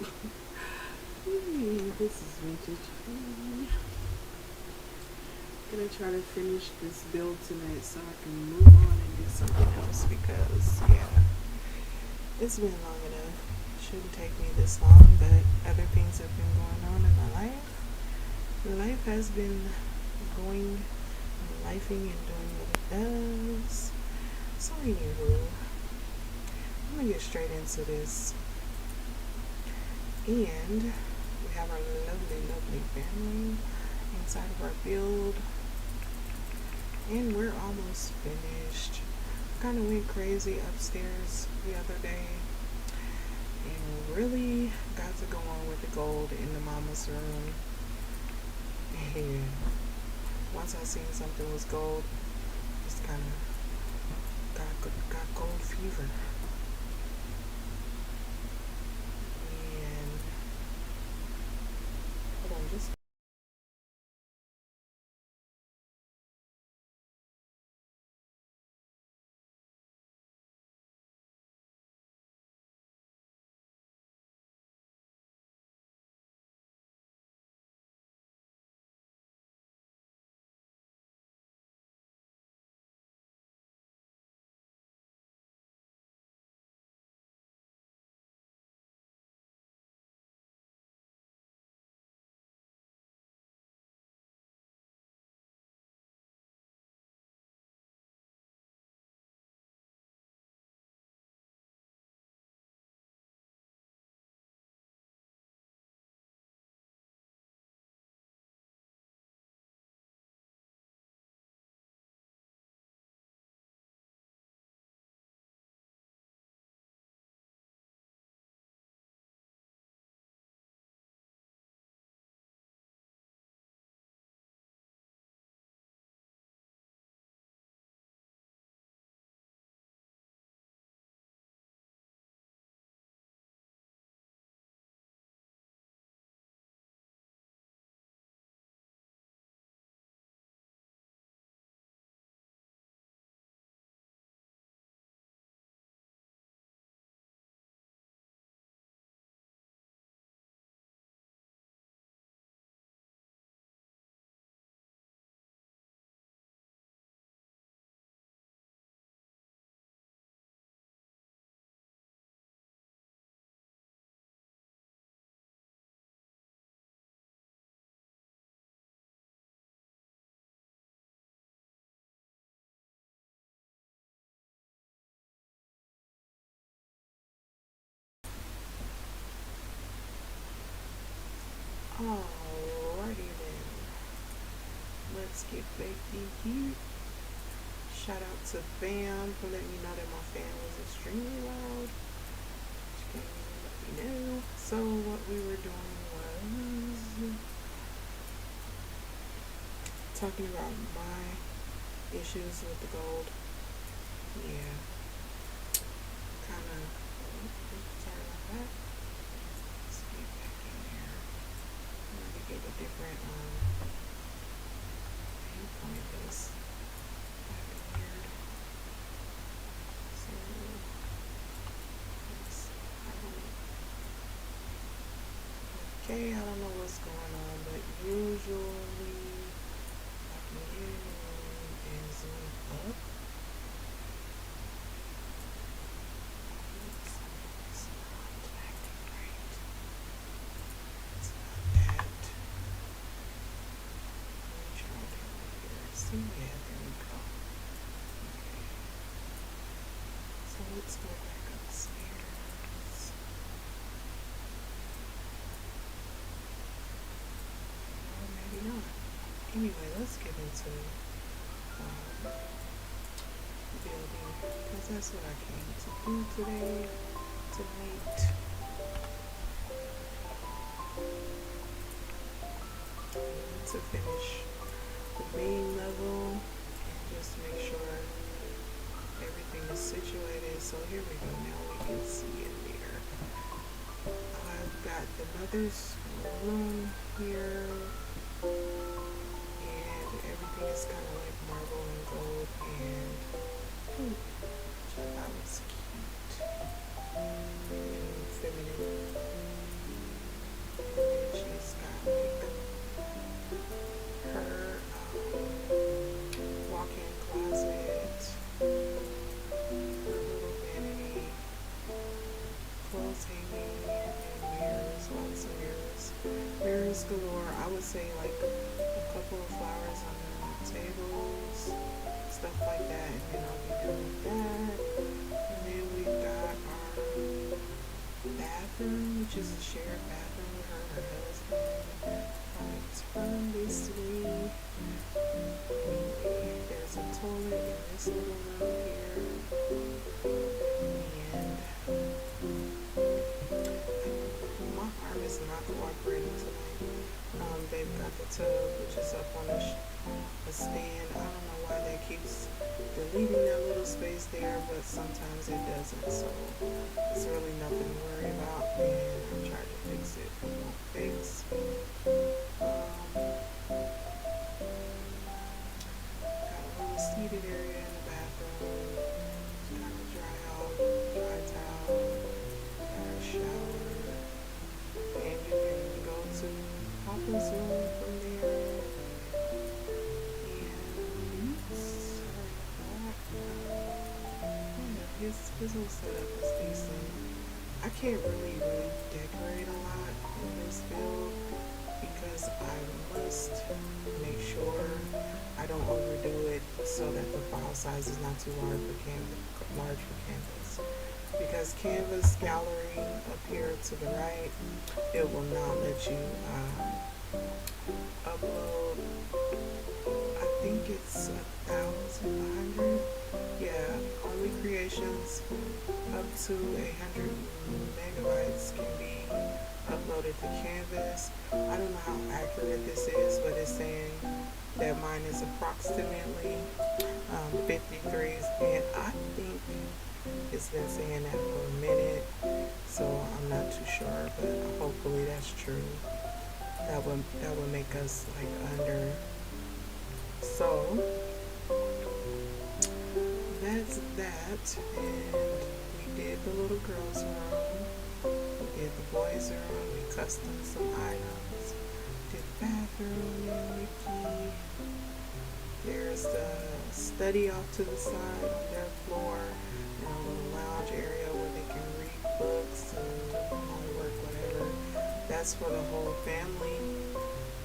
This is vintage. Gonna try to finish this build tonight so I can move on and do something else because, yeah, it's been long enough. Shouldn't take me this long, but other things have been going on in my life. Life has been going, lifing and doing what it does. So, anywho, I'm gonna get straight into this. And we have our lovely, lovely family inside of our build. And we're almost finished. Kind of went crazy upstairs the other day and really got to go on with the gold in the mama's room. And once I seen something was gold, just kind of got gold fever. And hold on, just alrighty then. Let's get back in here. Shout out to Bam for letting me know that my fan was extremely loud. She came in and let me know. So what we were doing was talking about my issues with the gold. Yeah, kind of. Sorry about that. Let's get back in there. I'm gonna get a different viewpoint. This acting weird. So let's. I don't know. Okay, I don't know what's going on, but usually I can get in and zoom up. It's not acting right. It's not that. Let me try it over here. See, yeah, there we go. Okay, so let's go back upstairs. Or maybe not. Anyway, let's get into building because that's what I came to do tonight. To finish the main level and just make sure everything is situated. So here we go. Now we can see in there. I've got the mother's room here, and everything is kind of like marble and gold. And that was cute and feminine. would say like a couple of flowers on the tables, stuff like that, and then I'll be done with that. And then we've got our bathroom, which is a shared bathroom with her and her husband. Turn this way. There's a toilet in this little room here, and my arm is not cooperating tonight. They've got the tub, which is up on a stand. I don't know why that keeps deleting that little space there, but sometimes it doesn't. So it's really nothing to worry about, and I'm trying to fix it. It won't fix. Got a little seated area in the bathroom. Just kind of dry towel, got a shower, and you can go to Papa's room from there. And sorry about that. His whole setup is decent. I can't really decorate a lot in this build because I must make sure I don't overdo it so that the file size is not too large for Canvas. Because Canvas gallery up here to the right, it will not let you upload. I think it's 1,500. Yeah, only creations up to 100 megabytes can be uploaded to Canvas. I don't know how accurate this is, but it's saying that mine is approximately 53, and I think it's been saying that for a minute, so I'm not too sure, but hopefully that's true. That would make us like under. So that's that, and we did the little girls' room, we did the boys' room, we custom some items, did the bathroom and Mickey. There's the study off to the side on their floor, and a little lounge area where they can read books and do homework, whatever. That's for the whole family.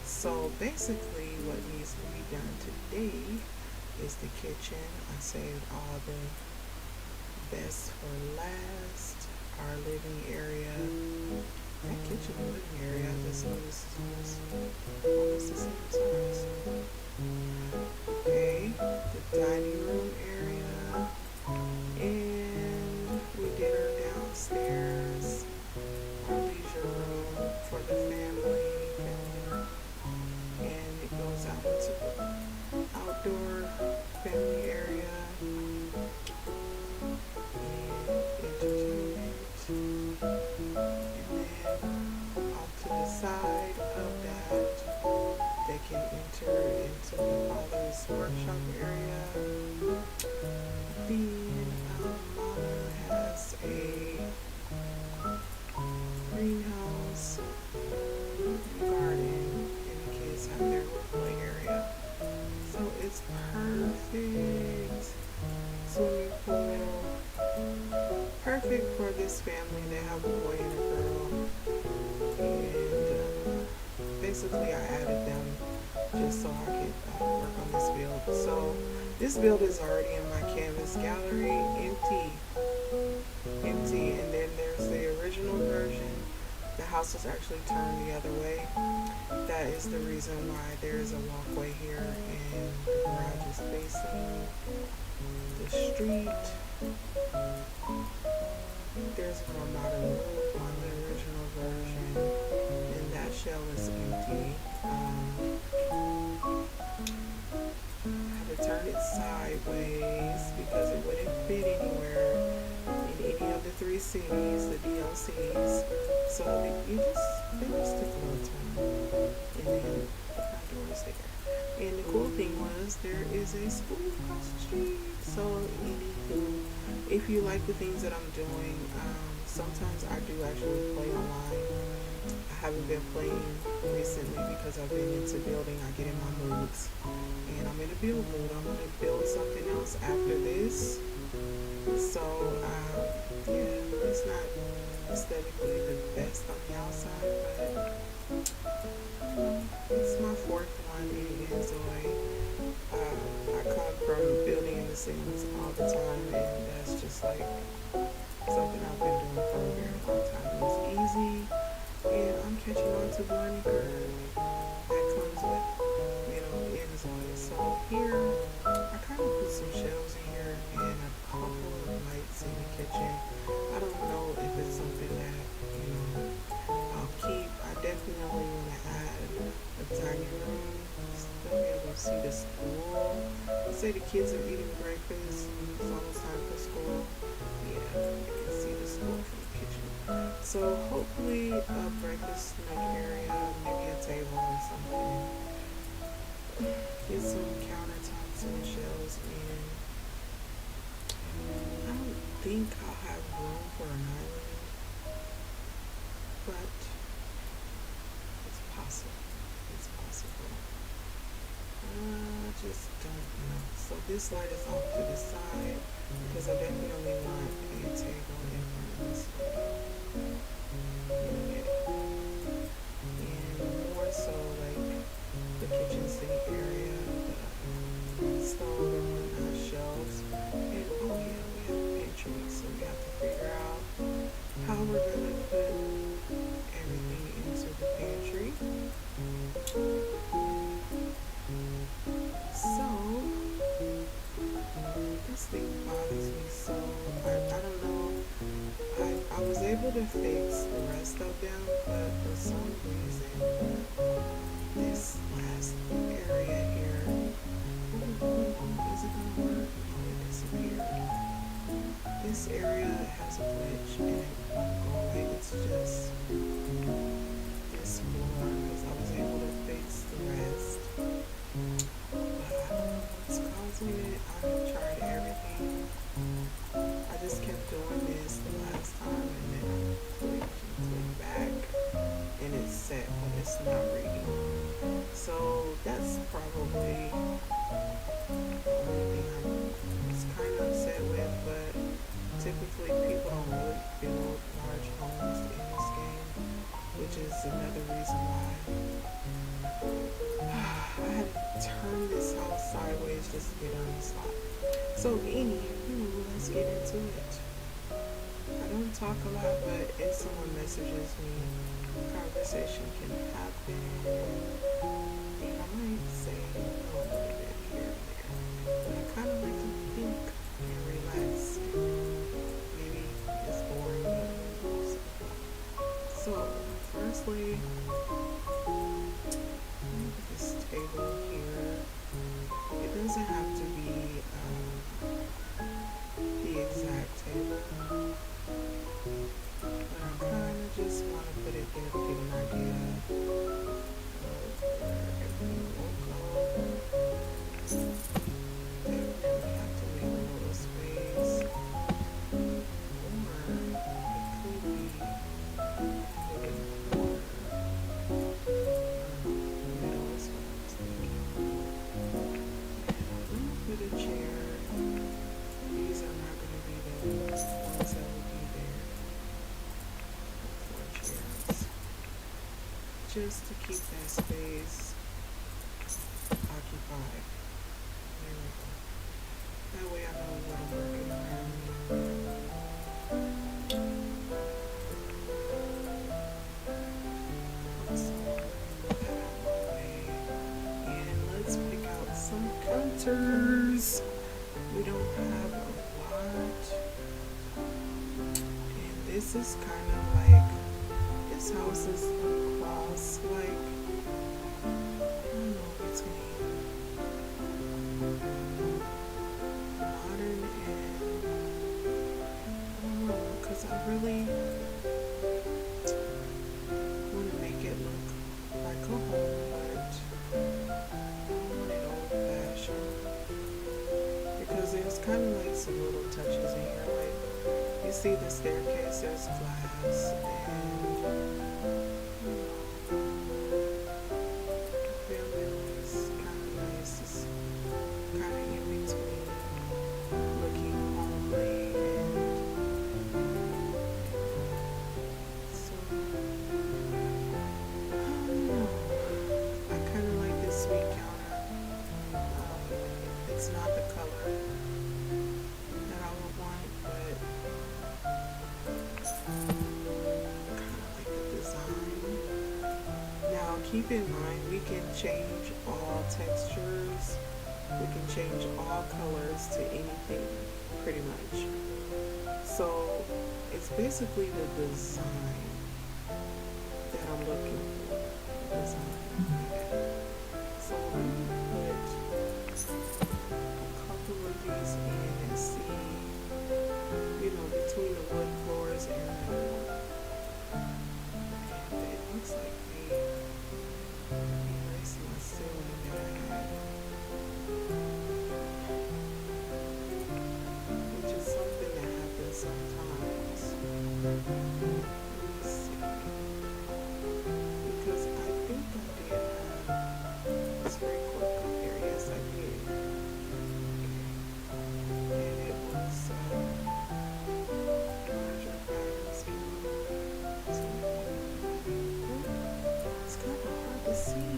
So basically what needs to be done today is the kitchen. I saved all the best for last. Our living area. That kitchen and living area, I just noticed is almost the same size. Okay, the dining room area. And we did our downstairs, our leisure room for the family. And it goes out into the outdoor family area and entertainment. And then off to the side of that, they can enter into the father's workshop area. Then Mama has a greenhouse, garden, and the kids have their play area. So it's perfect. Swimming pool. Perfect for this family. They have a boy and a girl. And basically I added them just so I could work on this build. So this build is already in my Canvas gallery, empty. And then there's the original version. The house was actually turned the other way. That is the reason why there is a walkway here, and the garage is facing the street. There's a more modern roof on the original version, and that shell is empty. I had to turn it sideways because it wouldn't fit anywhere in any of the 3 cities, the DLCs. So you just stick a little turn, and then our door is there. And the cool thing was there is a school across the street. So if you like the things that I'm doing, sometimes I do actually play online. I haven't been playing recently because I've been into building. I get in my moods, and I'm in a build mood. I'm going to build something else after this. So yeah, it's not aesthetically the best on the outside, but it's my fourth one in Enjoy. I come from building in the Sims all the time, and that's just like something I've been doing for a very long time. It was easy, and I'm catching on to the learning curve that comes with, Enjoy. So here, I kind of put some shelves in here and a couple of lights in the kitchen. I don't know if it's something that, I'll keep. I definitely want to add a dining room. They'll be able to see the school. Let's say the kids are eating breakfast. It's almost time for school. Yeah, you can see the school from the kitchen. So hopefully a breakfast snack area, maybe a table or something. Get some countertops and shelves in. I don't think I'll have room for an island, but it's possible. It's possible. I just don't know. So this light is off to the side because I definitely want a table in front of this light. And more so like the kitchen sink area, the stove and the shelves. And oh yeah, we have a pantry, so we have to figure out how we're gonna put everything into the pantry. So this thing bothers me so. I don't know. I was able to fix the rest of them, but for some reason this last area here, is it gonna work? No, it disappeared. This area has a glitch and it won't go away. It's just this floor because I was able to fix the rest. But I don't know what's causing it. I've tried everything. I just kept doing this the last time and then I click back and it's set but it's not reading. So that's probably the only thing I'm kind of upset with, but typically people don't really build large homes in this game, which is another reason why I had to turn this house sideways just to get on the slot. So anywho, let's get into it. I don't talk a lot, but if someone messages me, conversation can happen. And I might say a little bit here and there. But I kind of like to think and relax. Maybe it's boring, but so firstly, this table here, it doesn't have to be the exact table, but I kind of just want to put it there to get an idea of where everything will go. Definitely have to leave a little space, or it could be maybe in the corner. Middle is what I was thinking. Yeah, I'm gonna put a chair. These are not going to be the ones that will be there. 4 chairs. Just to keep that space occupied. There we go. That way I know what I'm working around. So, put that out of my way. And let's pick out some counters. We don't have a lot. And this is kind of like, this house is across, like, I don't know, between modern and, I don't know, because I really want to make it look like a home, but I want it old fashioned. Because there's kind of like some little touches in here, like you see the staircase, there's glass, and the feeling is kind of nice. It's kind of in between looking homely and keep in mind we can change all textures, we can change all colors to anything pretty much. So it's basically the design that I'm looking for. The design. So let me put a couple of these in and see, between the wood floors and it looks like they erased my ceiling that I had, which is something that happens sometimes. Let me see, because I think I did have a spray cork up there. Yes, I did. Okay. And it was 100 pounds. It's kind of hard to see.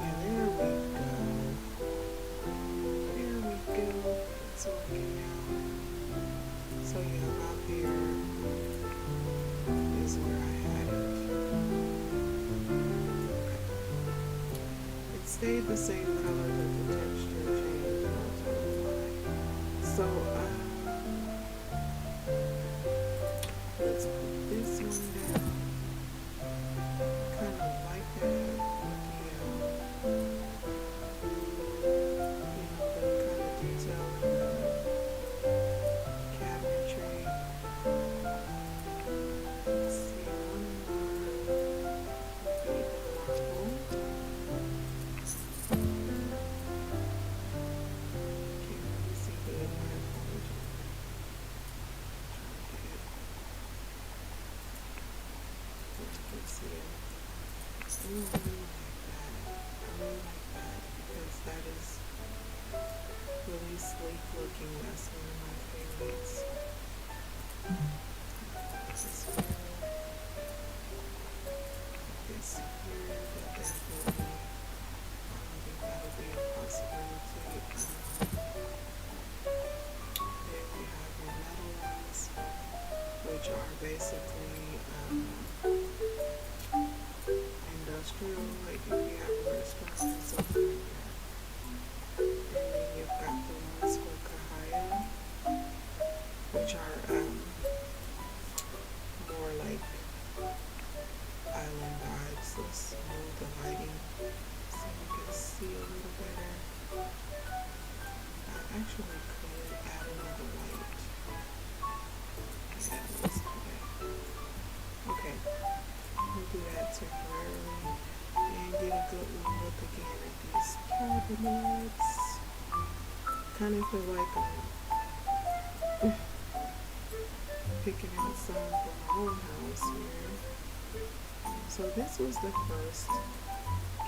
Yeah, there we go. There we go. It's working now. So yeah, about there is where I had it. It stayed the same color, but the texture changed. I'll tell you why. So let's put this one down. Kind of like that. The kind of detail in the cabinetry. Let's see, one more would be the marble. Can't really see good, my apologies. Let's see it. I really like that. I really like that because that is really sleek looking. That's one of my favorites. This here, this here, that definitely, I don't think that'll be a possibility. Then we have your metal ones, which are basically industrial, like if you have a restaurant or something like that. And then you've got the ones for Kahaya, which are more like island vibes. Let's move the lighting so you can see a little better. I actually could add another light. Yeah, let's do that. Okay, we'll do that temporarily and get a good look again at these cabinets. Kind of feel like I'm picking out some for my own house here. So this was the first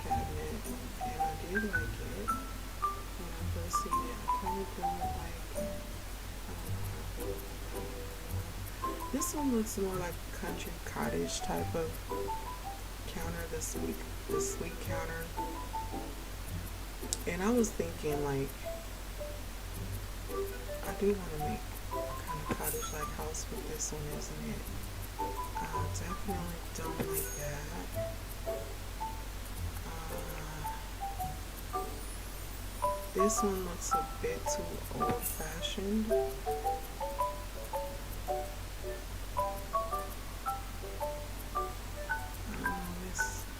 cabinet, and I did like it when I first seen it. I kind of don't like it. I don't know how I feel about that. This one looks more like country cottage type of counter, the sweet counter. And I was thinking, like, I do want to make a kind of cottage-like house with this one, isn't it? I definitely don't like that. This one looks a bit too old-fashioned.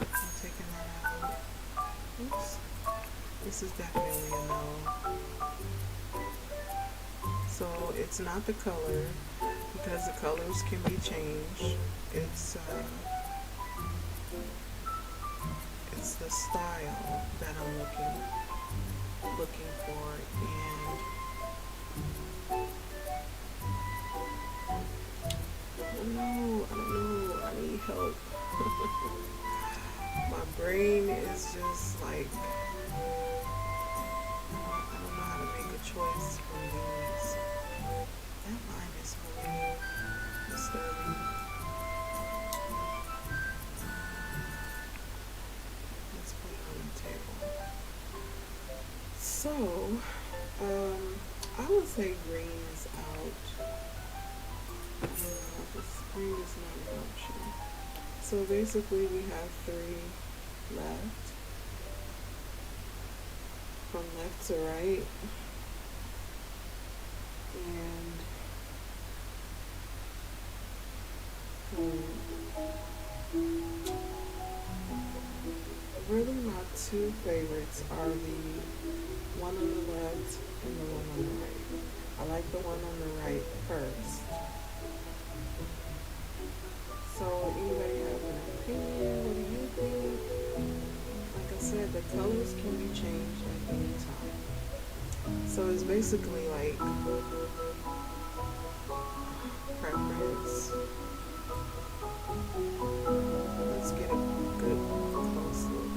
I'm taking that out. Oops. This is definitely a no. So it's not the color, because the colors can be changed. It's the style that I'm looking for, and I don't know, I need help. My brain is just like, I don't know how to make a choice from these. That line is really disturbing. Let's put it on the table. So, I would say green is out. Green is not an option. So So basically we have three left, from left to right, and really my two favorites are the one on the left and the one on the right. I like the one on the right first. So anybody have an opinion? What do you think? Like I said, the colors can be changed at any time. So it's basically like preference. Let's get a good close look.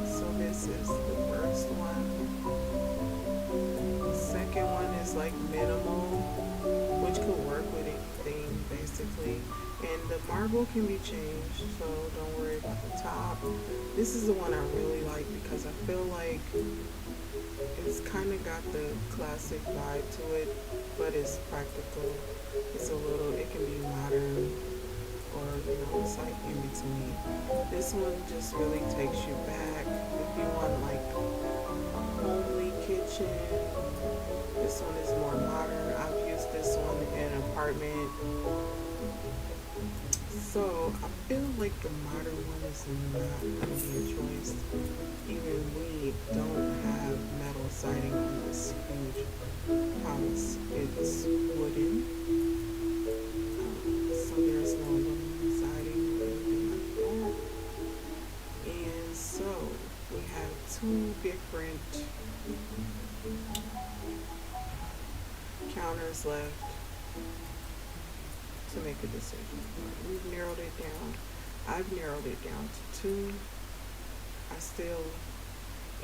So this is the first one. The second one is like minimal, which could work with anything basically. And the marble can be changed, so don't worry about the top. This is the one I really like because I feel like it's kind of got the classic vibe to it, but it's practical. It's a little, it can be modern, or it's like in between. This one just really takes you back. If you want like a homely kitchen, this one is more modern. I've used this one in an apartment. So I feel like the modern one is not going to be a choice. Even we don't have metal siding on this huge house. It's wooden. So there's no aluminum siding or anything like that. And so we have two different counters left to make a decision. We've narrowed it down. I've narrowed it down to two. I still,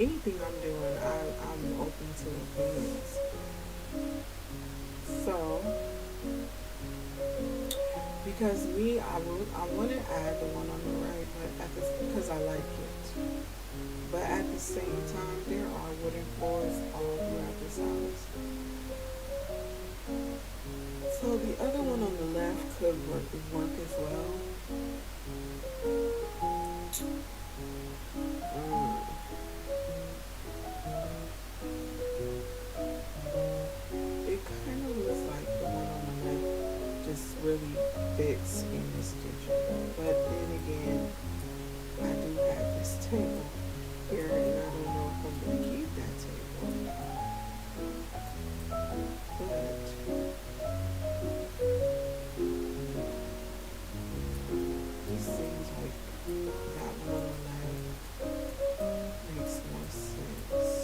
anything I'm doing, I'm open to opinions. So, because I want to add the one on the right, but because I like it. But at the same time, there are wooden floors all throughout this house. So the other one on the left could work as well. It kind of looks like the one on the left just really fits in this kitchen. But then again, I do have this table here, and I don't know if I'm going to keep that table. But it seems like that one on the left makes more sense.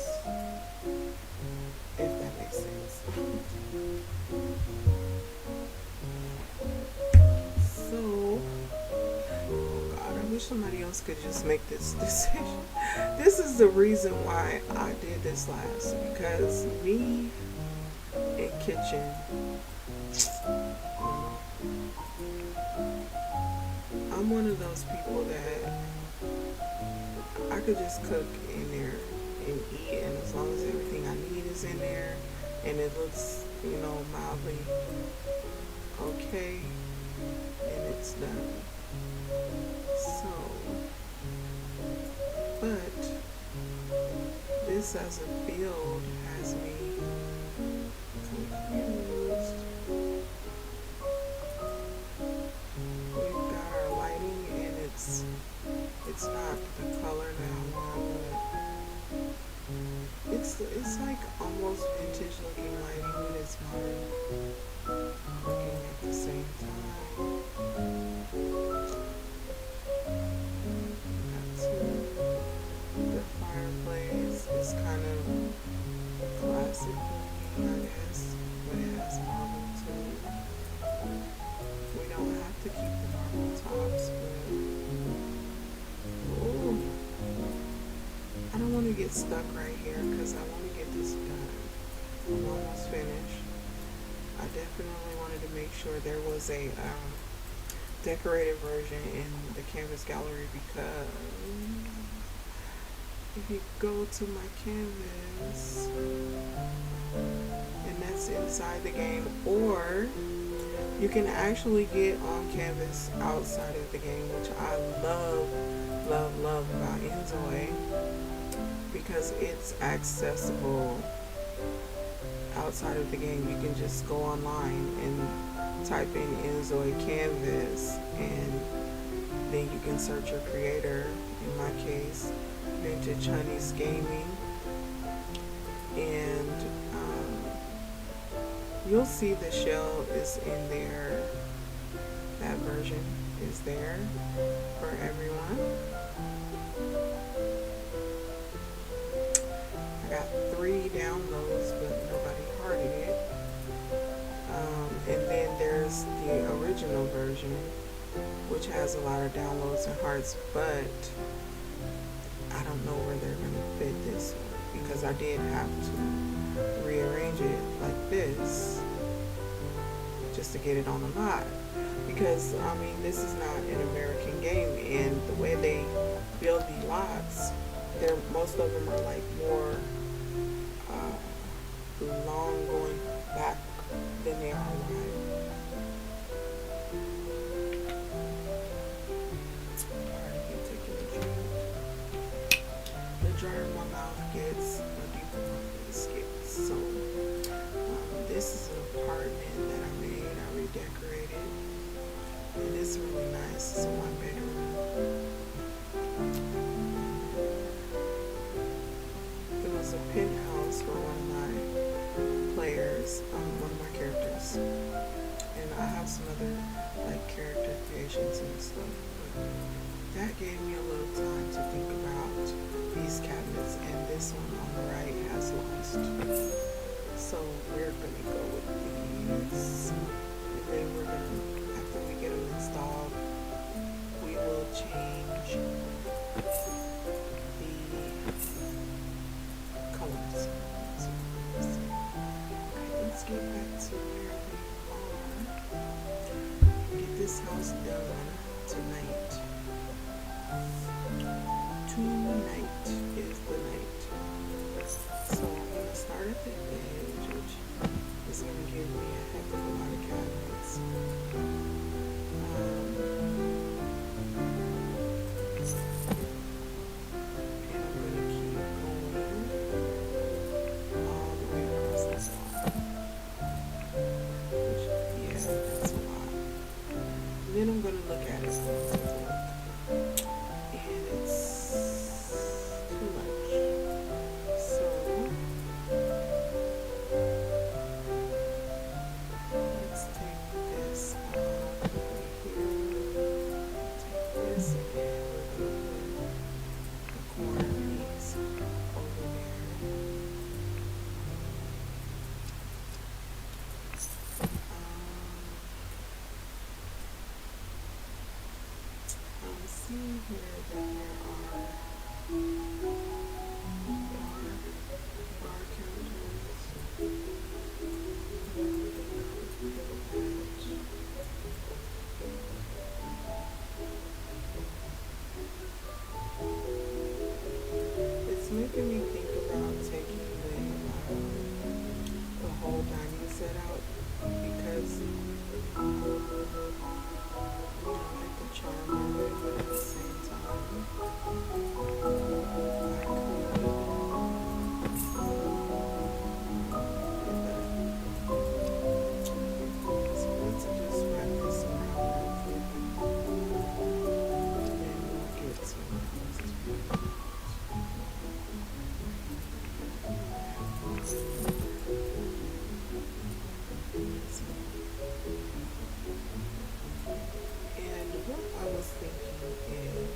If that makes sense. So, oh God, I wish somebody else could just make this decision. This is the reason why I did this last, because me in kitchen, I'm one of those people that I could just cook in there and eat, and as long as everything I need is in there and it looks, mildly okay, and it's done. So, but this as a build has me confused. We've got our lighting, and it's not the color that I want, but it's like almost vintage looking lighting, but it's modern looking at the same time. The fireplace is kind of classic looking, I guess, but it has marble too. We don't have to keep the marble tops, but I don't want to get stuck right here because I want to get this done. I'm almost finished. I definitely wanted to make sure there was a decorated version in the Canvas gallery, because if you go to my Canvas, and that's inside the game, or You can actually get on canvas outside of the game, which I love, love, love about Inzoi, because it's accessible outside of the game. You can just go online and type in Inzoi Canvas, and then you can search your creator. In my case, Vintage Honeys Gaming, and you'll see the shell is in there. That version is there for everyone. I got 3 downloads, but nobody hearted it. And then there's the original version, which has a lot of downloads and hearts, but I don't know where they're going to fit this one, because I did have to rearrange it like this just to get it on the lot, because I mean, this is not an American game, and the way they build the lots, most of them are like more long going back than they are wide. The drier my mouth gets, the deeper my face gets. So this is an apartment that I made. I redecorated, and it's really nice. It's a 1-bedroom. It was a penthouse for one of my players, one of my characters, and I have some other like character creations and stuff. But that gave me a little time to think about these cabinets, and this one on the right has lost. So we're gonna go with these, and then we're gonna, after we get them installed, we will change the colors. Okay, let's get back to where we are. Get this house done tonight. Tonight is the night. So I'm going to start at the edge, which is going to give me a heck of a lot of cabinets. And I'm going to keep going all the way across this wall. Which, yeah, that's a lot. And then I'm going to look at it. Here that there are bar counters. It's making me think about taking the whole dining set out, because like the charm of it, but at the same time, so let's just wrap this around real quick, and then we'll get to and what I was thinking is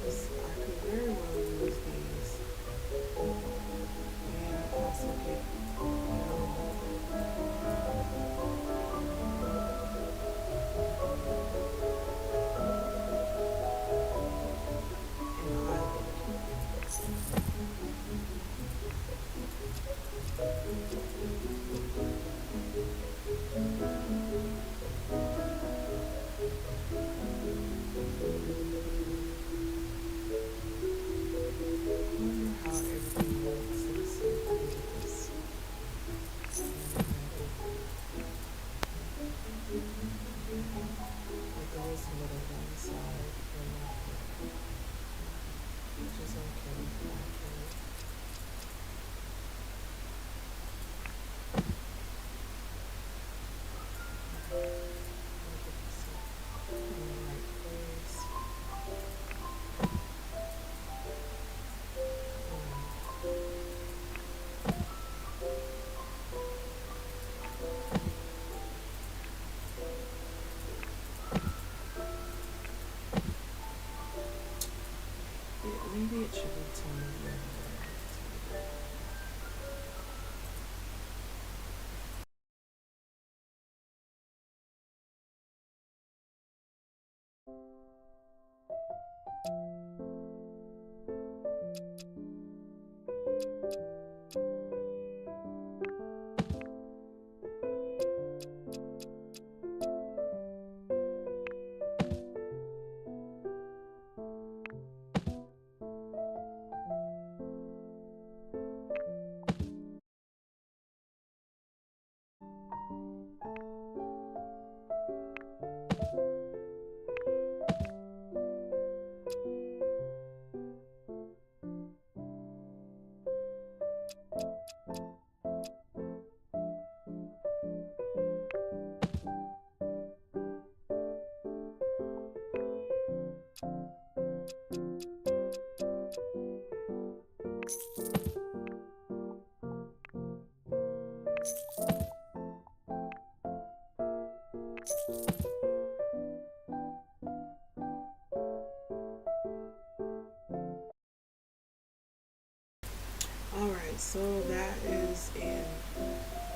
All right, so that is in,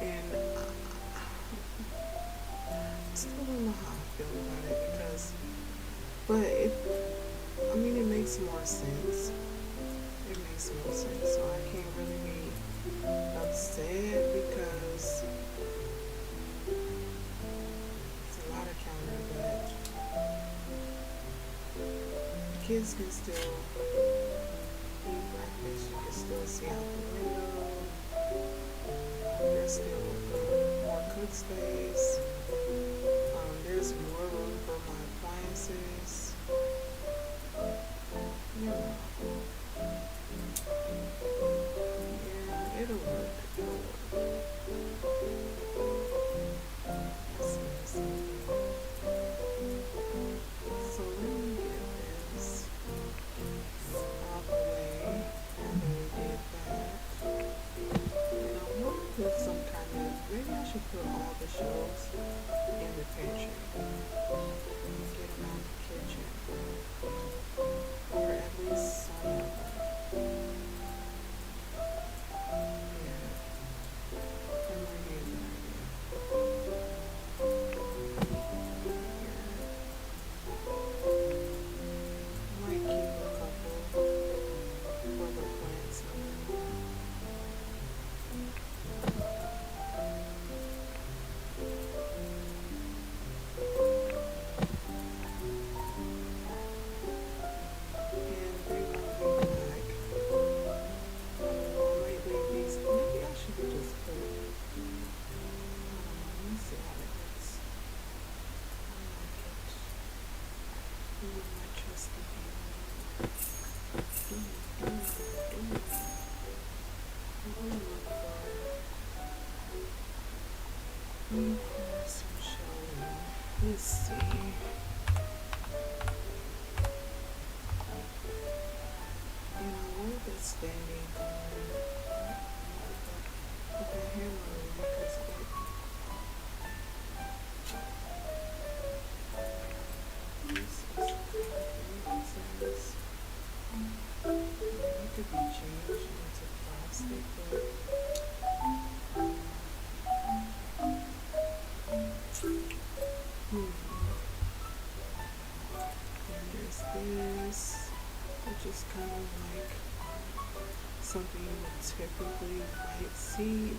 and I still don't know how I feel about it because, but I mean, it makes more sense. It makes more sense, so I can't really be upset because it's a lot of counter, but the kids can still eat breakfast. You can still see out the window. There's still more cook space. There's more room for my appliances. You know, yeah, it'll work. It'll work. Let's see, let's see. So let me get this out the way. And then we did that. And I want to put some kind of, maybe I should put all the shelves in the pantry. Get them out the kitchen. Or at least some of them. Yeah, that might be a good idea. I might keep a couple for the plants. And they won't be back. I don't know, I might leave these. Maybe I should just put, I don't know, let me see how it looks. I like it. Ooh, my trusty camera. Ooh, ooh, ooh. Ooh, pour some showing. Let's see. And I want the standing corn. Put that hammer in because this is concrete. It says it could be changed into plastic, but and there's this, which is kind of like something you would typically might see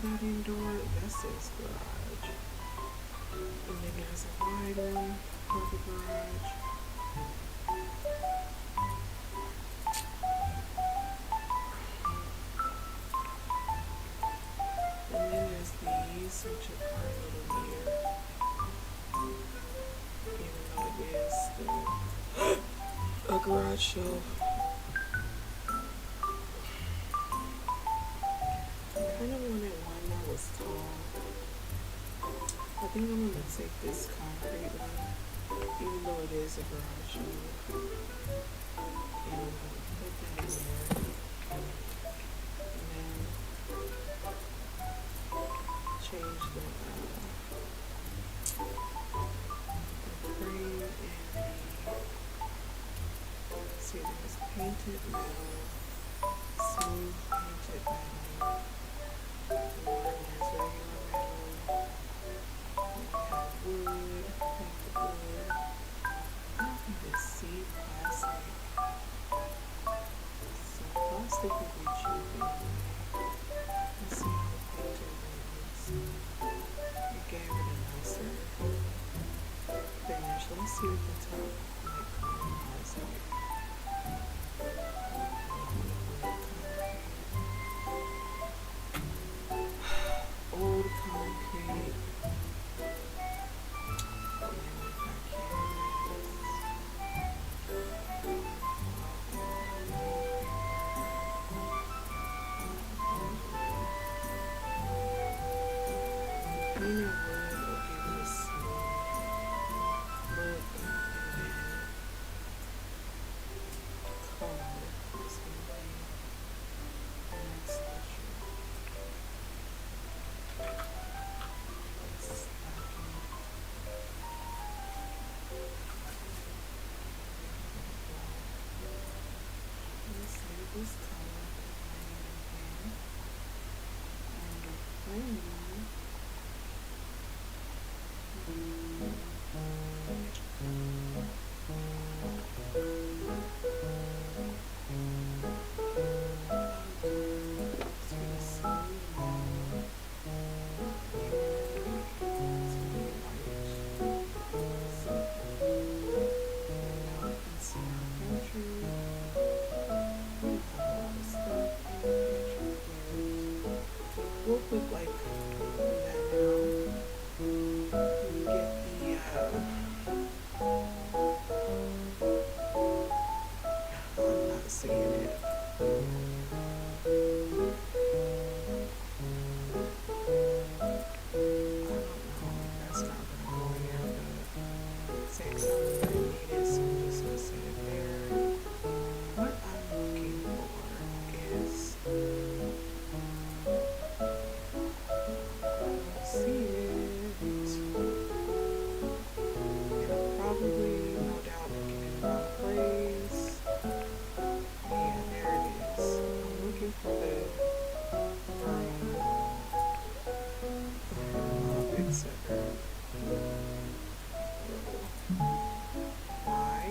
that indoor. That says garage. And then there's a wide one for the garage. And then there's these, which are a little weird, even though it is still a garage shelf. I kind of wanted one that was tall. I think I'm gonna take this concrete one, even though it is a garage shelf. And I'm gonna put that in there. And then change the frame and see there's painted metal, smooth painted metal, and then there's regular metal, we have wood, let's see if the top like has like old concrete. Painted wood will give it a smooth look, and then color is going to be the next issue. Let's leave this color again, and the frame. We'll put like that down. You get the I'm not seeing it. That's not gonna go in there, but since I'm gonna need it, so I'm just gonna set it there. What I'm looking for is see it. It'll probably, no doubt, make it in the wrong place. Yeah, there it is. I'm looking for the big sucker. Why?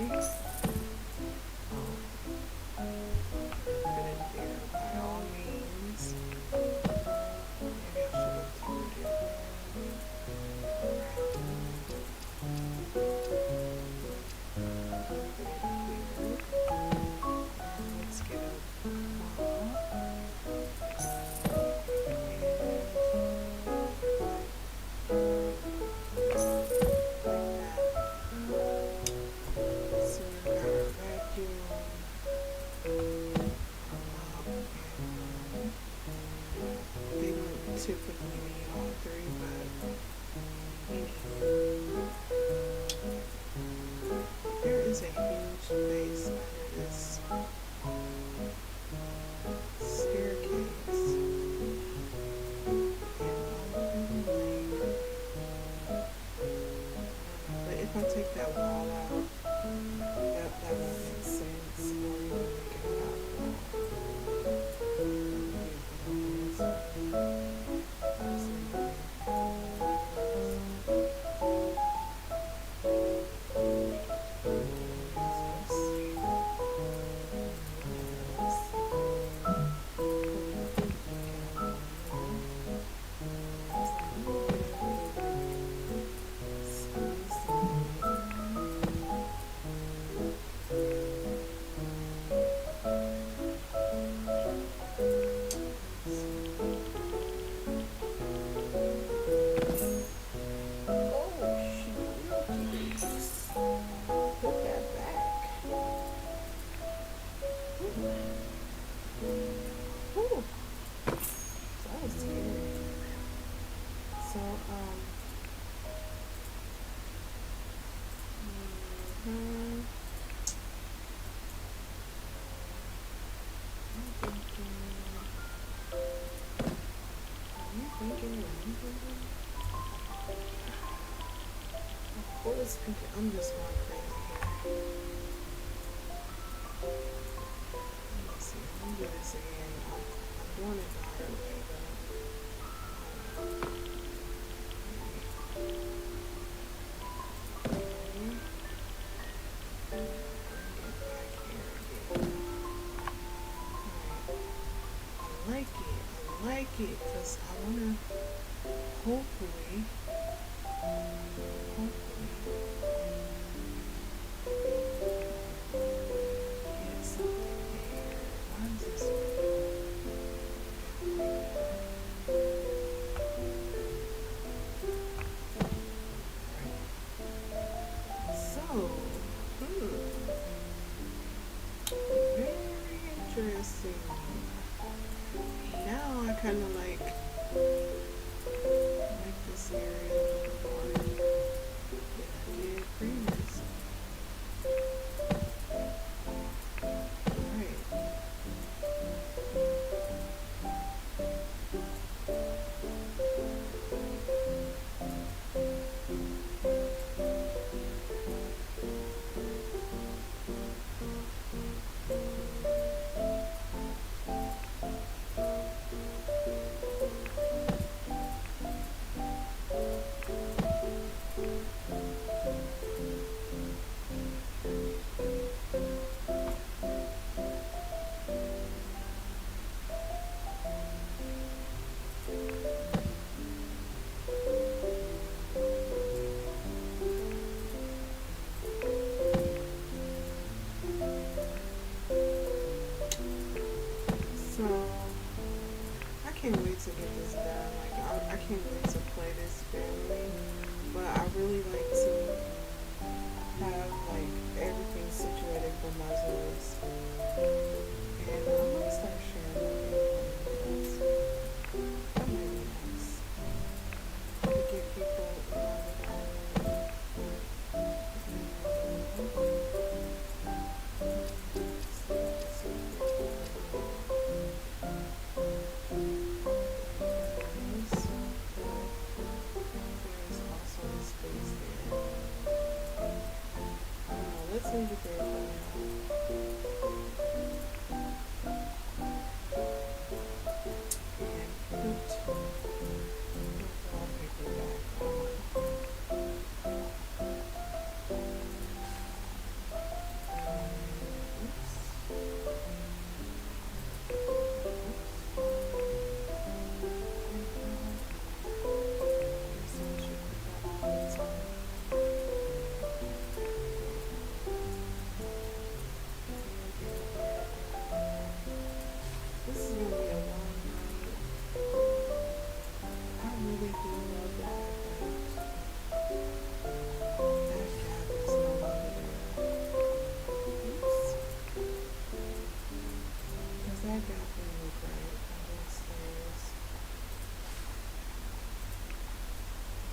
Put it there by all means. Maybe I should have colored it. Let's get a claw. So we've got our vacuum, they don't typically need all three, but there is a huge base under this staircase. But if I take that wall out, that won't make sense, or even make it half wall. What is picking? I'm just going crazy here. Let's see. Let me do this again. I'm doing it the hard way, I like it because I want to hopefully leave it there for now. And put the wallpaper back on. This is gonna be a long night. I really do love that. That gap is no longer there. Oops. Because that gap didn't look right on those stairs.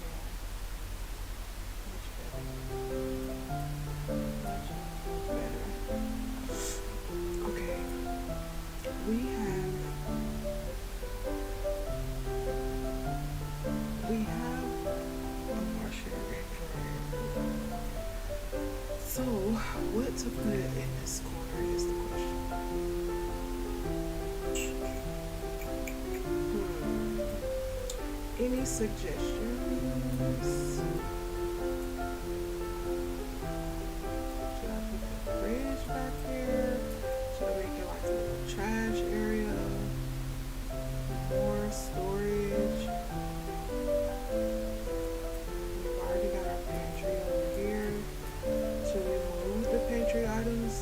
Yeah, much better. Okay, we have a washer and dryer. So, what to put in this corner is the question. Any suggestions? Should I put the fridge back here? Should I make it like a little trash area? More storage? We've already got our pantry over here. Should we move the pantry items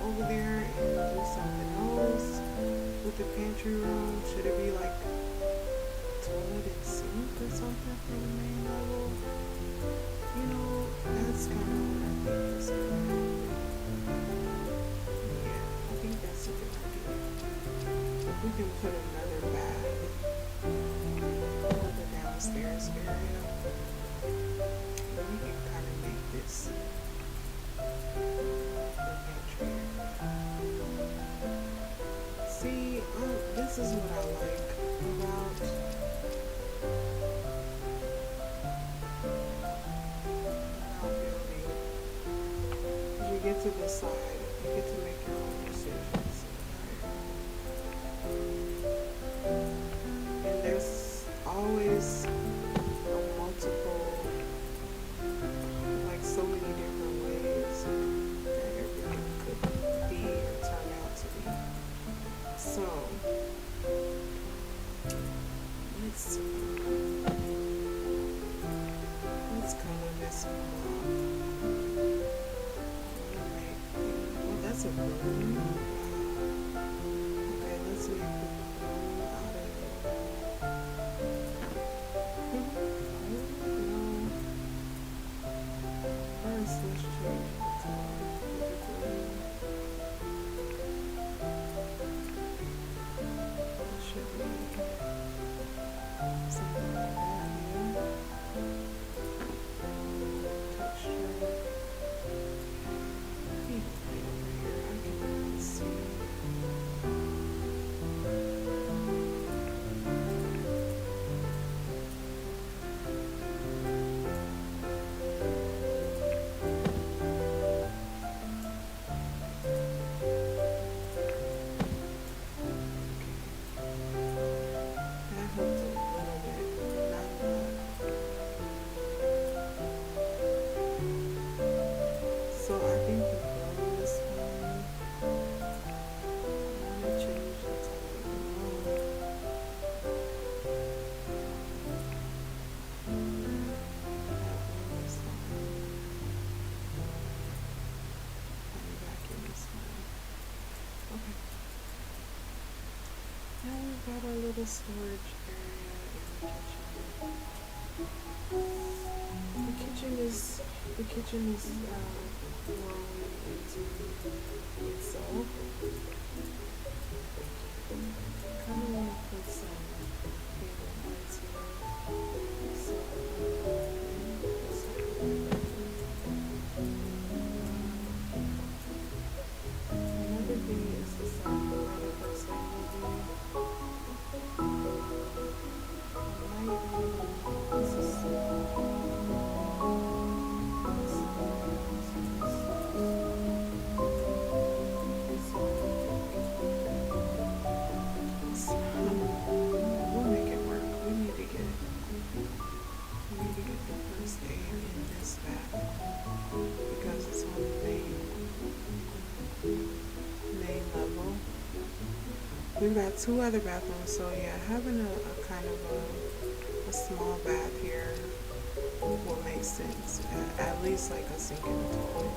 over there and do something else with the pantry room? Should it be like toilet and sink or something for the main level? You know, that's kind of what I think is good. Yeah, I think that's a good idea. If we can put another bag over the downstairs area, then we can kind of make this the pantry area. See, this is what I like about building. You get to decide, you get to make your own decisions. And there's always a multiple, like so many different ways that everything could be or turn out to be. So, let's color this one up. Well, that's a balloon. Okay, let's make the balloon out of first, let's change the color of the balloon. It should be something like that, yeah. Texture. Over here, I can really see. That helped a little bit, not a lot. So I think the brown this one, I want to change the color brown. That one is fine. Put it back in this one. Okay. Now we've got our little storage area in the kitchen is growing into itself. Kind of want to put some cable lights here. So, another thing is the sound of the first thing we'll do. This is so we've got two other bathrooms, so yeah, having a kind of a small bath here will make sense. At least like a sink and a toilet.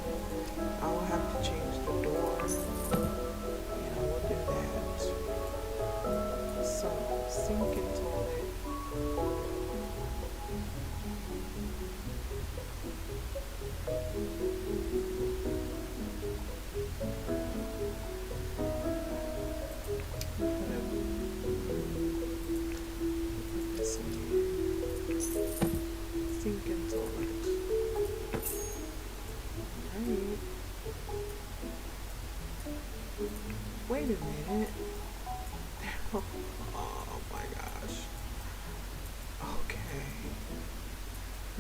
I will have to change the door. We'll do that. So, sink and toilet. Put this in here. Sink and toilet. Alright. Wait a minute. Oh my gosh. Okay.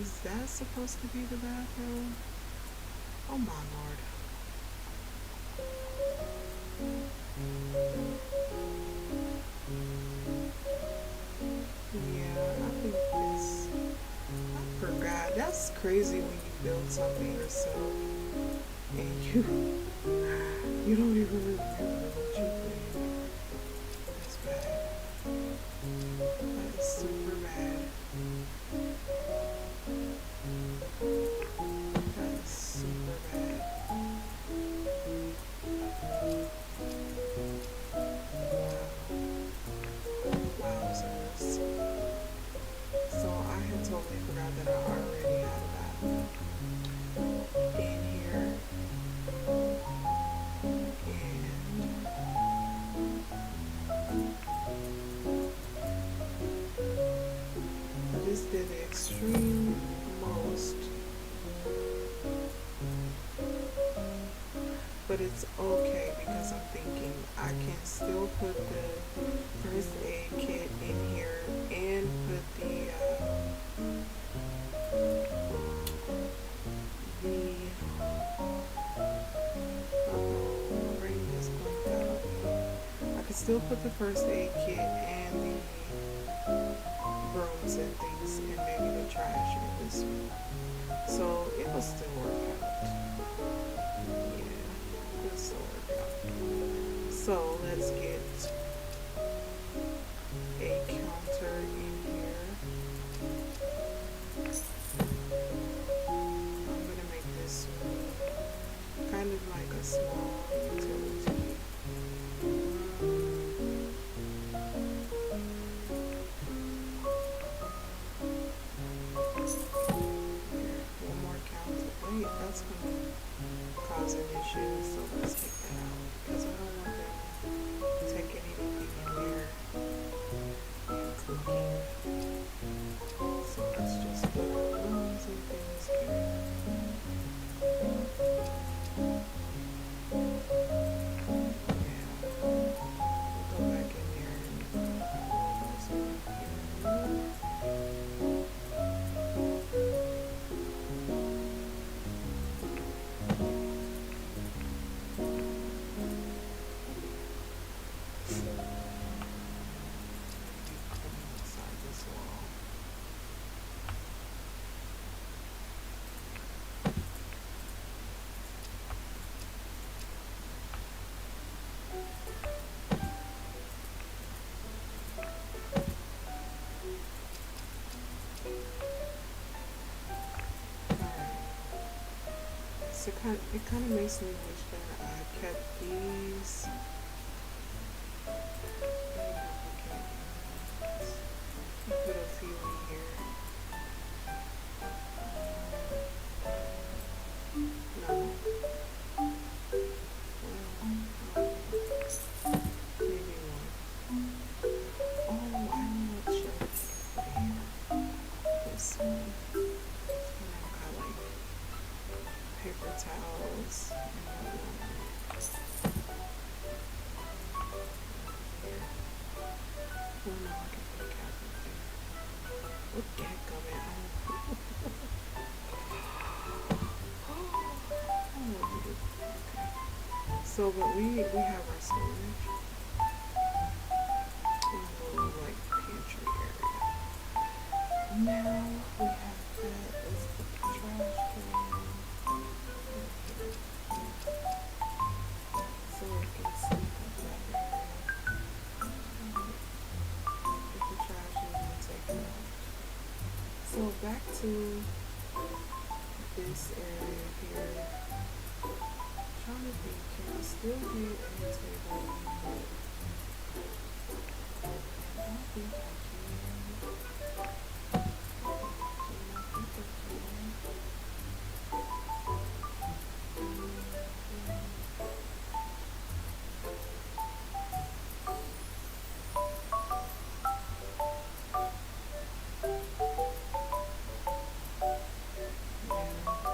Is that supposed to be the bathroom? Oh my lord. Yeah, I think this. I forgot. That's crazy when you build something yourself and you don't even remember what you did. That's bad. That is super bad. That is super bad. Wowzers. So I had totally forgot that I already had a bathroom in here. And I just did the extreme most. But it's okay because I'm thinking I can still put the first aid kit in here and put the brain just blanked out. I can still put the first aid kit and the brooms and things and maybe the trash in this room. So it will still work out. So let's get a counter in here. I'm gonna make this kind of like a small utility. One more counter. Wait, that's gonna cause an issue, so let's take that out because I don't want them taking anything in there and cooking. So let's just put rooms and things here. Yeah, we'll go back in there and put some here. So it kind of makes me wish that I kept these. Put a few in here. No. Maybe one. Oh, I know what shelf to put here. This one. And I've got like paper towels and whatnot. Here. Oh no, I can put a cabinet there. What the heck, comment? Okay. So, but we have our storage. A little like pantry area. Now we have that. Let's put the trash can. So we can sleep up that area. So back to this area here. Trying to think, can I still get a table in here? I don't think I can. I think I can.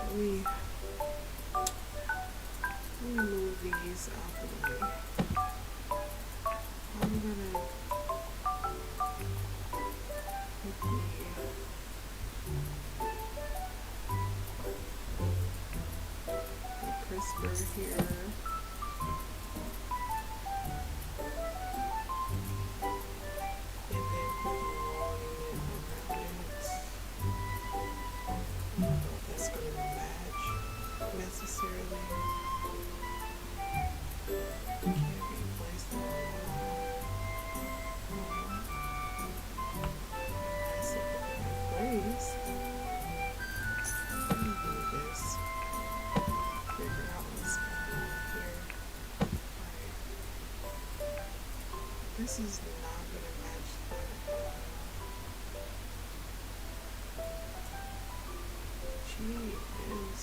Let me move these out the way. I'm gonna put the crisper here. And then put the wall unit around it. I don't know if that's gonna match necessarily. Can't be placed on the wall. Nice and placed. Let me do this. Figure out what's going on here. Alright. This is not gonna match the is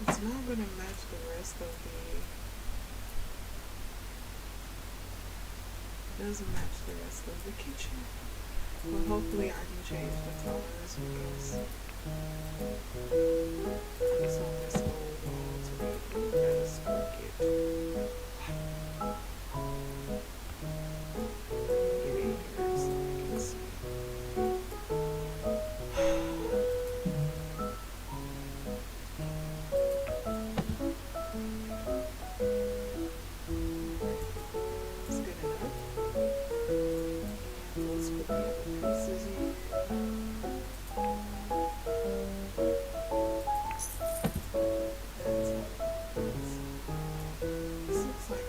it's not gonna match the rest of the doesn't match the rest of the kitchen. Well, hopefully I can change the colors because I just want this whole wall to be as crooked. Get in here so I can see. It's good enough. And let's put the other pieces in. This looks like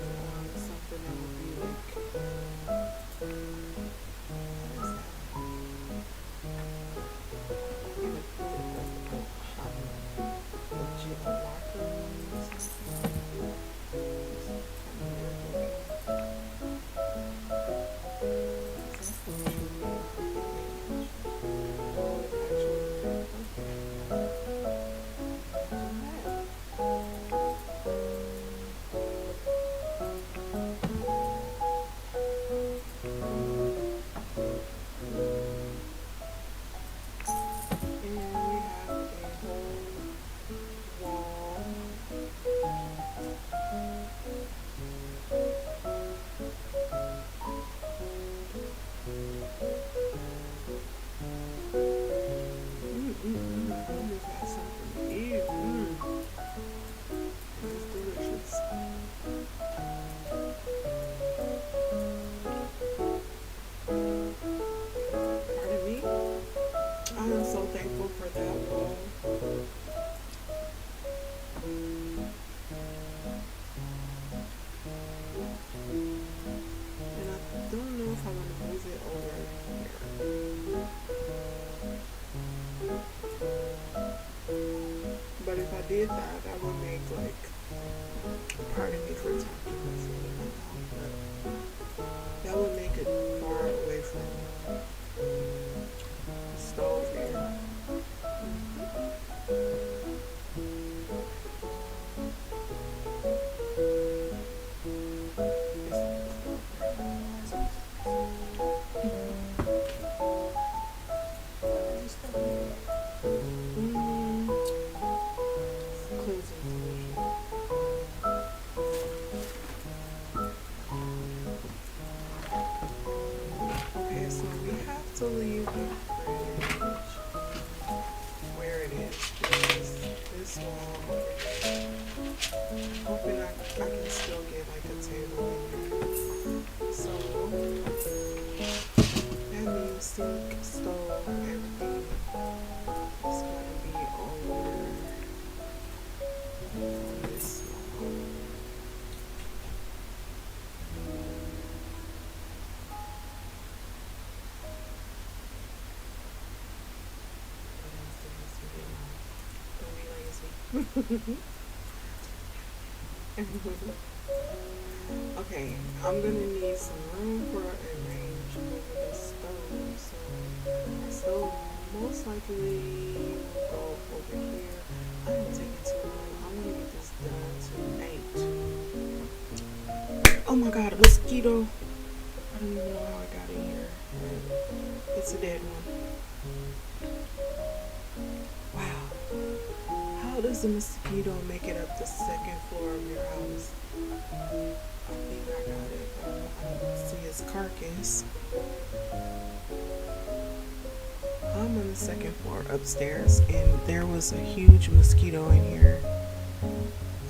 something that would be like, what is that? I'm gonna put it like a legit locker room or something. Kind of weird looking. Is that the true image? Oh, it actually did. Okay. Imagine that. And we have a whole wall. I just had something to eat. It's delicious. Pardon me. I am so thankful for that bowl. And I don't know if I want to move it over here. But if I did that, that would make like, pardon me for talking my food in my mouth, but that would make it far away from the stove here. Cleansing solution. Okay, so we have to leave the fridge where it is because this wall over here. Hoping I can still get like a table in there. So that means sink, stove, everything is gonna be over on this wall. Okay, I'm gonna need some room for a range over the stove. So most likely will go over here. I am taking too long. I want to get this done tonight. Oh my god, a mosquito. I don't even know how I got in here. It's a dead one. Wow. How does a mosquito make it up the second floor of your house? I think I got it. I don't see his carcass. I'm on the second floor upstairs, and there was a huge mosquito in here.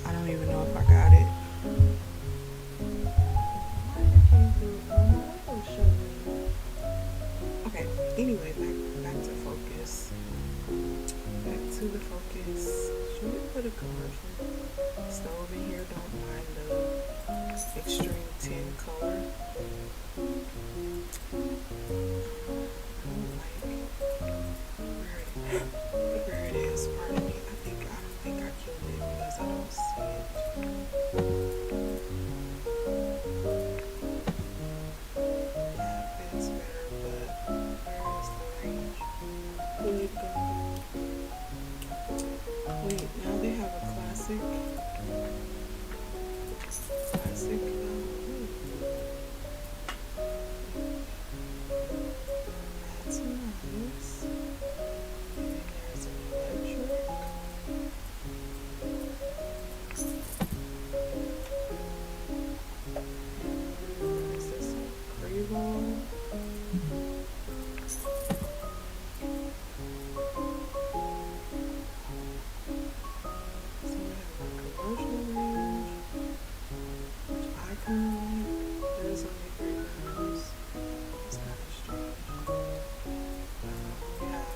I don't even know if I got it. Okay, anyway, back to focus. Back to the focus. Should we put a commercial stove in here? Don't mind the extreme tin color. Where it is, pardon me. I don't think I killed it because I don't see it. Yeah, it's better, but where is the range? Where it go? Wait, now they have a classic. Classic. That's nice. And then there's an electric. Is this a pre-roll? So we have a commercial range, which I kind of like. There's only 3 rooms. It's kind of strange. We have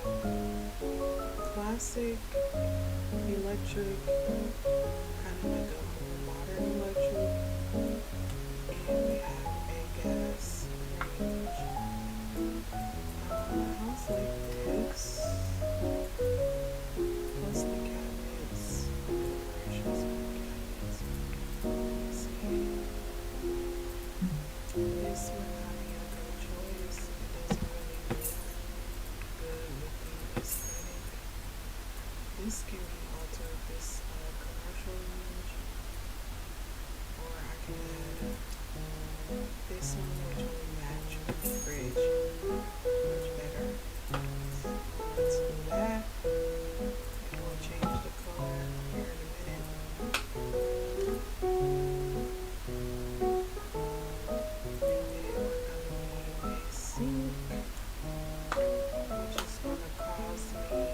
classic, electric, kind of like a modern electric, and we have a gas range. A house like this, plus the cabinets, decorations on the cabinets. Let's see. This would not be a good choice. It doesn't really look good with the aesthetic. This can be altered, this commercial range, or I can add this one, which will match with the fridge much better. So let's do that. And we'll change the color here in a minute. And then we're gonna need a sink, which is gonna cost me.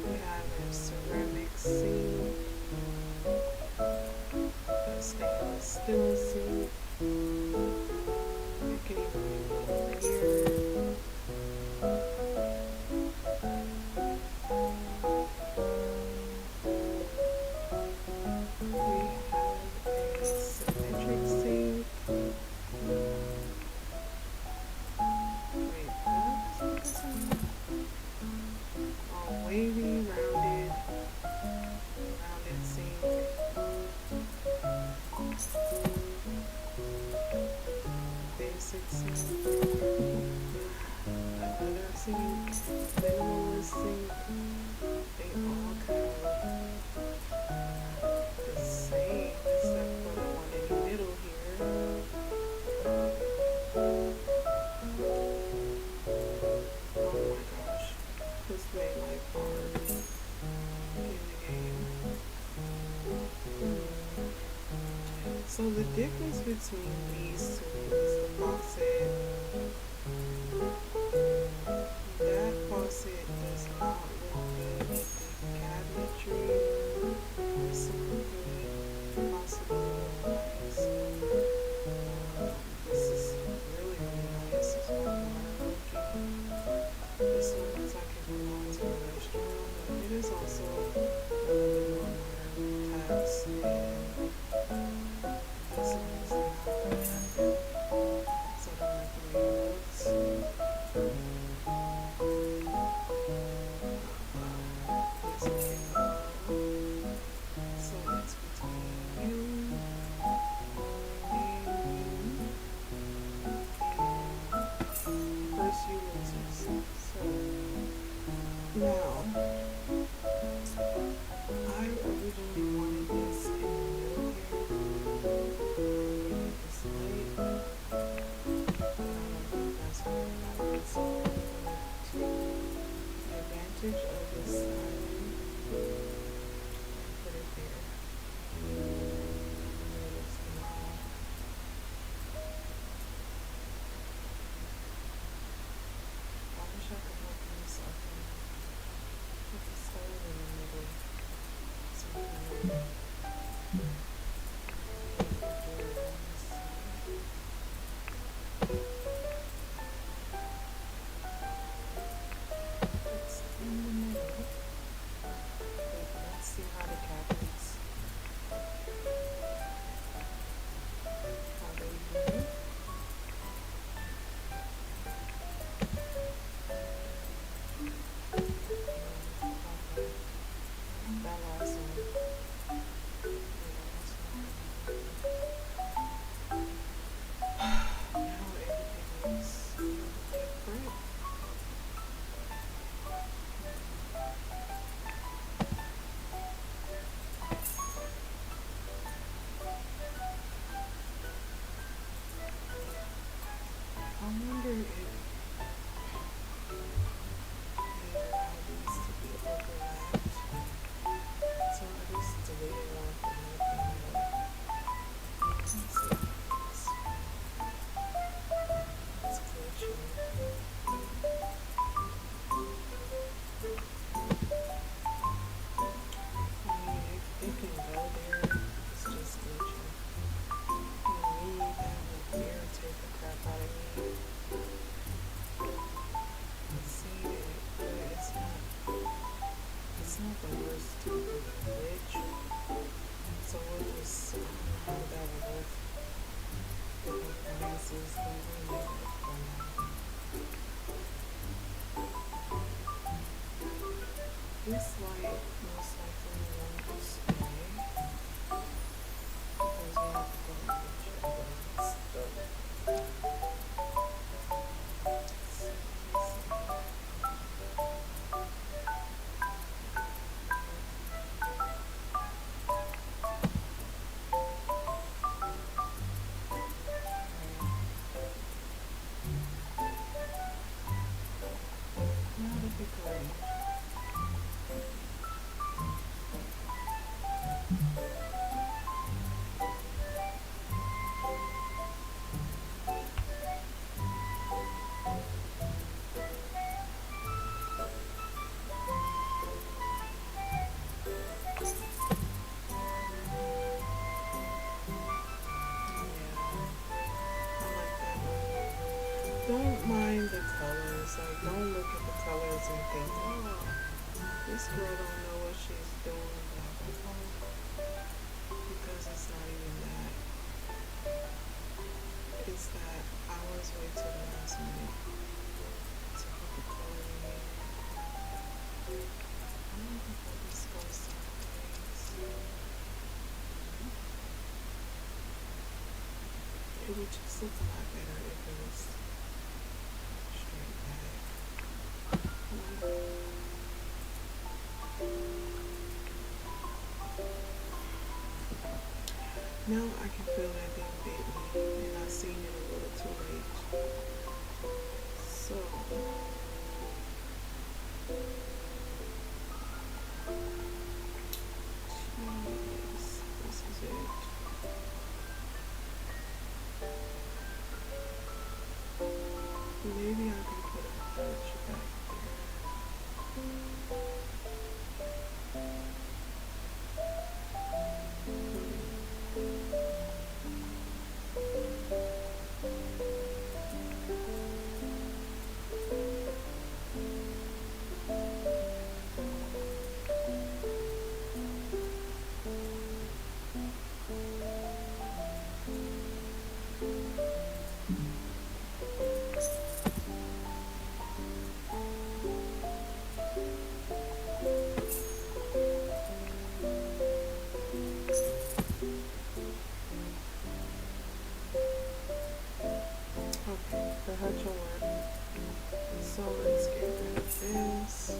We have a ceramic sink, a stainless steel sink. You can even go over here. We have a symmetric sink. Wait, what? Oh, wavy, rounded sink. Basic sink. Another sink. Minimalist sink. They all kind of the same, except for the one in the middle here. Oh my gosh, this made life hard in the game. So the difference between these two is the faucet. That faucet does not look good with the cabinetry. This one good. just use this. So now I originally wanted this in the middle here. Get this light. I don't think that's what I want. So I'm going to take advantage of this side and put it there. I wish I could open this up and put the stove in the middle. Something like it's in the middle. Let's see how the cabinets, how they do. That last one. Now everything is different. I wonder if I needs to be overlapped. So I just deleted one from nothing, but let's see. It's glitching. I mean, it can go there. It's just glitching. And me, that would irritate the crap out of me. I've seen it, but it's not the worst type of glitch. So we'll just, I don't know how that would work. Different prices, but we'll leave it for now. This light most likely won't stay because we have to go and get your buttons. Now to pick a range. Don't mind the colors, like don't look at the colors and think, oh, this girl don't know what she's doing, blah, blah, blah. Because it's not even that. It's that I always wait till the last minute to put the color in it. I don't think that this goes sideways. It would just look a lot better if it was straight back. Now I can feel that they bit me, and I seen it a little too late. So jeez, this is it. Maybe I can put a touch back there. So let's get rid of this.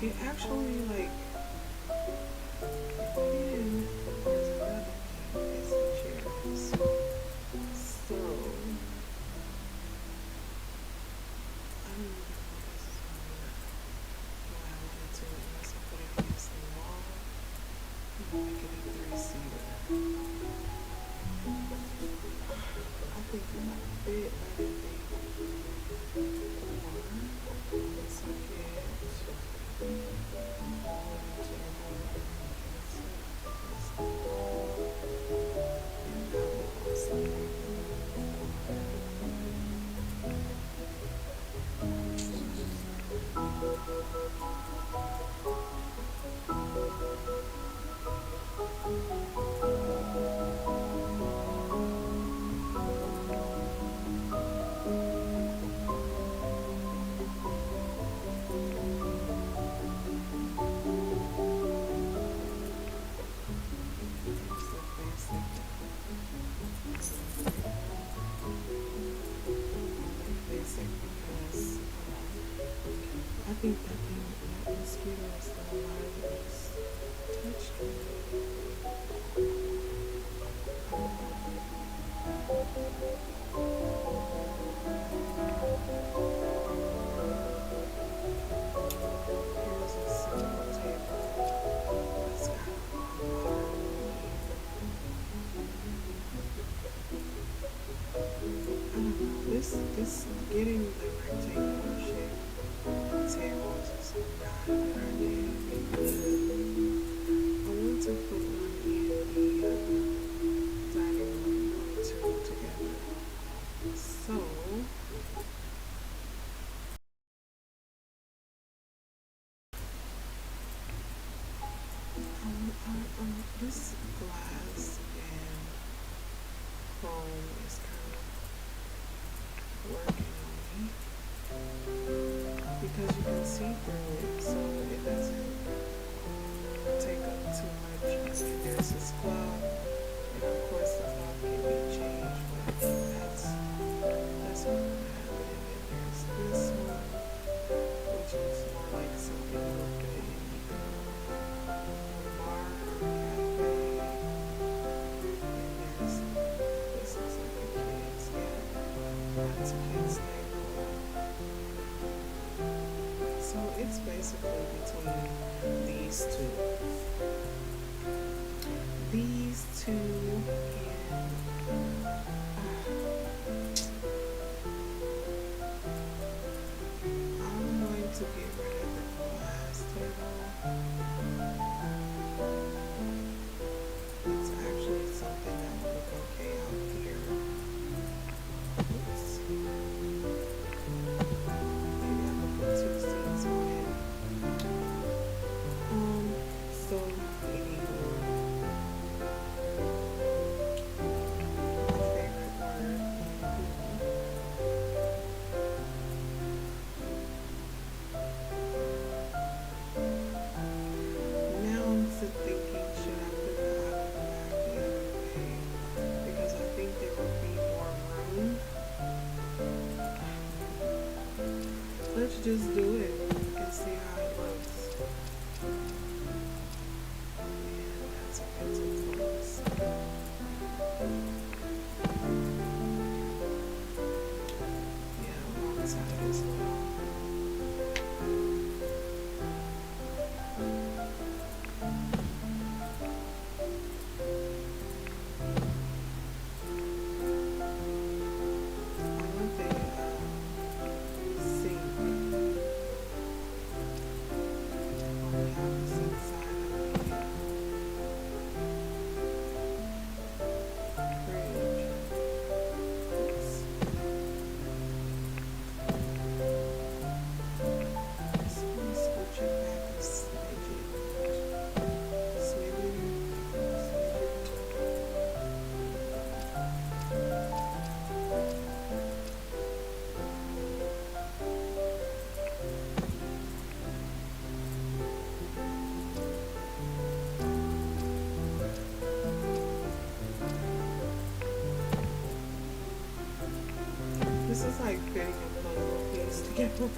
It actually like and there's another thing is the cherries. So I don't even know if this is gonna work the way I wanted to unless I put it against the wall and make it a three-seater. I think it might fit, but I didn't think once I get I think that thing, that mosquito is still alive. It just touched me. Here's a simple table that's got water. I don't know. This getting the rectangular shape tables is not a good idea because I want to put one in the dining room and put two together. So this glass and foam is kind of working on me because you can see through it, so it doesn't take up too much. And there's this cloth, and of course the cloth can be changed, but that's what I'm having. And then there's this one, which is more like something you would put in like a bar or cafe. And there's this is like a kid's, that's a kid's table. So it's basically between these two. These two and just do it and see how it looks. And that's a bit too close. Yeah, wrong side as well. I want the sink on the opposite side of the fridge. Oops. Just want to scooch it back a smidget. Smidget. This is like fitting a puzzle piece together.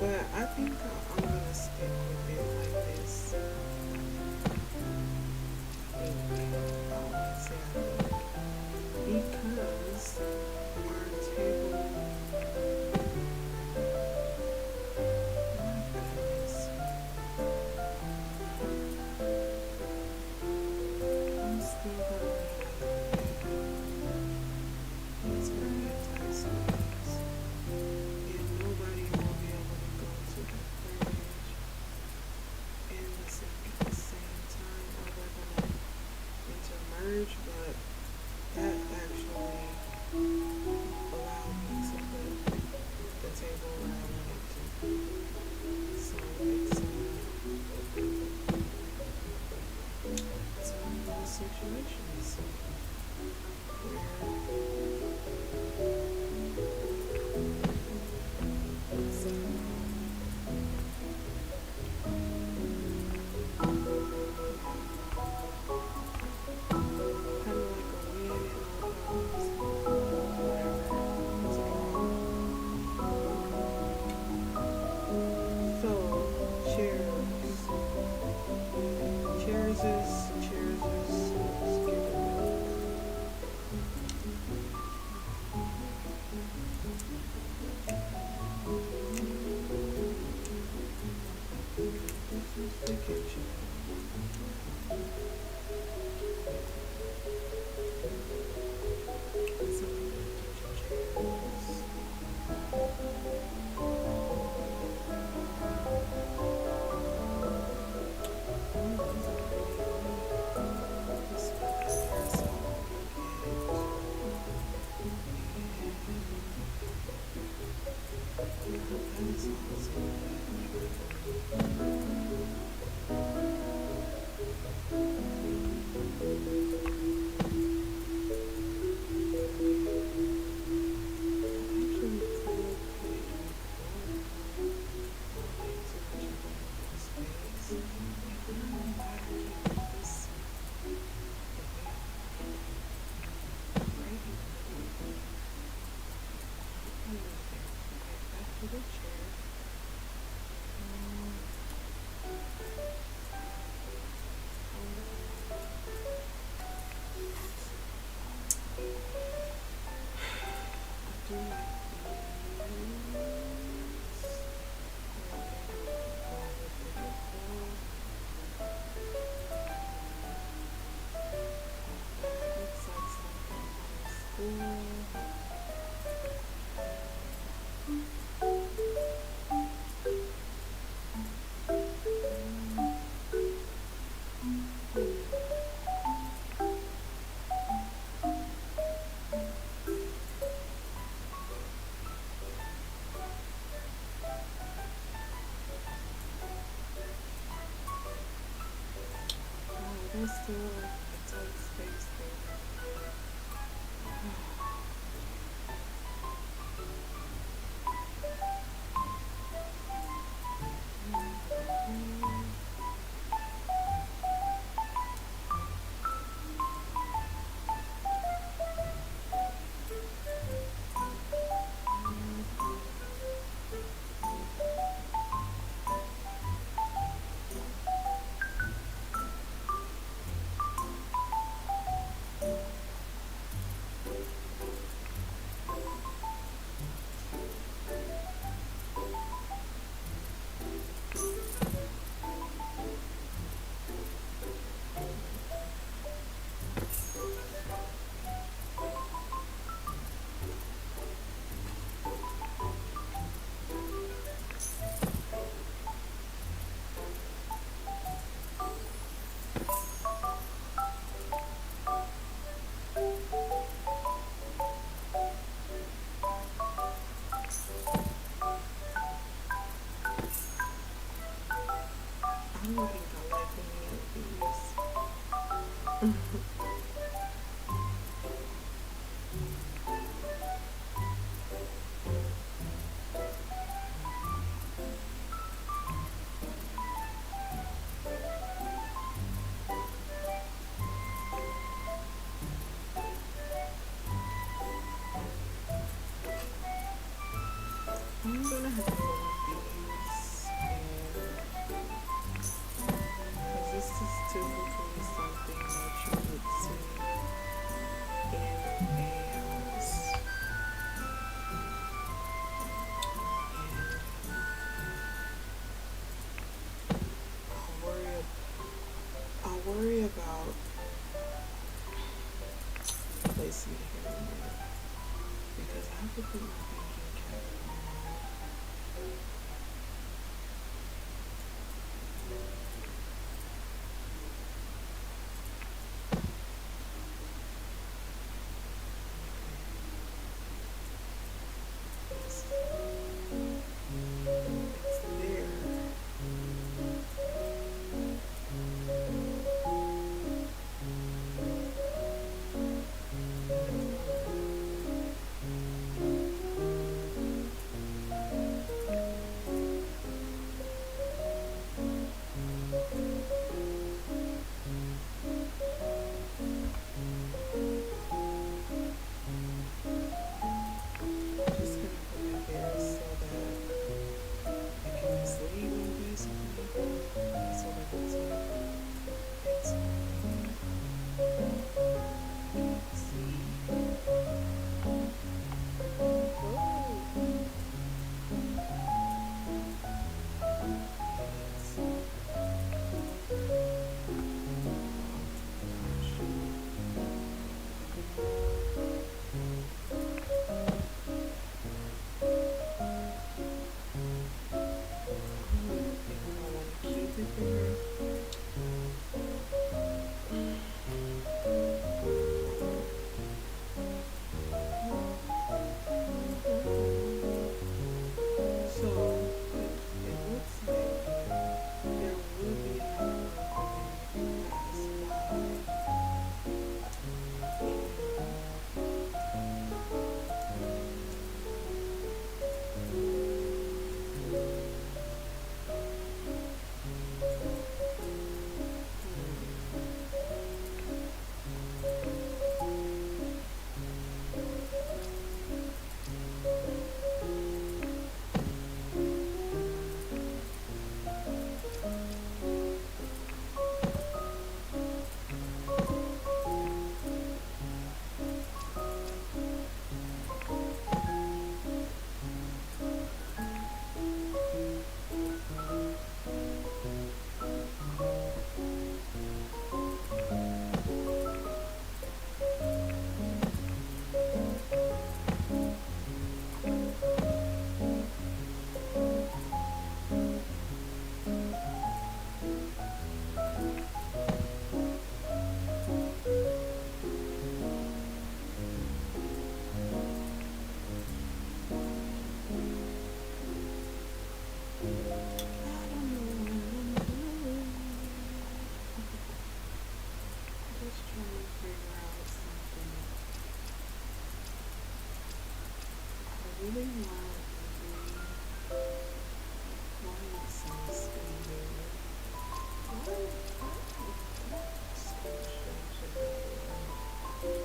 But I think I'm gonna stick with it like this. I think. I always say I think. Because our table. My goodness. I'm still gonna need it's gonna be a tight space. And nobody will be able to go to the fridge and the sink at the same time, or they're gonna intermerge, but that actually allowed me to put the table where I wanted to. So it's one of those situations where kind of like a win and a lose, whatever. It's a so, cheers. Cheers is, let's give it milk. This is the kitchen. Some of the kitchen chairs. Oh, these are pretty neat. This is what this parasol and that is also actually could put it on the floor. Way too much available space. I don't know why I keep this the way I want it. Right in the middle. I'll move there. Okay, back to the chair. Um, I do like these. That looks like something from school. There's still a tight space there. I'm gonna have to go with these, and because this is typically something that you would see in a house, and I worry, I worry about placing it here and there because I have to put my thinking cap on. It's, it's there. I'm just gonna put it there so that it can mislead me basically. So that it's see. Oh, yes. I really think I want to keep it there. So it looks like there will be another opening pass by, and I don't know what I'm doing. Just trying to figure out something. I really want some speed. Why? That's kind of strange about it.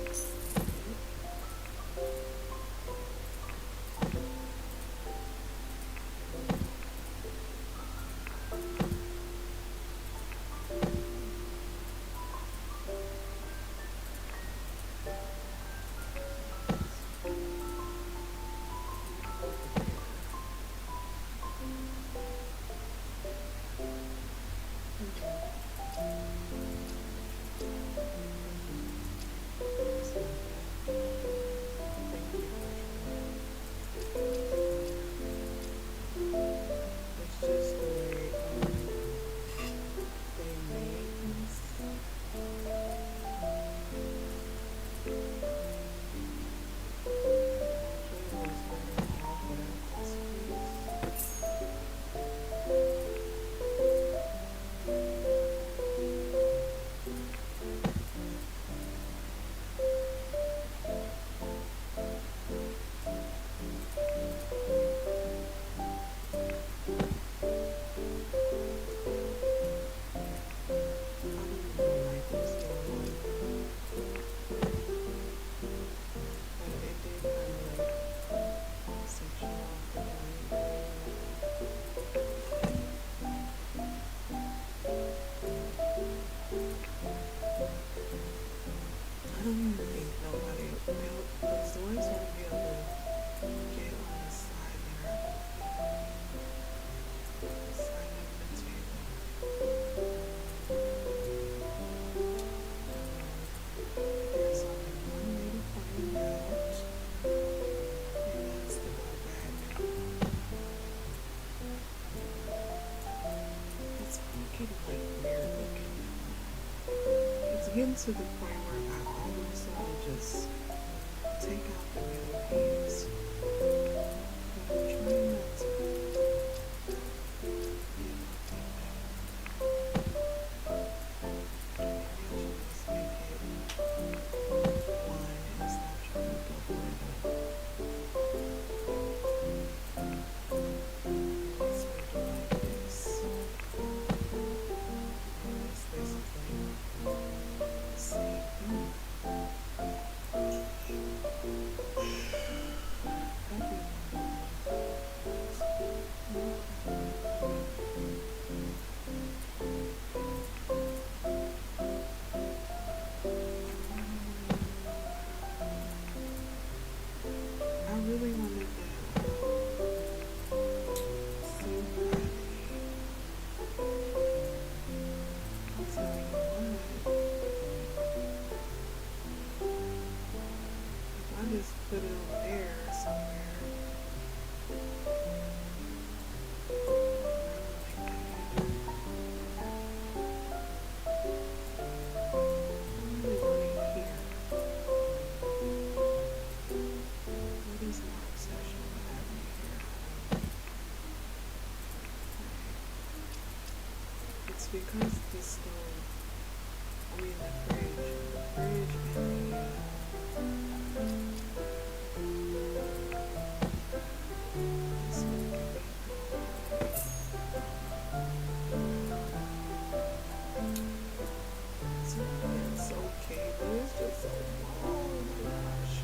to the point where I almost want to just take out the middle piece. But I'm trying not to get my thing back. Maybe I should just make it one and stop trying to double it up. This would do like this. And it's basically the same thing. That'd be I really wanted that silver. I'll tell you what, if I just put it over there somewhere, I really want it here. What is my obsession with having it here? It's because the stove, I mean the fridge and the this one can be gone. So it's okay, but it's just so small. Oh my gosh.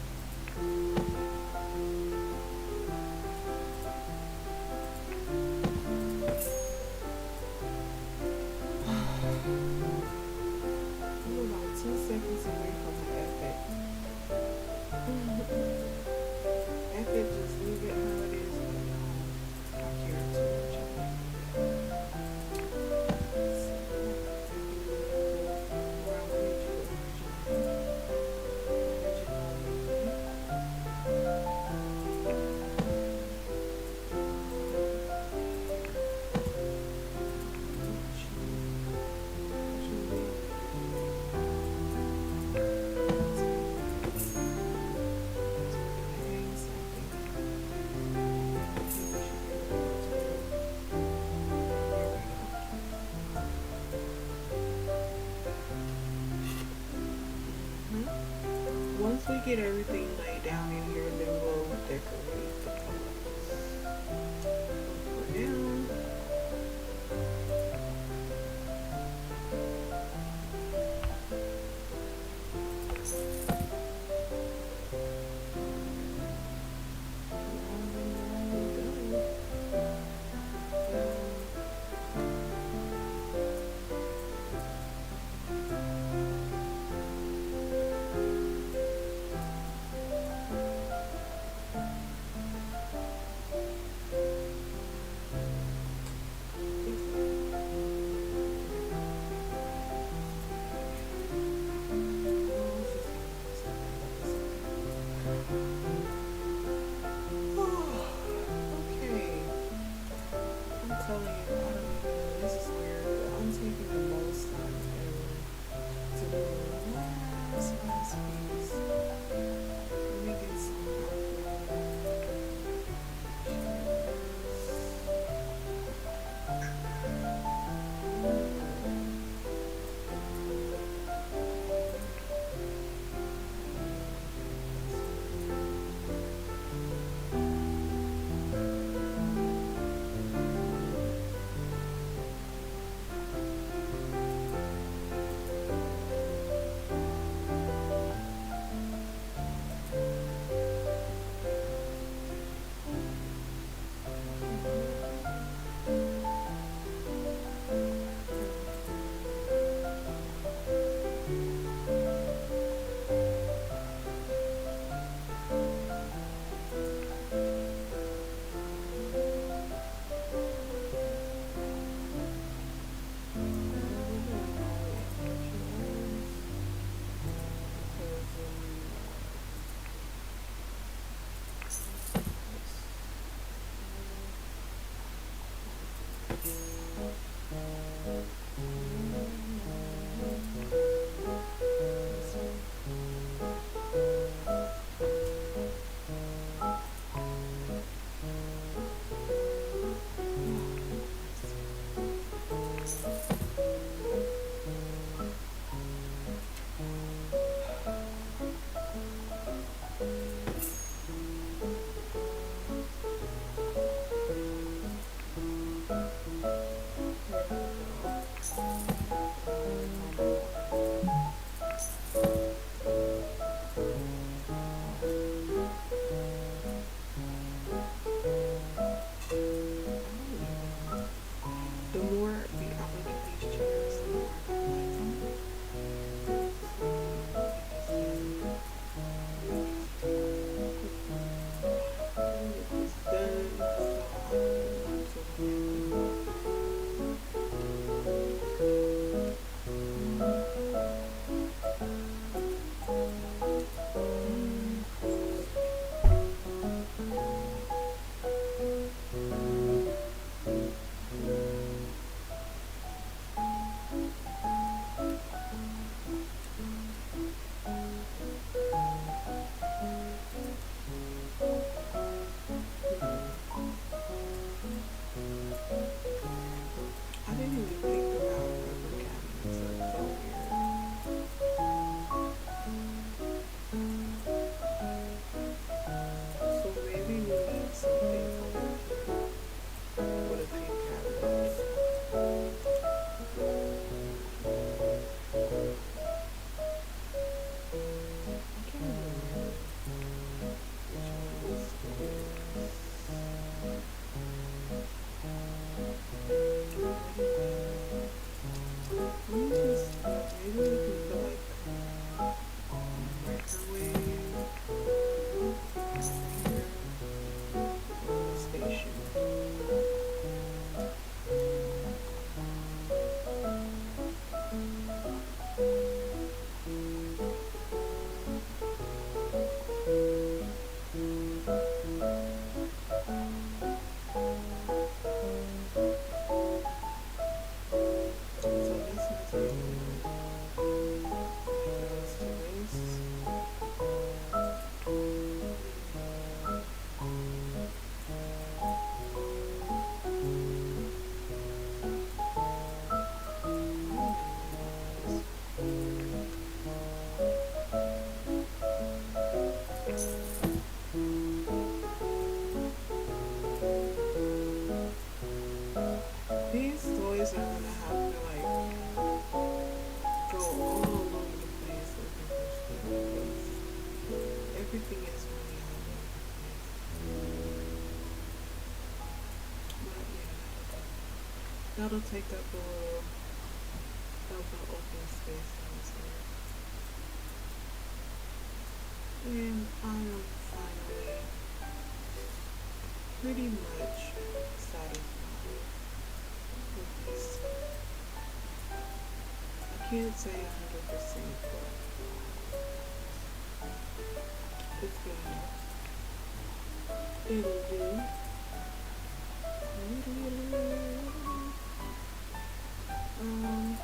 I'm about 2 seconds away from the epic. Epic, just leave it how it is. But I care too much. I think where I wanted you originally. Once we get everything laid down in here, then we'll decorate the colors. For now, we're already done. guess I'm gonna have to like go all over the place looking for stuff because everything is really all over the place. But yeah, that'll take up a little of the open space downstairs. And I am finally pretty much satisfied with this. I can't say 100%, but it's good enough. It'll do. Um,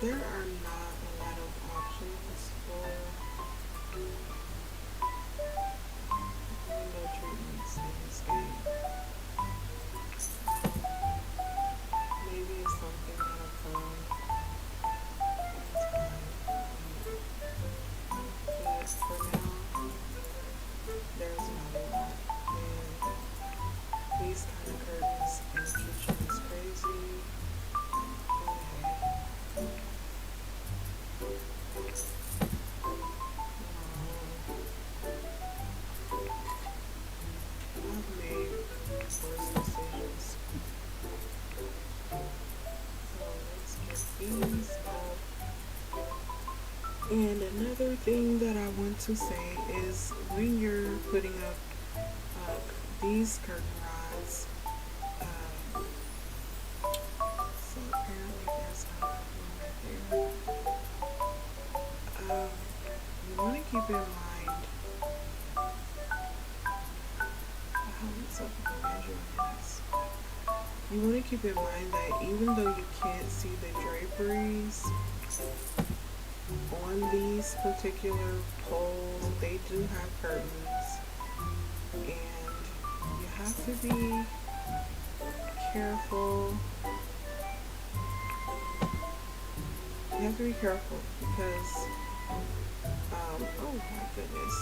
there are not a lot of options for window treatments in this game. Maybe it's something that'll come in time. But for now, there's not a lot. And these kind of curtains in the kitchen is crazy. But hey. I've made worse decisions. So let's get these up. And another thing that I want to say is when you're putting up these curtain rods, so apparently there's another one right there. You want to keep in mind what's up with the measurements. You want to keep in mind that even though you can't see the draperies on these particular poles, they do have curtains, and you have to be careful. You have to be careful because, oh my goodness.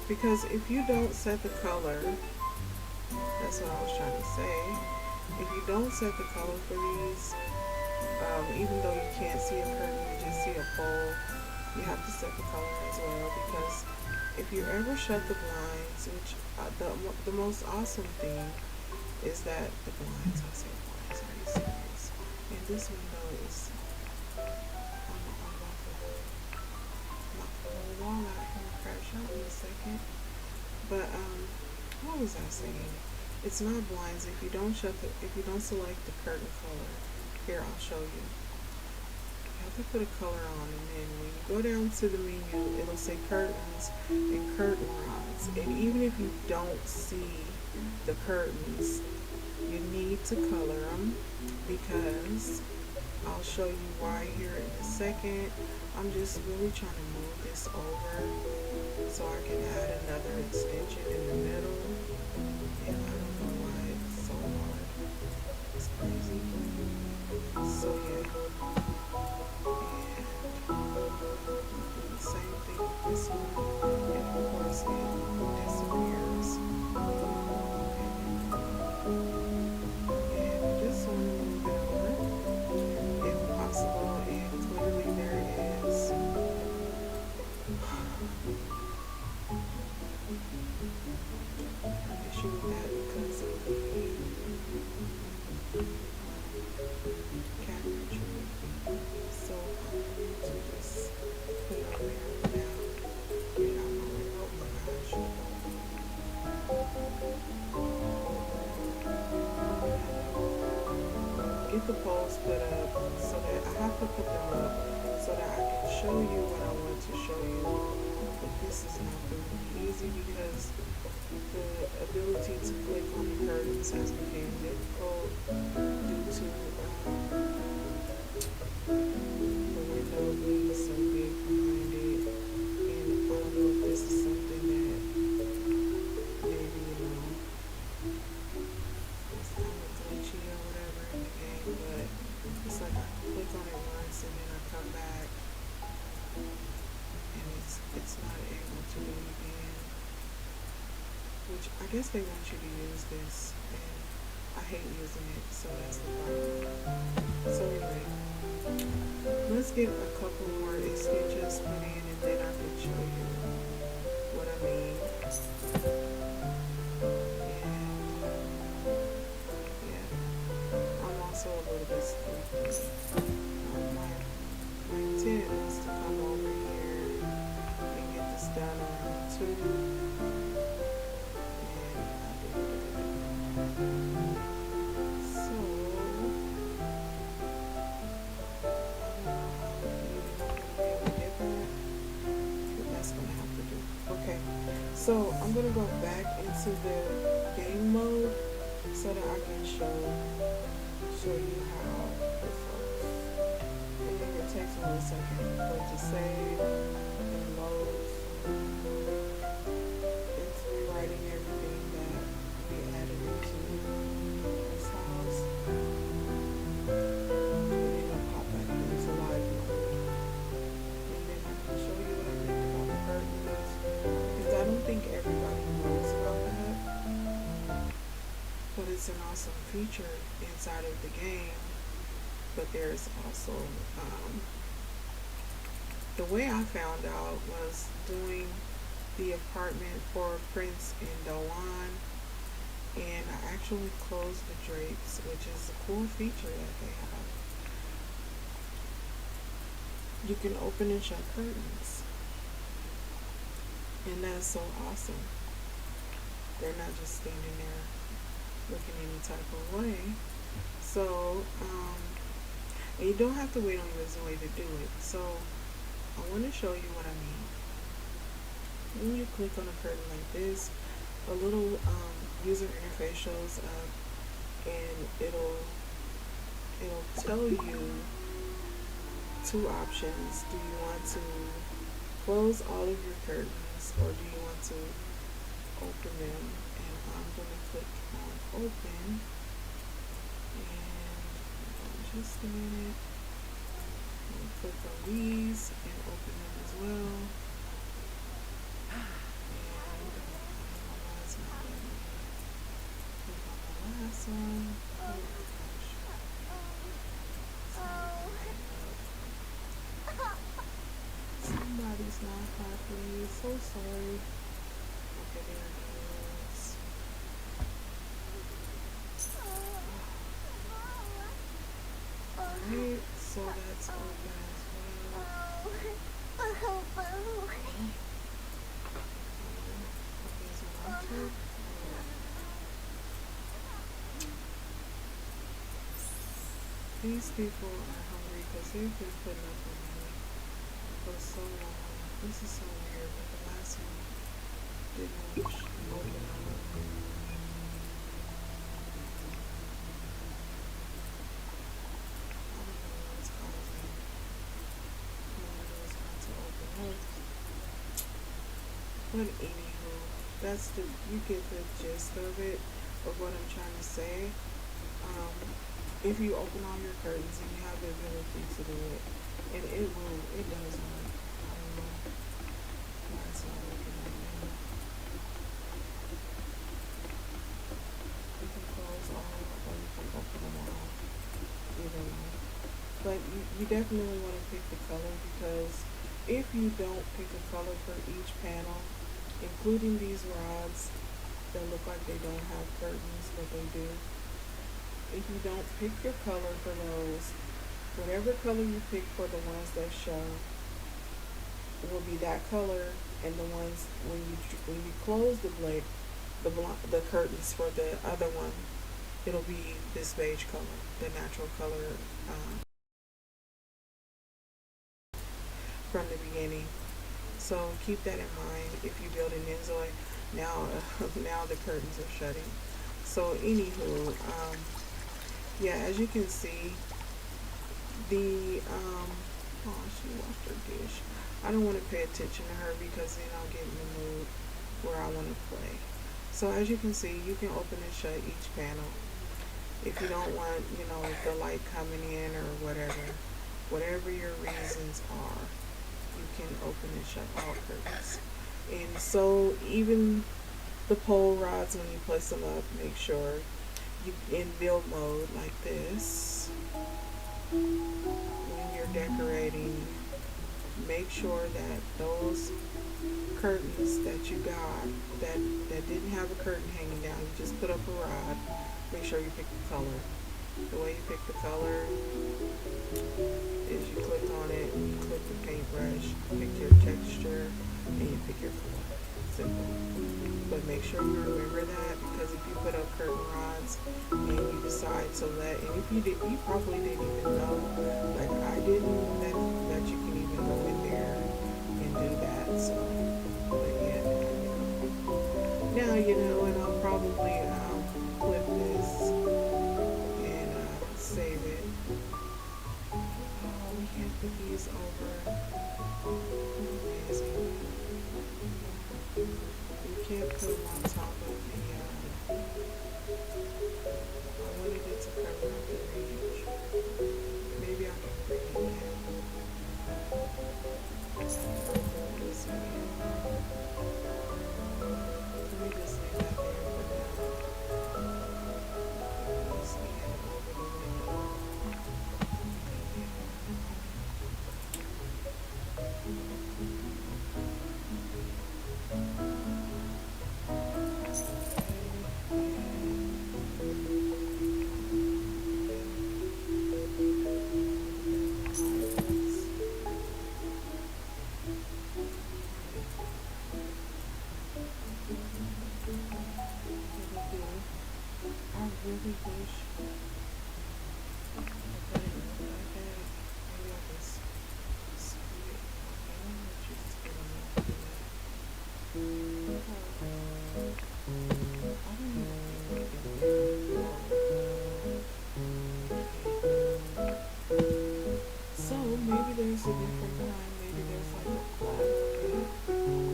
Because if you don't set the color, that's what I was trying to say. If you don't set the color for these, even though you can't see a curtain, you just see a pole, you have to set the color as well. Because if you ever shut the blinds, which the most awesome thing is that the blinds, I say blinds, are you serious? And this window is, I'm about to knock the whole wall out here and crash out in a second. But what was I saying? It's not blinds if you don't select the curtain color. Here, I'll show you. You have to put a color on, and then when you go down to the menu, it'll say curtains and curtain rods. And even if you don't see the curtains, you need to color them, because I'll show you why here in a second. I'm just really trying to move this over so I can add another extension in the middle. And I don't know why it's so hard. It's crazy. So yeah. And same thing with this one. And of course it disappears. And I just want to move it over if possible, and clearly there is an issue with that because of the camera tree. So I'm going to just put it over here for now. Get it out my way. Oh my gosh. Get the poles put up so that I have to put them up so that I can show you what I want to show you. But this is not going to be easy because the ability to click on the curtains has become difficult due to come back and it's not able to do it again. Which I guess they want you to use this, and I hate using it, so that's the problem. So anyway, let's get a couple more stitches put in, and then I can show you what I mean. And yeah, I'm also a little bit sleepy. My intent was to come over here and get this done around 2. So I'm gonna go back into the game mode so that I can show you how this works. And then it takes a little second for it to save and loads. It's rewriting everything that we added into this house. And then I'll pop back into live mode. And then I can show you what I think about the curtains. I don't think everybody knows about that, but it's an awesome feature inside of the game. But there's also the way I found out was doing the apartment for Prince and Dawan, and I actually closed the drapes, which is a cool feature that they have. You can open and shut curtains. And that's so awesome. They're not just standing there looking any type of way. So, and you don't have to wait on Visually to do it. So, I want to show you what I mean. When you click on a curtain like this, a little user interface shows up, and it'll tell you 2 options. Do you want to close all of your curtains, or do you want to open them? And I'm going to click on open, and just a minute, I'm going to click on these and open them as well. And I don't know why it's not letting me click on the last one. Oh gosh. Somebody's not happy. So sorry. Okay, there it is. Alright, so that's open as well. These people are hungry because they've been putting up with me for so long. This is so weird, but the last one didn't open up. I don't know what's causing windows not to open up. But anywho, you get the gist of it, of what I'm trying to say. If you open all your curtains and you have the ability to do it, and it does work. I don't know why it's not working right now. You can close all, or you can open them all, either one. But you definitely want to pick the color, because if you don't pick a color for each panel, including these rods that look like they don't have curtains, but they do, if you don't pick your color for those, whatever color you pick for the ones that show will be that color, and the ones when you close the curtains for the other one, it'll be this beige color, the natural color from the beginning. So keep that in mind if you build an Inzoi. Now the curtains are shutting. So anywho, yeah, as you can see, the she washed her dish. I don't want to pay attention to her because then I'll get in the mood where I want to play. So as you can see, you can open and shut each panel if you don't want, the light coming in or whatever. whatever your reasons are, you can open and shut all curtains. And so even the pole rods, when you place them up, make sure you in build mode like this. When you're decorating, make sure that those curtains that you got that didn't have a curtain hanging down, you just put up a rod. Make sure you pick the color. The way you pick the color is you click on it, you click the paintbrush, pick your texture, and you pick your color. Simple. But make sure you remember that, because if you put up curtain rods and you decide to let, and if you did, you probably didn't even know, like I didn't, that you can even go in there and do that. So, but yeah, now you know, and I'll probably clip this and save it. Oh, we can't put these over. Amazing. You can't put them on top of the. I wanted it to cover up the range. Maybe I can bring it down. This again. Let me just leave that there for now. Let's stand over the window. I really wish I put it in like that. Maybe I can scoot it. Okay, I'm gonna let you just get on there and do that. I don't even think we can do it. So maybe there's a different kind. Maybe there's like a flat one.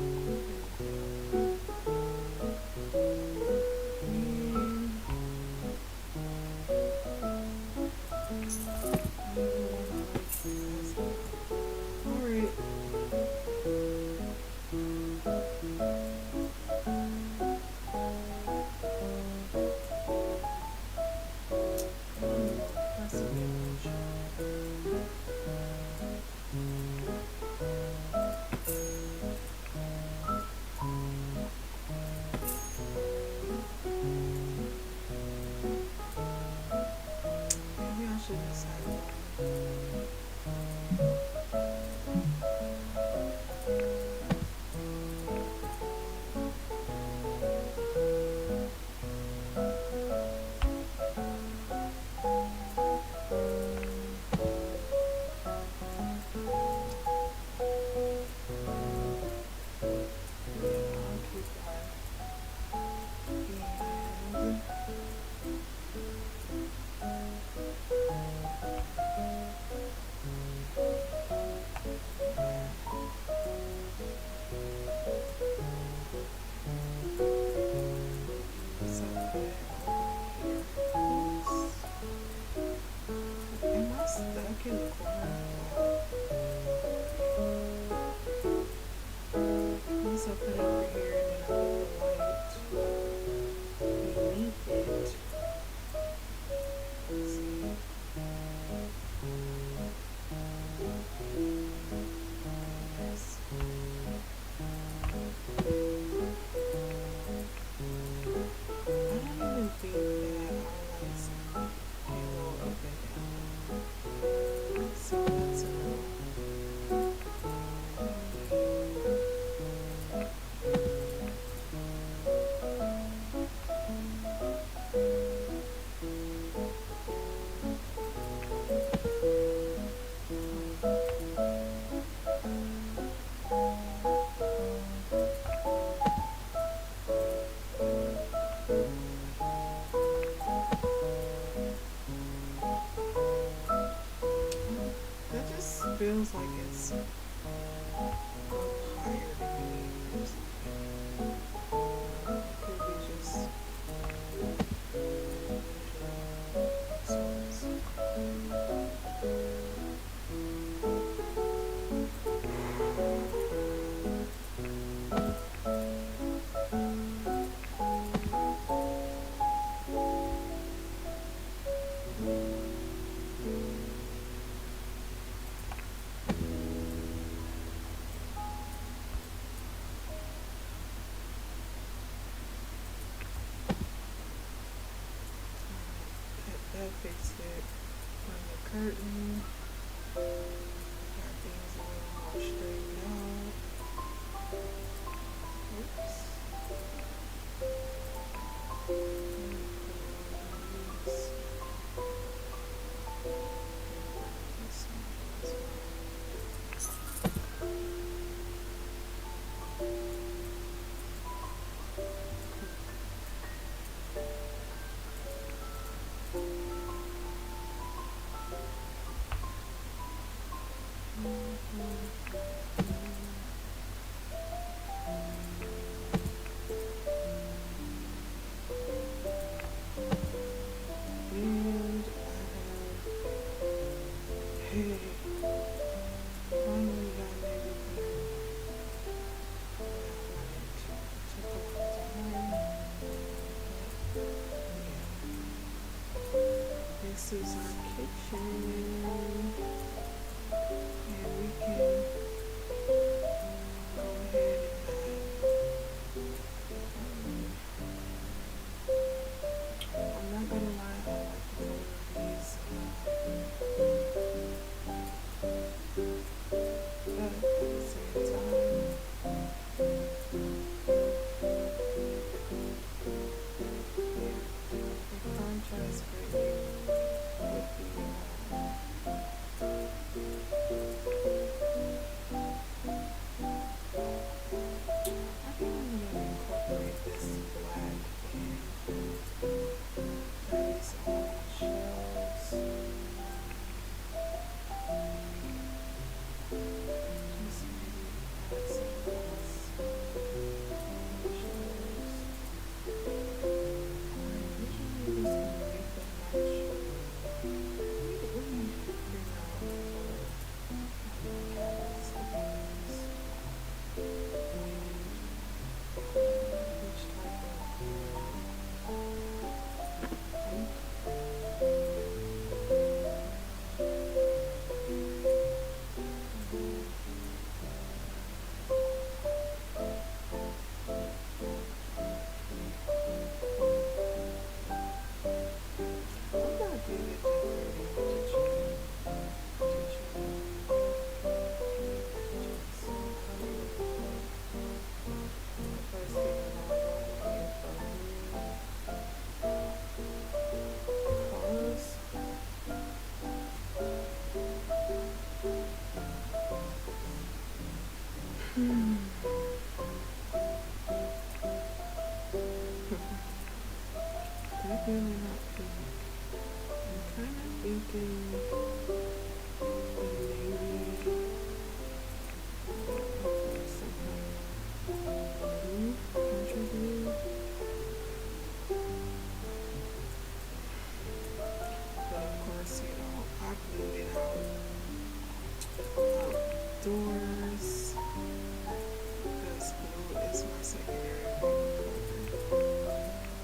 Once I put it over here, and then I put the light beneath it. Let's see. Yes. I don't even think that our lights can go up and down. So that's that just feels like it's up higher than you need or something. It could be just this one's That fixed it. On the curtain, got things a little more straightened out. Oops. And hey, finally got everything that I wanted to. Took a long time. Yeah. This is our kitchen. And we can go ahead and I'm not gonna lie, I like the color of these. But at the same time, yeah, it contrasts greatly with the I think I'm gonna incorporate this black in these shells. Just maybe add some glass shells. Alright, which one is gonna make the match? Let me figure out cabinets to use. Which type of I'm not good at decorating the kitchen. First thing I'm going to get from colors. Definitely not pink. I'm kind of thinking maybe some kind of blue, country blue. But of course, you know, I blew it out outdoors because blue is my secondary favorite color.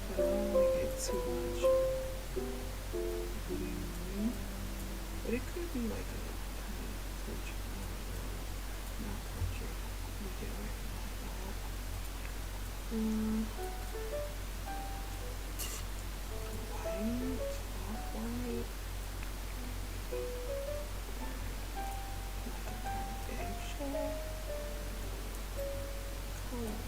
But I don't want to get too much blue. But it could be like a kind of country, not country. We get away from that. White, off-white, like a kind of eggshell color.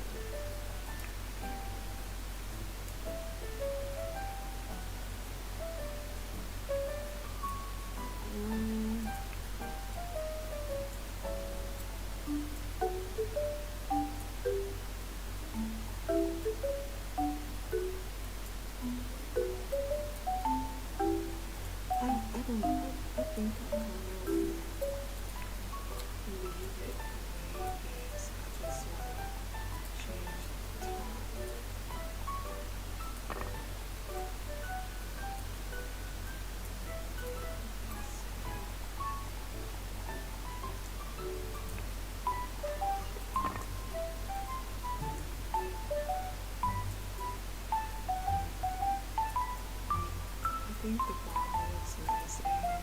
this mess and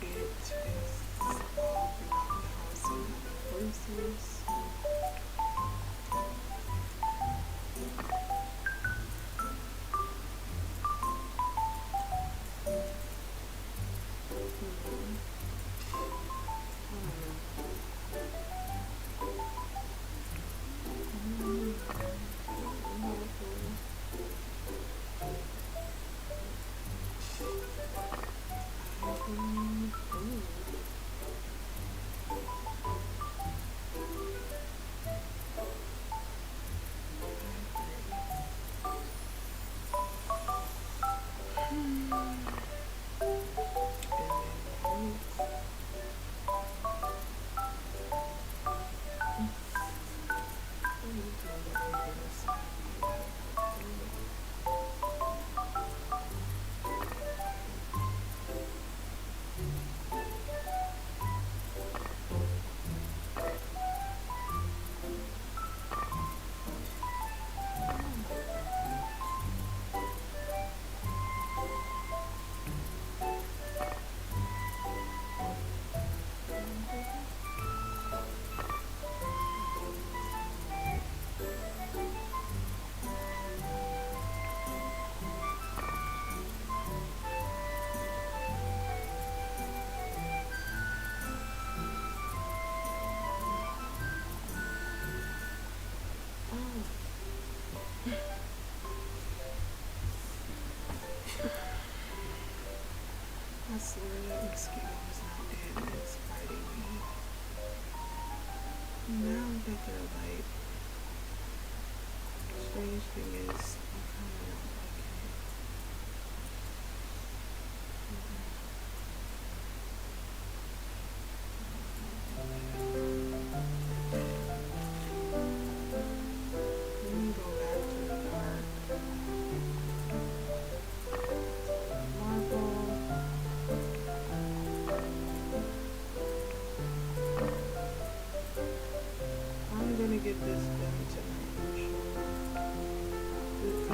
get this all throughout the house in other places. I swear that mosquito is not dead and it's biting me. Now that they're like, strange thing is, I'm kind of not liking it. Let me go back to the dark. Marble. I'm gonna get this done tonight. This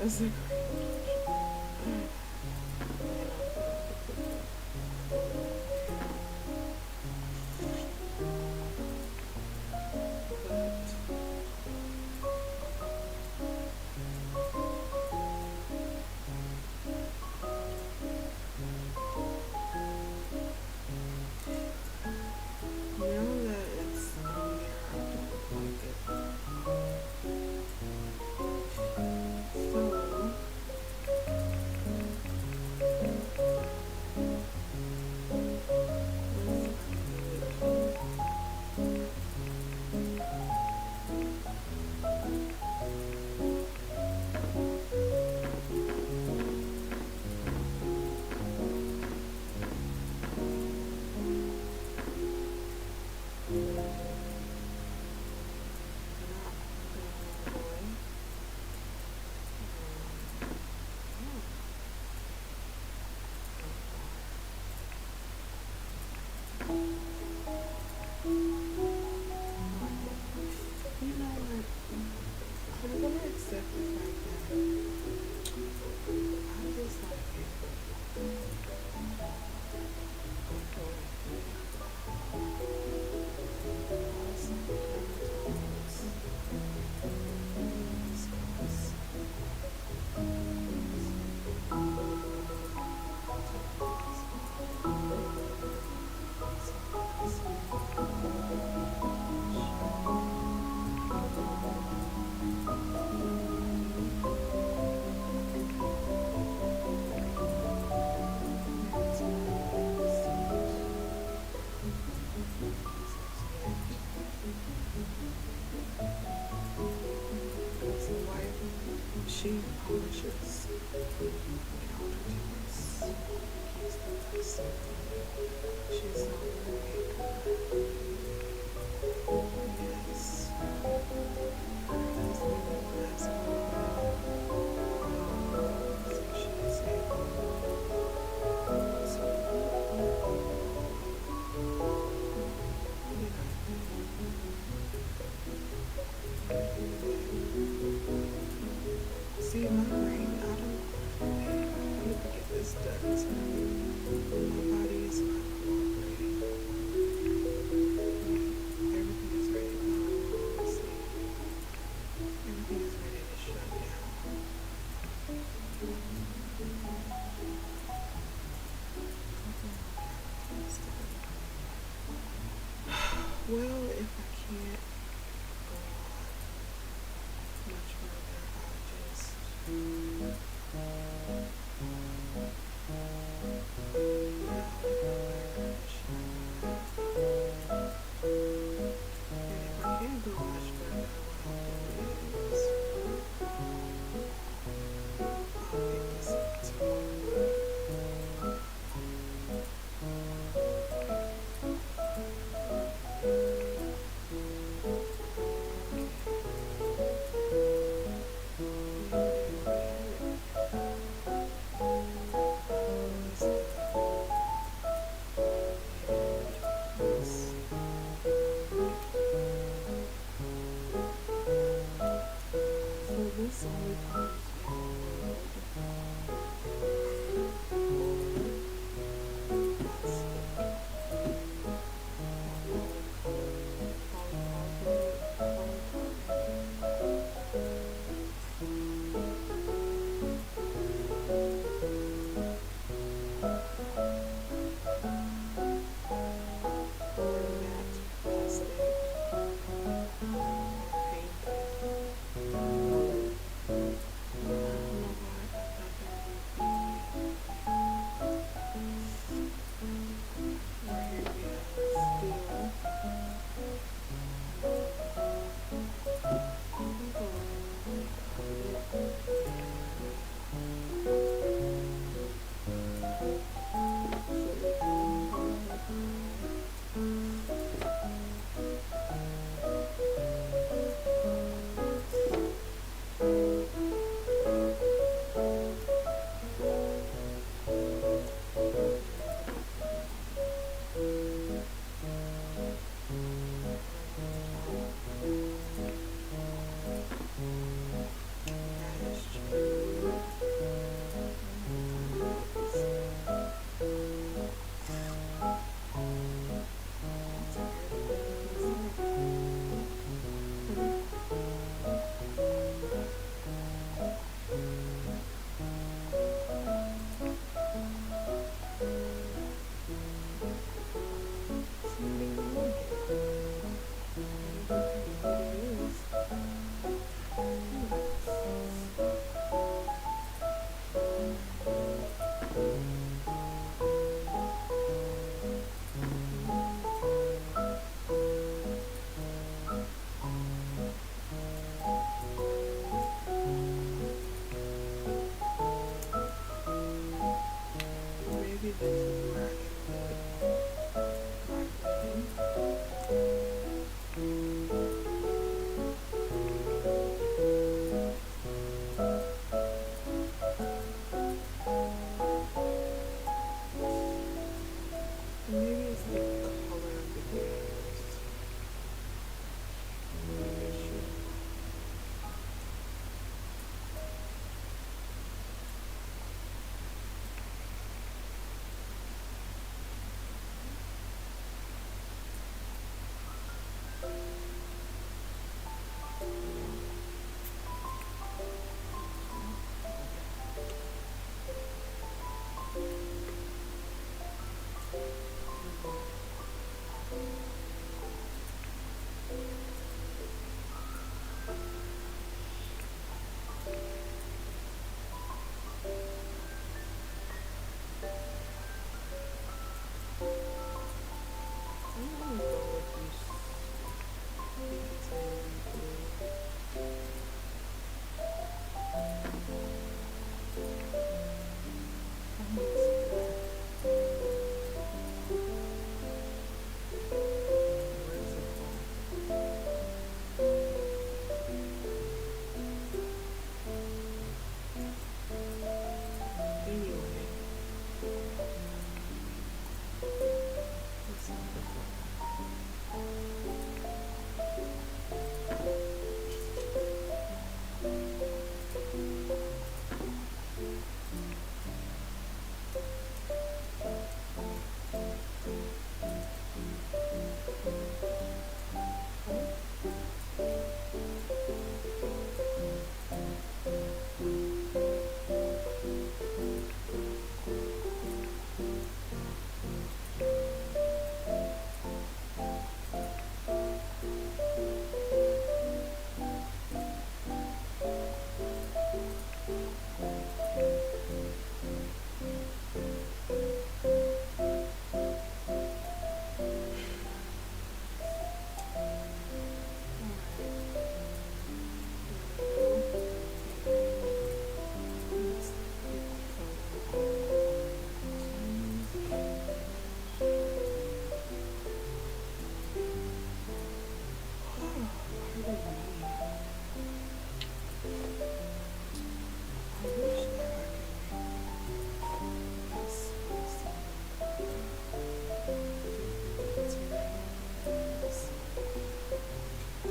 That's a now that it's on there, I don't like it. So you know what? I'm gonna accept it like that. I just like it. She polishes countertops, keeps them nice and clean. She's not really yes. Her husband has so she's able to see my brain. I need to get this done tonight. My body is not cooperating. Everything is ready to go to sleep. Everything is ready to shut down. Well, if I can't go on much further, I'll just and if I can't go much further, what I'll do is I'll pick this up tomorrow.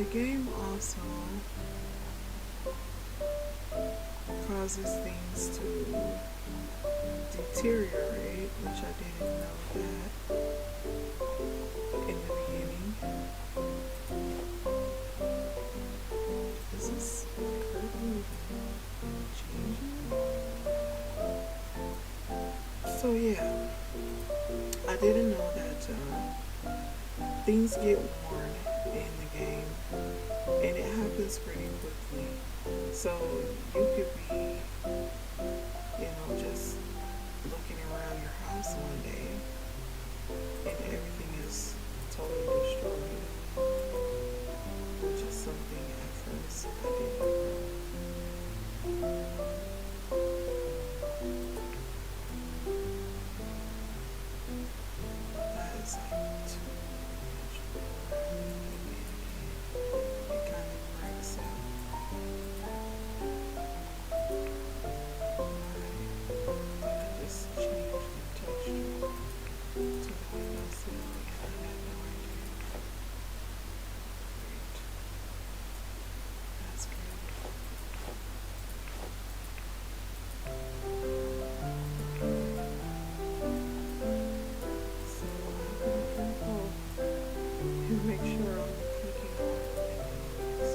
The game also causes things to deteriorate, which I didn't know that in the beginning. Is this curtain changing? So yeah, I didn't know that things get worn in the game, and it happens pretty quickly. So you could be, just looking around your house one day, and everything is totally destroyed, which is something at first I didn't know. That is like too much it kind of breaks out. I just changed the texture to the windowsill, and I had no idea. Great. That's good. So I'm gonna go and make sure I'm clicking on the windows.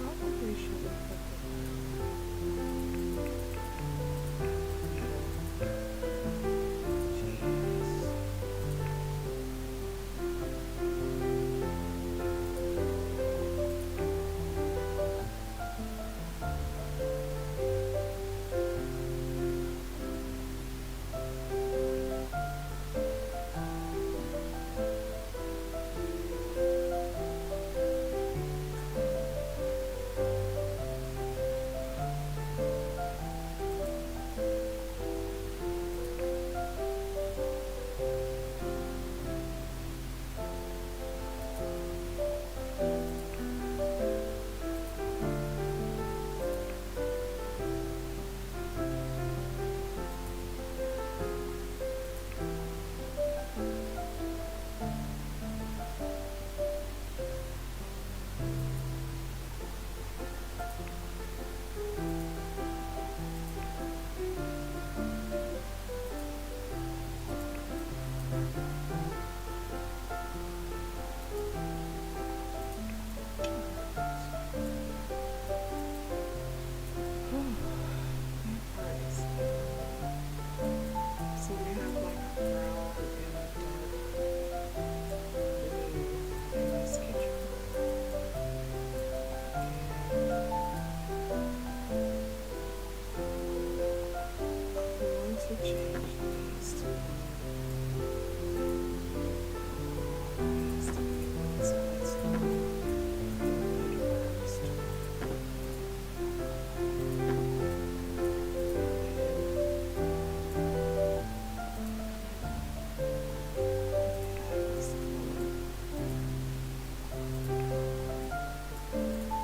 Probably should have put the jeez. So we have like a brown and a dark blue in this kitchen. And I want to change these to blue, so let's do blue first. This color.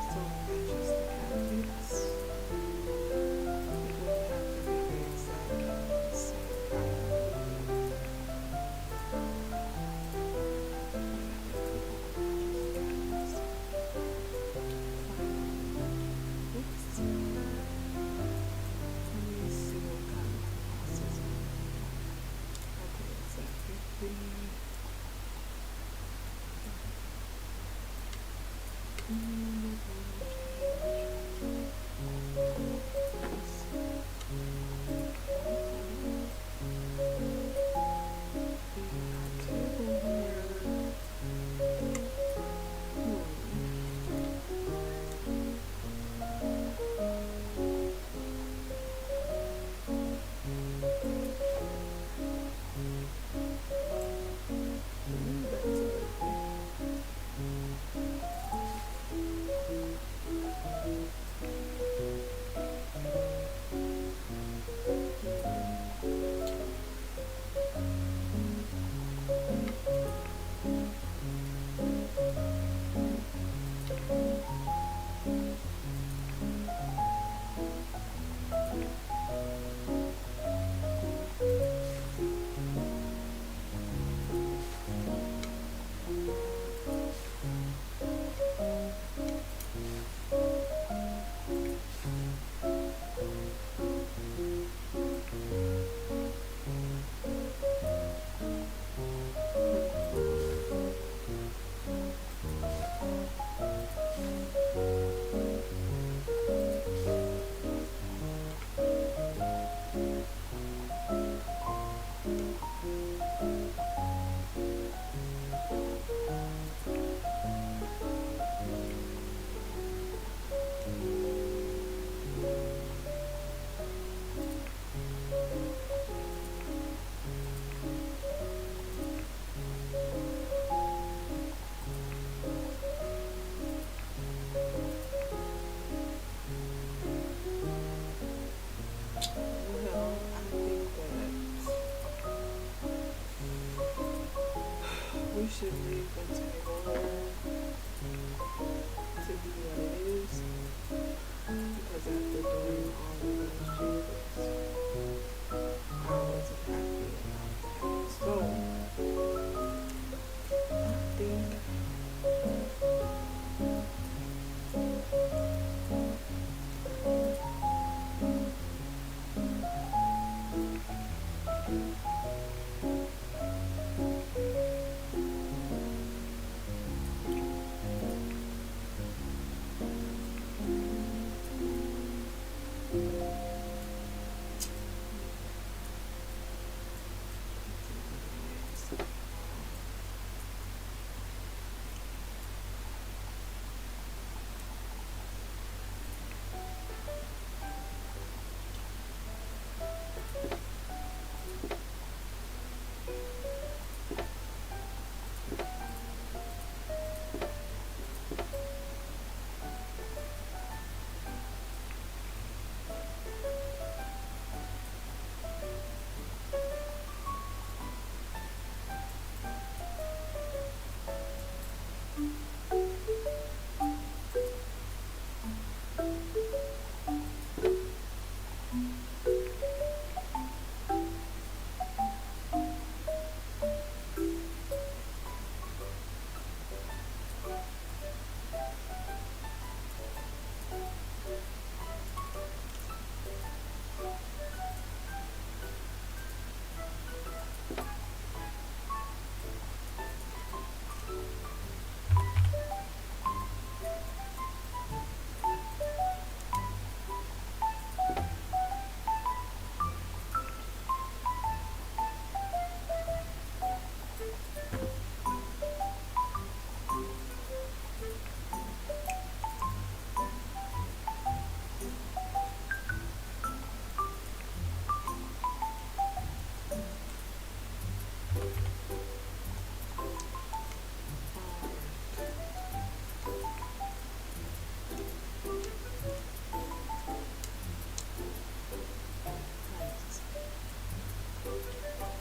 So it matches the cabinets. It doesn't have to be the exact same color. Oops. Let me see what kind of glasses I need. Okay, it's at 50. Table here. We should leave the table to be what it is because after doing all of those changes, I wasn't happy about that. So, I think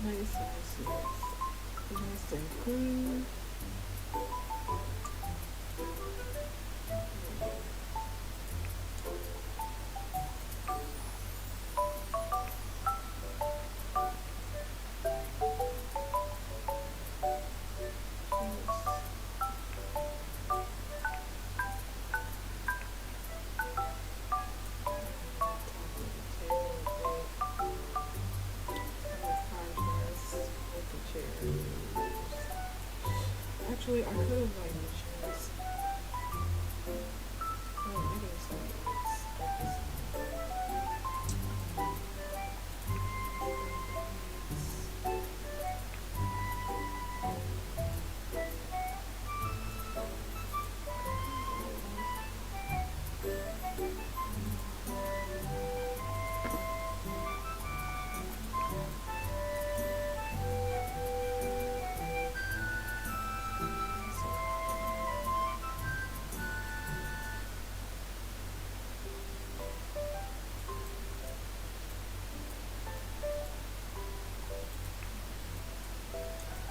nice, nice, nice, nice and clean. Actually, I could have like the chairs. Oh, maybe it's like this.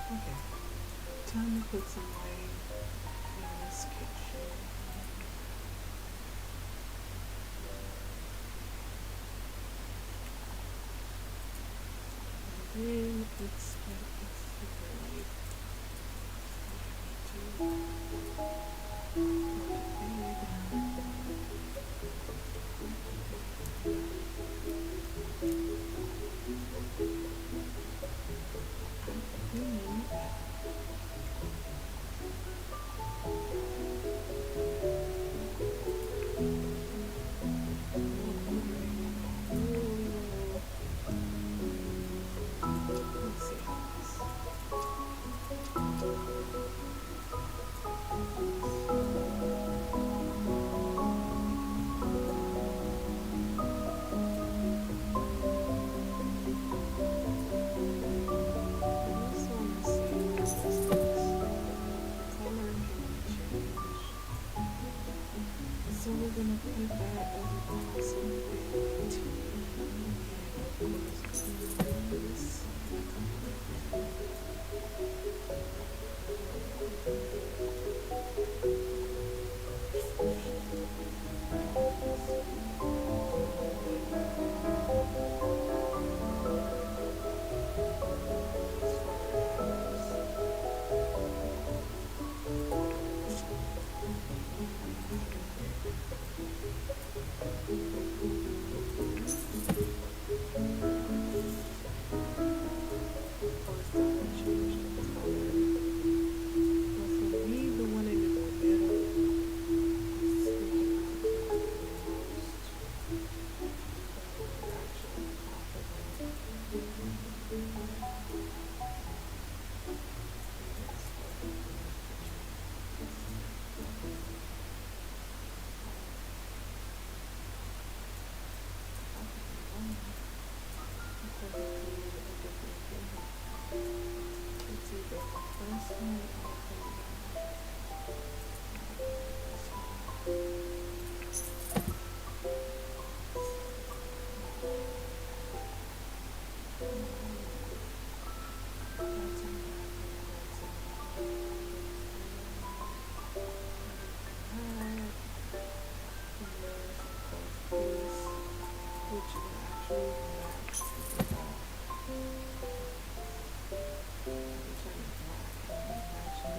Okay, time to put some lighting in this kitchen. And then it's super light. So I need let's see how this. which will actually match the which are black and matching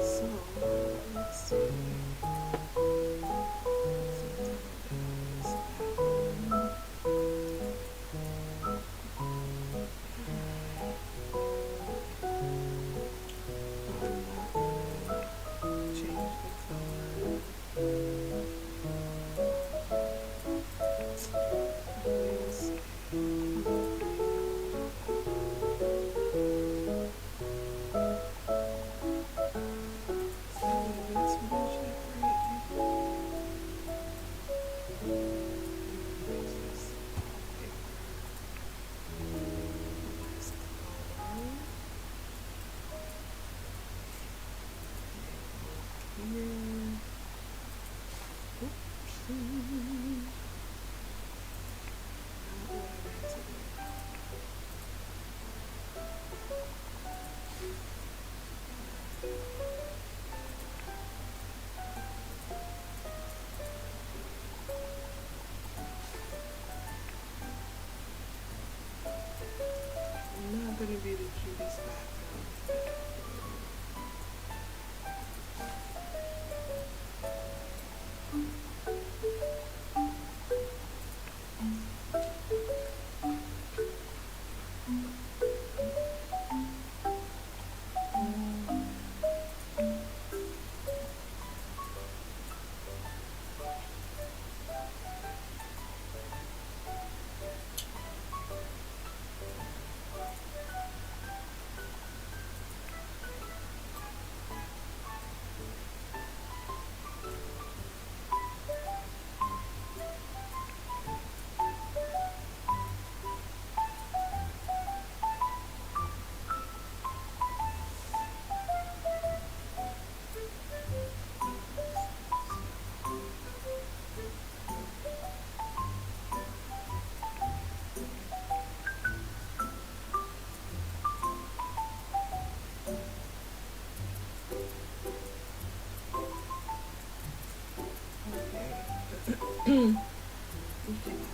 So, let's see. I'm not gonna be the cutest background. Okay. We can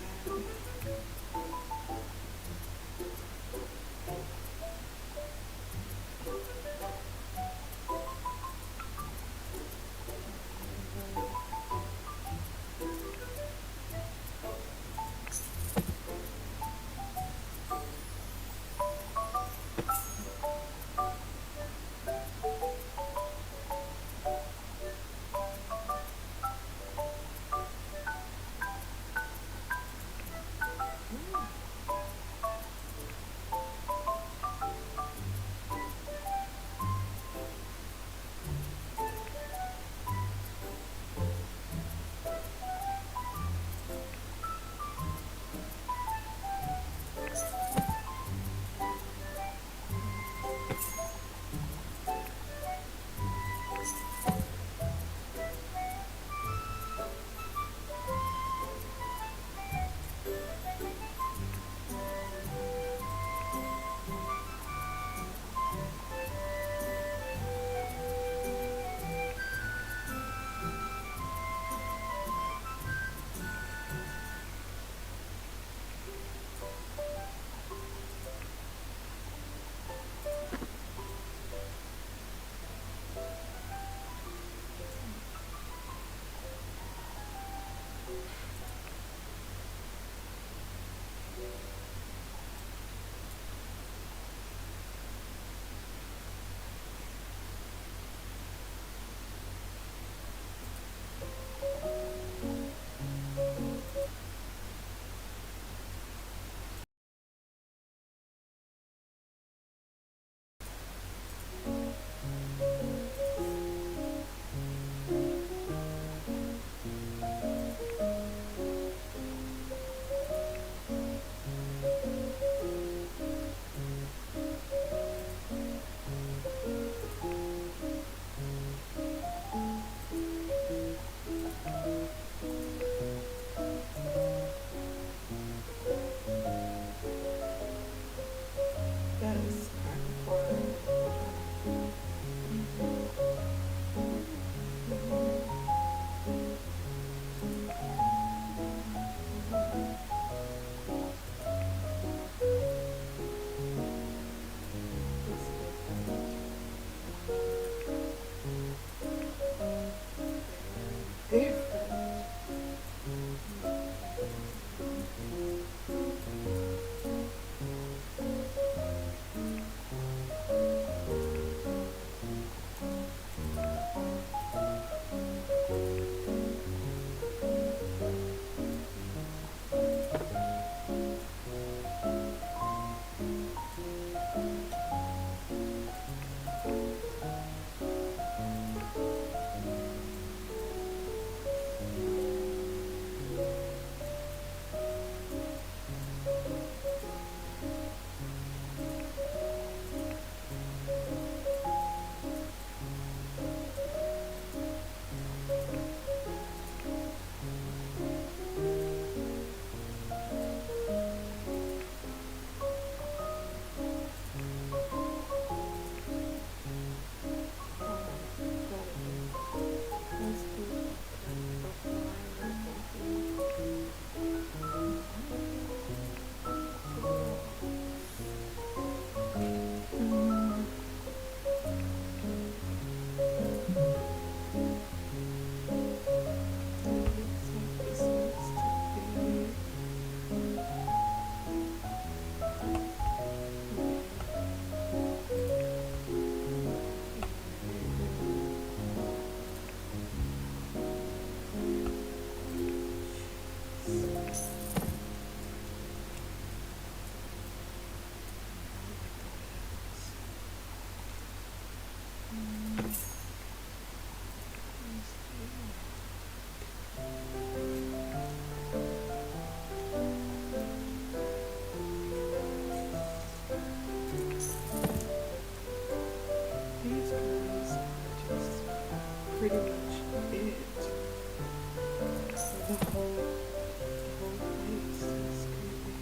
pretty much it. So the whole place is creepy.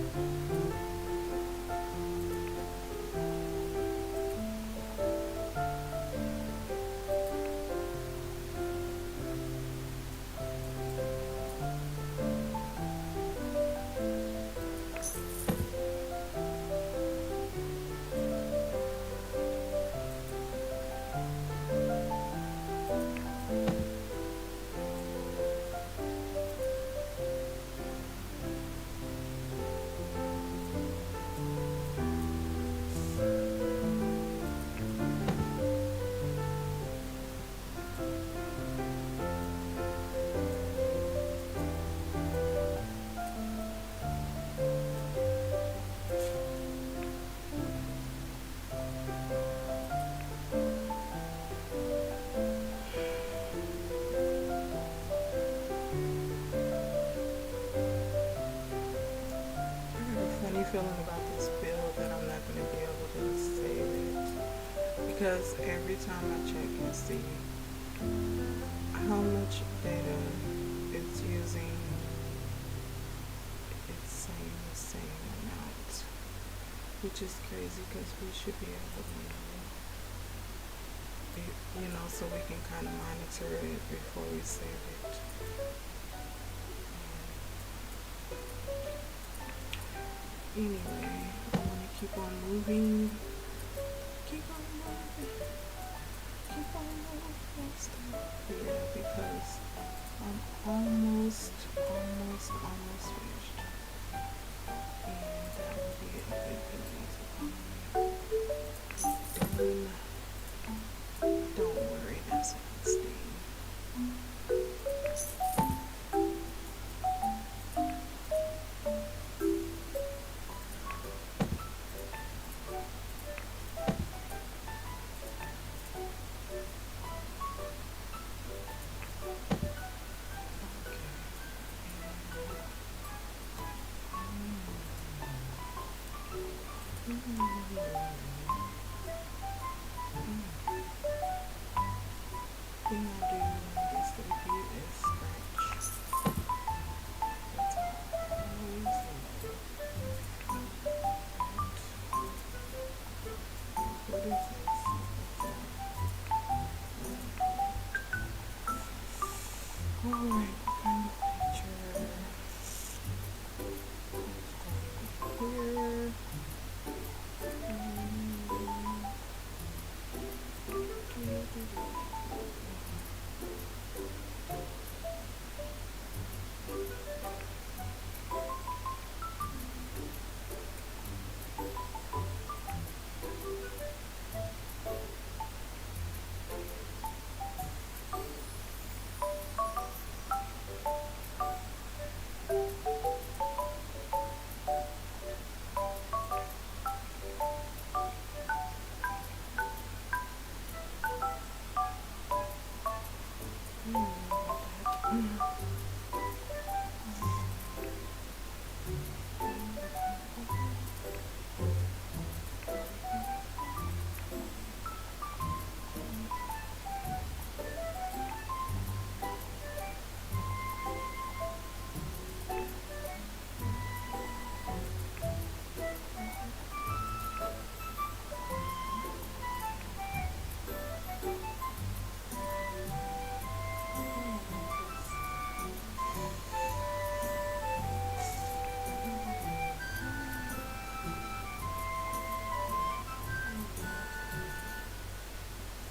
I got a funny feeling about this build that I'm not going to be able to save it because every time I check and see how much data it's using, it's saying the same amount, which is crazy because we should be able to so we can kind of monitor it before we save it. Anyway, I want to keep on moving. Keep on moving. Keep on moving. Yeah, because I'm almost finished. And that will be a good thing. Don't worry, that's a mistake. Thing I do when it gets to the beat is scratch. That's all I always do. What is this? Alright, what kind of picture? Here.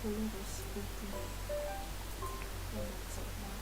A little spooky. That's up my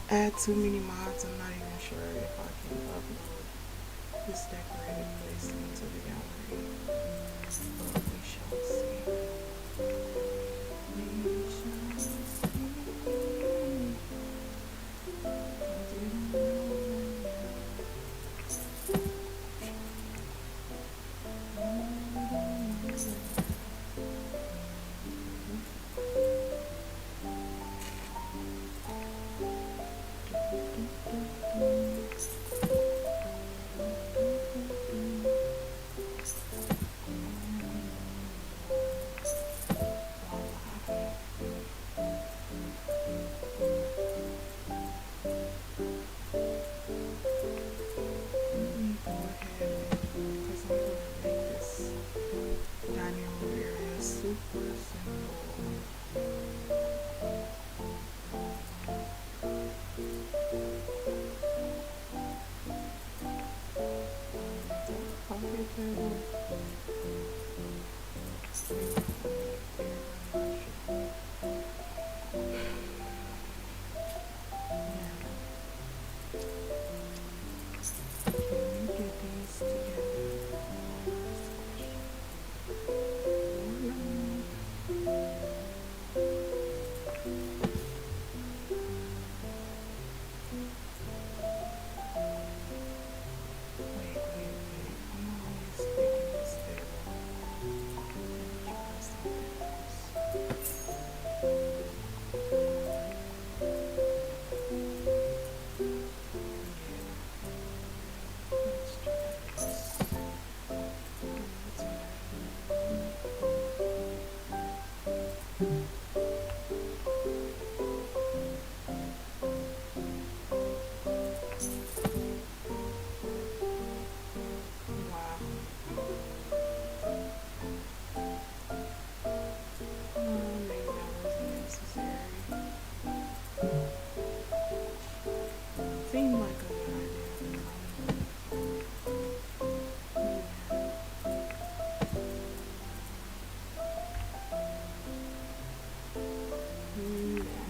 Add too many mods. I'm not even sure if I can upload this decorated place into the gallery, but we shall see. We shall see. 'Cause we don't know yet. Super simple. Coffee table. Can we get these together? Wait. I'm always picking this table. Let me try something else. Let's try this. Wow. Maybe that wasn't necessary. Seemed like a good idea. Yeah.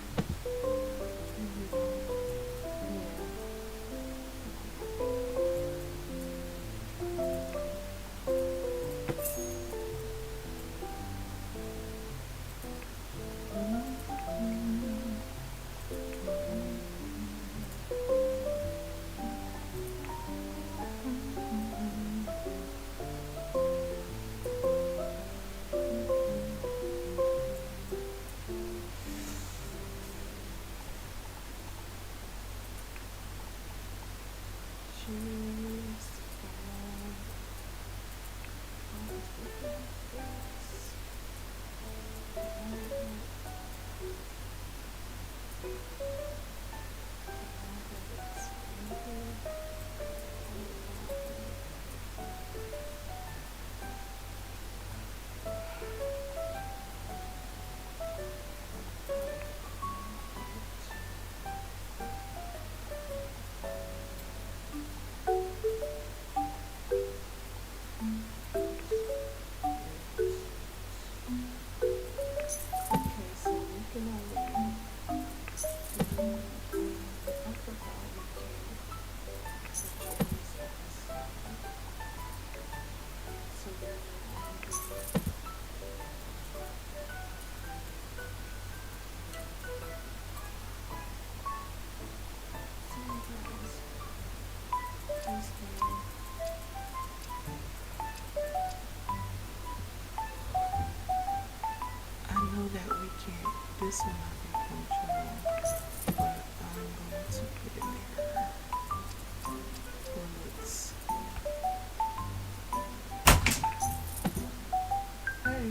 Cheers. Okay, so we can already. I forgot we can set these aside. So then this thing. I know that we can't. This will not be functional, but I'm going to put in there. Let's. Hey.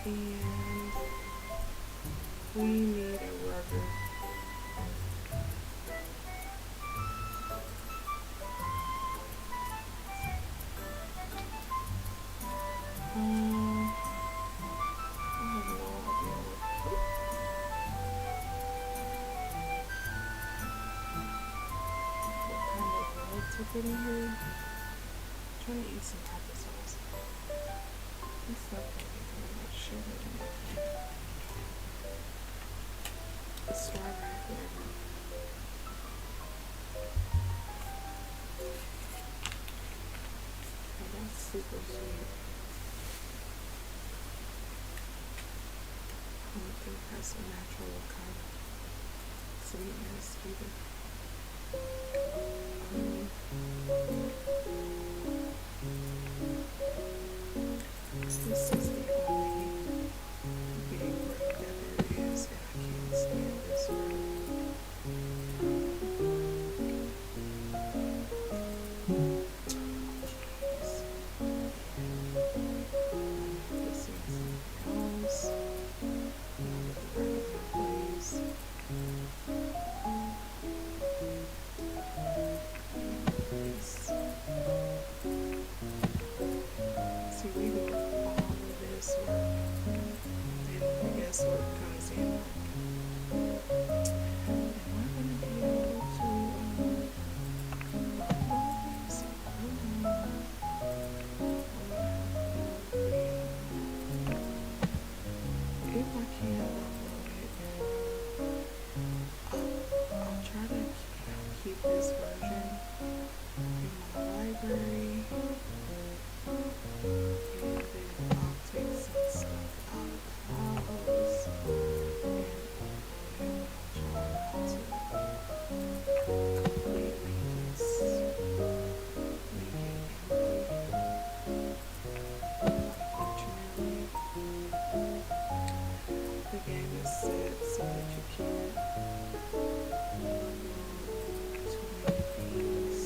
And we need a rubber. I have no idea what kind of rub to put in here. I'm trying to eat some applesauce. This stuff doesn't have very much sugar in it. It's strawberry flavor. And that's super sweet. I don't think that's a natural kind of sweetness either. This is the only big rub that there is, and I can't stand this rub. Jeez. This is something else. Now the rub in place. See, we do all of this work, then I guess work comes in. Am I gonna be able to? Let me see. If I can upload it, I'll try to keep this version in my library. And then I'll take some stuff out of the files and I'll try not to completely just make it empty. Unfortunately, the game is set so that you can't upload too many things.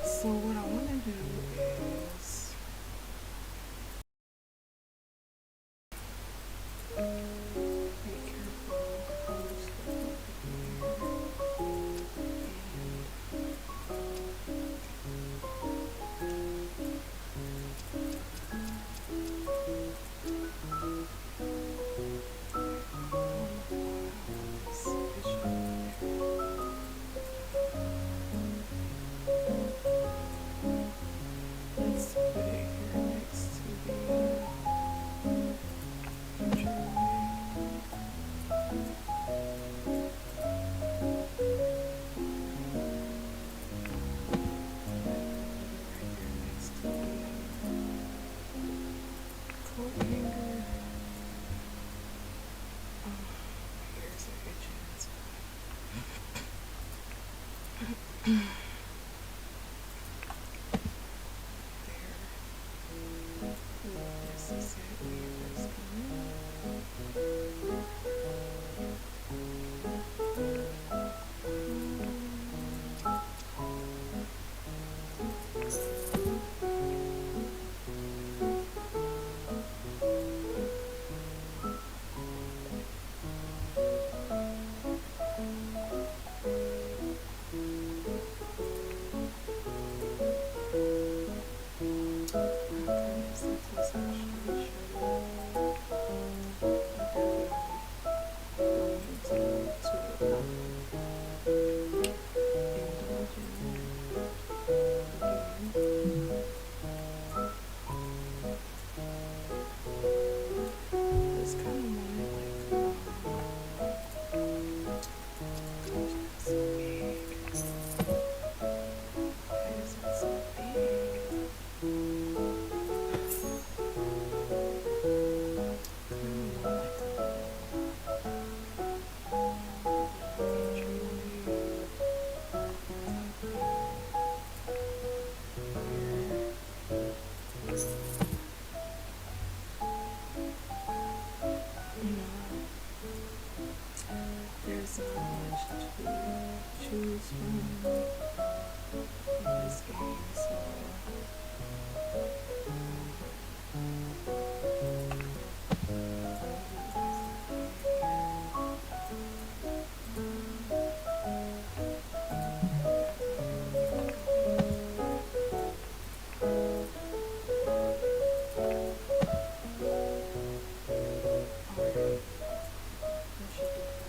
So what I want to do is be careful how much stuff I put in here. Let's put it here next to the entryway. Right here next to the coat hanger. Oh, my ears are itching. That's why. There. This is it when you first come in. There's not much to choose from in this game, so alright, that should be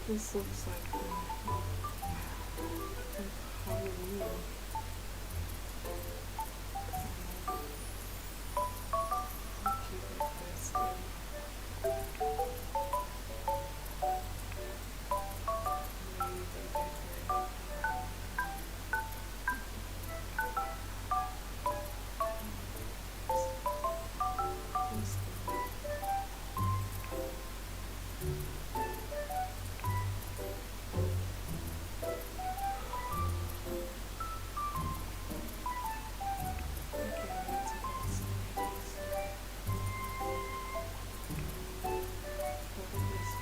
This looks like Halloween. Keep it festive.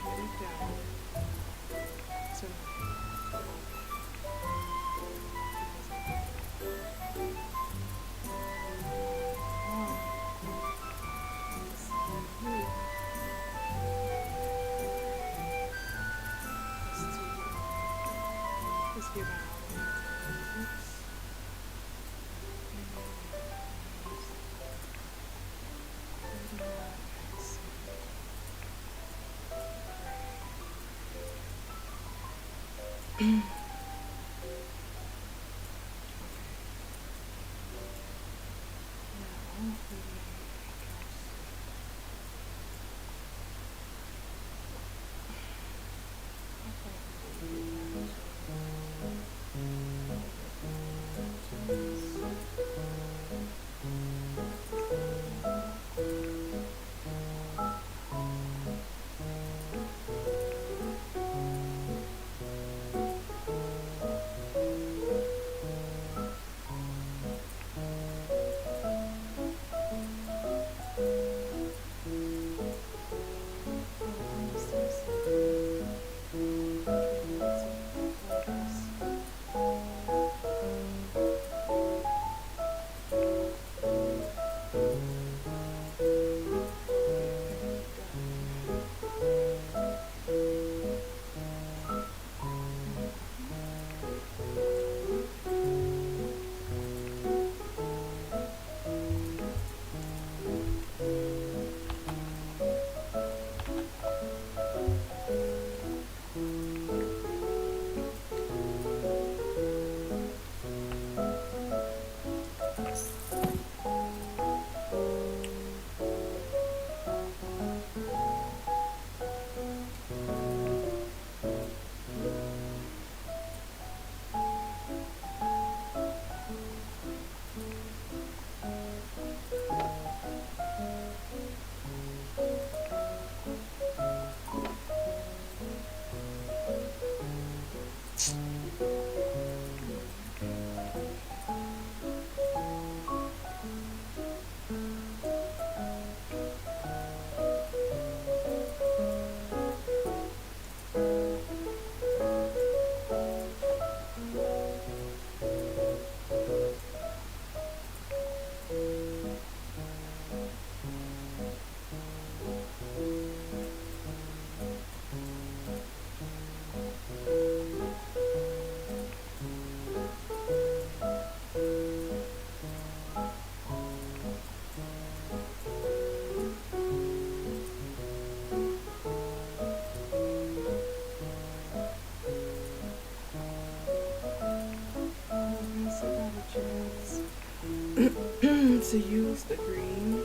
Maybe they decorate. Let's give out all the colors. To use the green.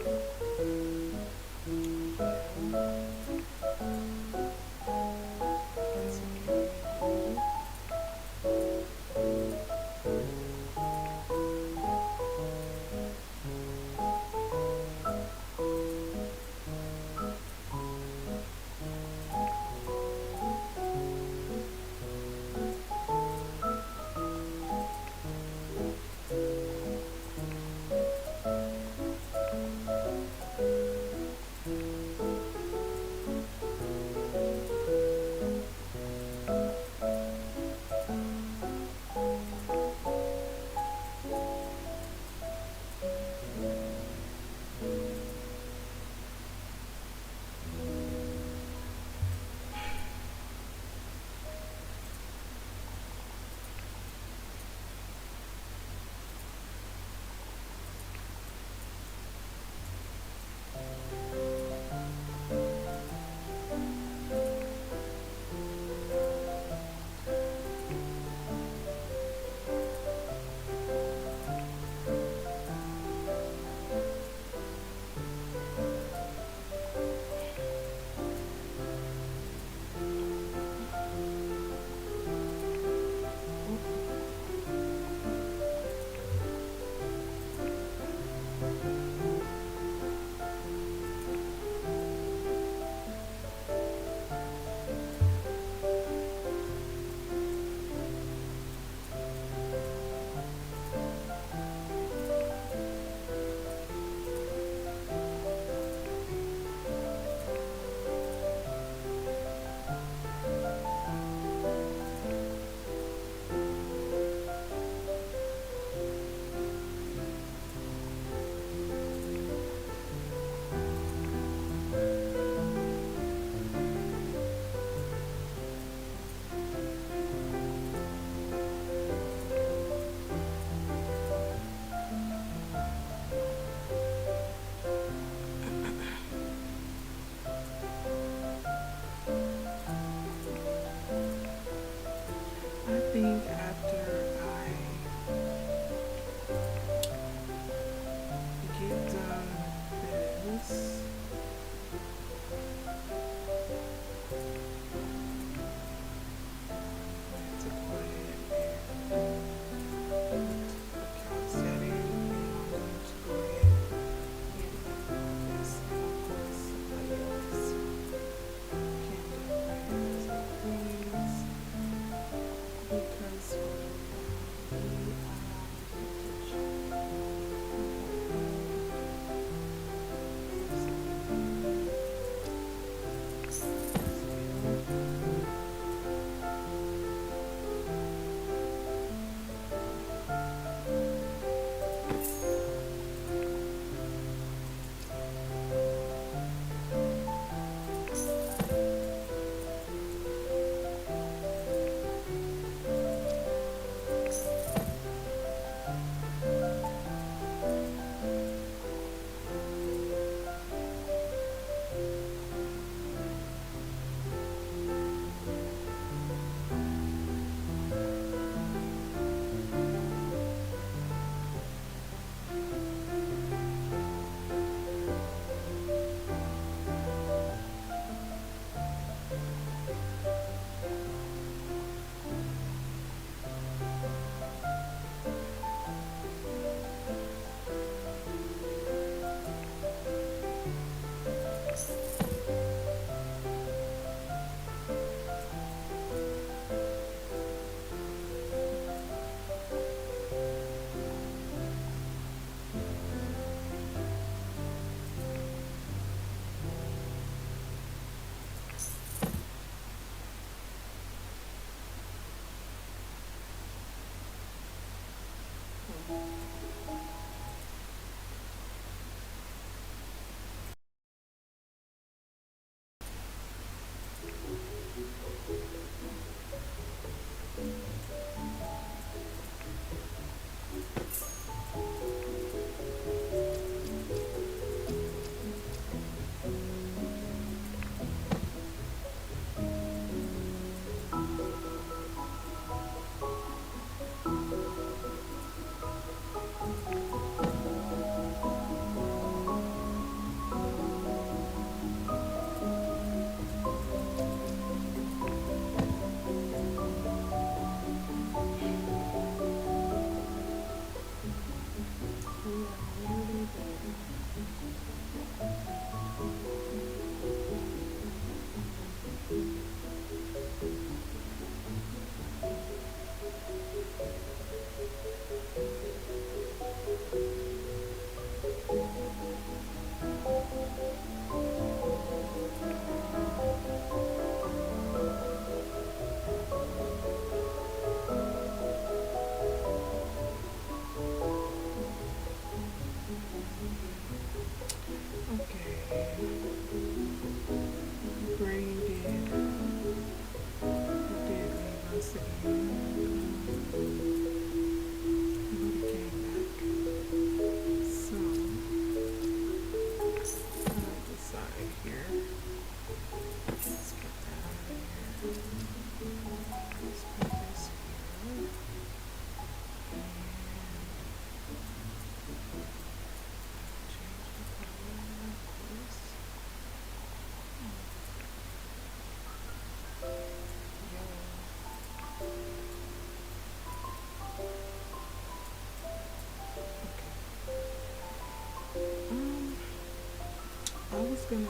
I was gonna do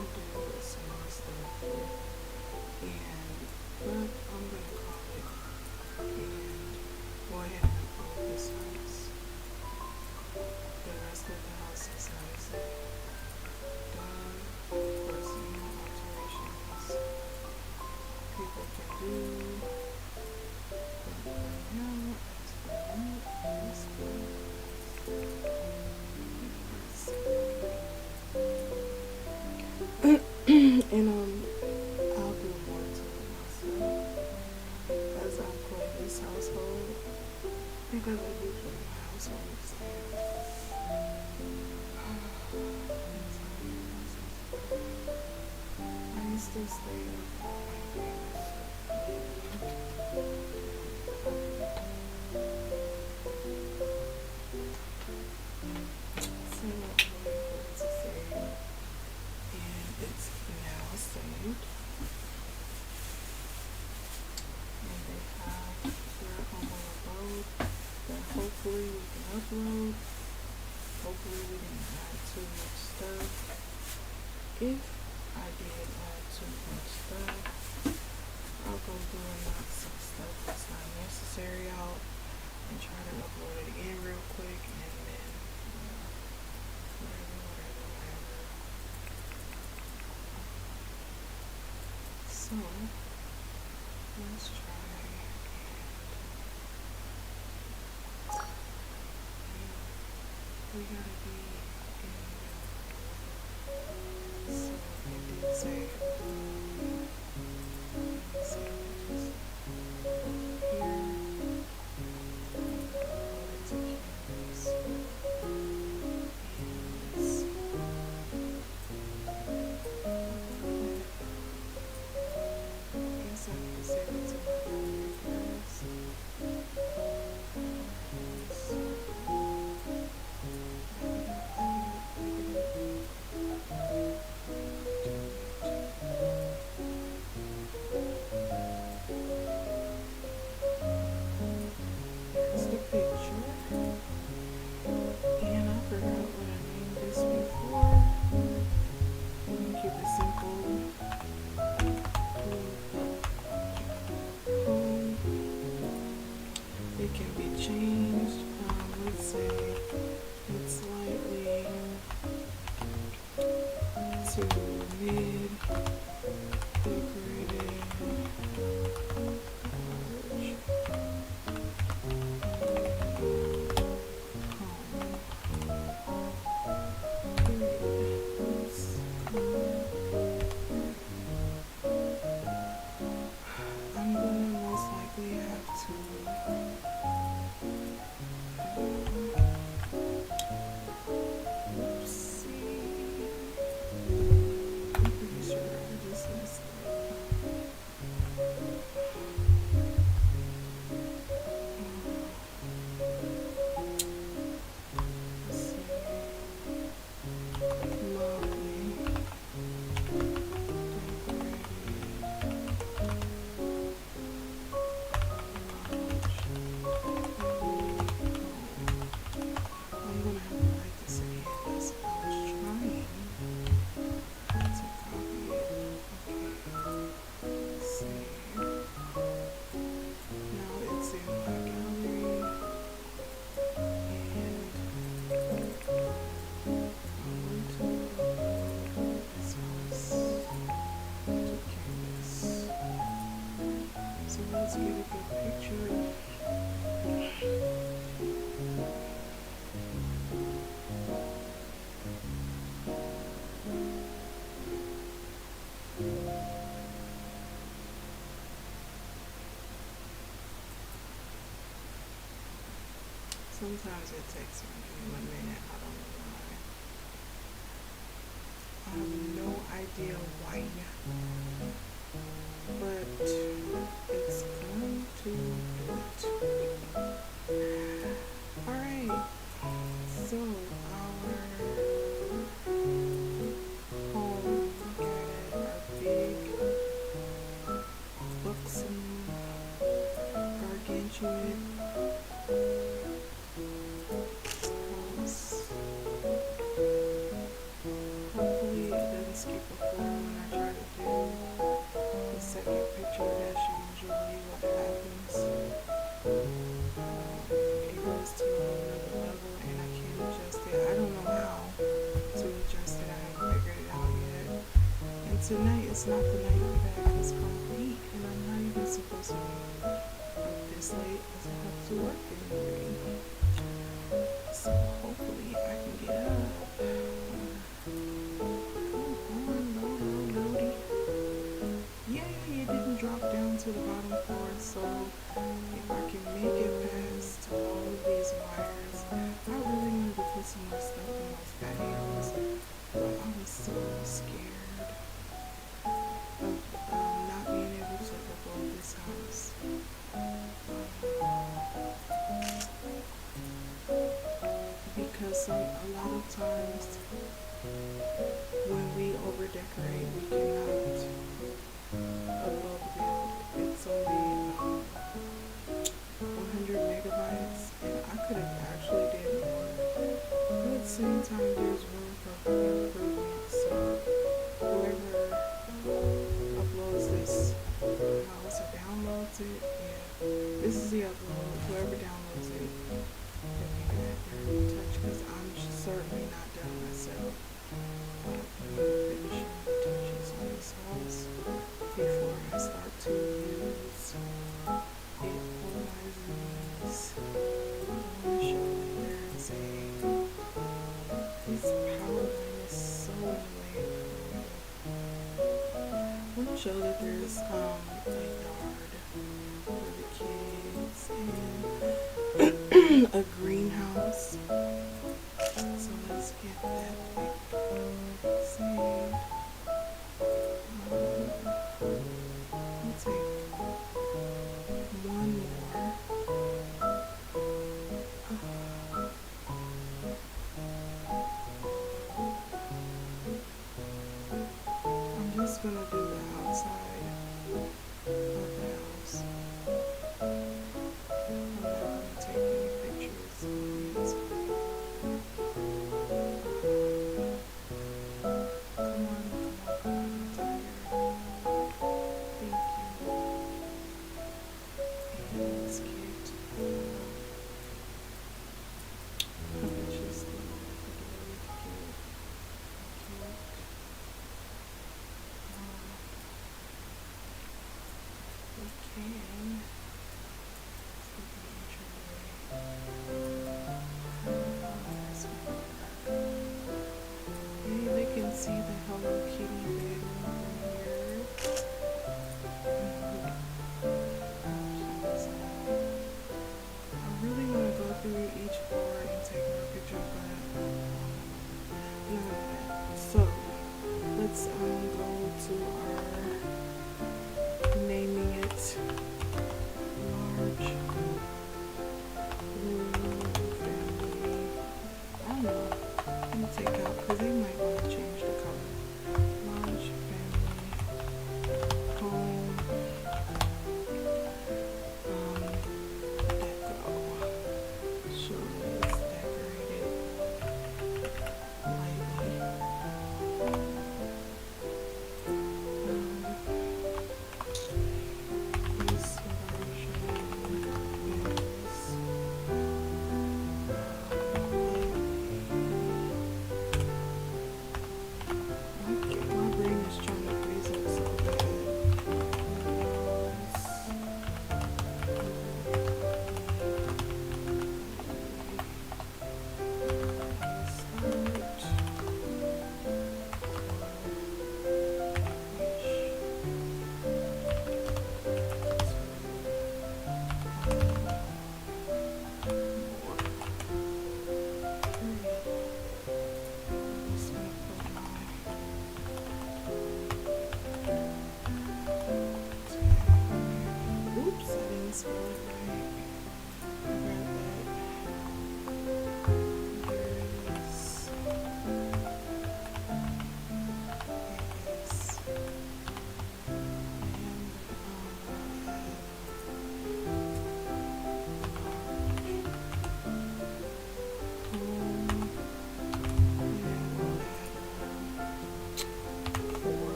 some more stuff here, but I'm gonna call it and go ahead and upload this house. The rest of the house is nice and done. Of course, alterations people can do. But right now, it's for and I'll do more to it myself as I play this household because I do play my household. I used to stay up all my days. So I'm going to say, and it's now saved. And they have their own abode that hopefully we can upload. Hopefully we didn't add too much stuff. If I did add too much stuff, I'll go through and knock some stuff that's not necessary out and try to upload it again real quick, and then whatever. So let's try and we gotta be in so it did say Sometimes it takes me a minute. I don't know why. I have no idea why, but it's going to do it. Alright, so our home, look at it, our big, buxom, gargantuan house. Hopefully it doesn't skip a floor when I try to do the second picture. That's usually what happens. It goes to another level and I can't adjust it. I don't know how to adjust it. I haven't figured it out yet. And tonight is not the night for that because it's complete and I'm not even supposed to be up this late because I have to work in the morning. So hopefully I can get up. Yay, it didn't drop down to the bottom floor, so if I can make it past all of these wires, I really wanted to put some more stuff in those patios, but I was so scared of not being able to upload this house. Because a lot of times when we over decorate, we cannot upload the build. It's only 100 megabytes, and I could have actually did more. But at the same time, there's room for improvement. So whoever uploads this house or downloads it, yeah, this is the upload. Whoever downloads it, if you can get in touch, because I'm certainly not done myself. Finishing the touches on this house before I start to use it for my Z's. I want to show that there's this power line is so in the way. I want to show that there's a yard for the kids and a greenhouse. So let's get that saved. I'll take one more. I'm just gonna do the outside of the house. I'm not gonna take any pictures of it. Come on, I'm tired. Thank you. And let's get I bet you still we can. Hey, they can see the Hello Kitty bedroom from here. I really want to go through each floor and take more pictures, but none of that. So let's go to our naming it large blue family. I don't know. I'm gonna take out because they might want to change the color. Large family home deco. So it's decorated lightly. This version is my brain is trying to freeze up so bad.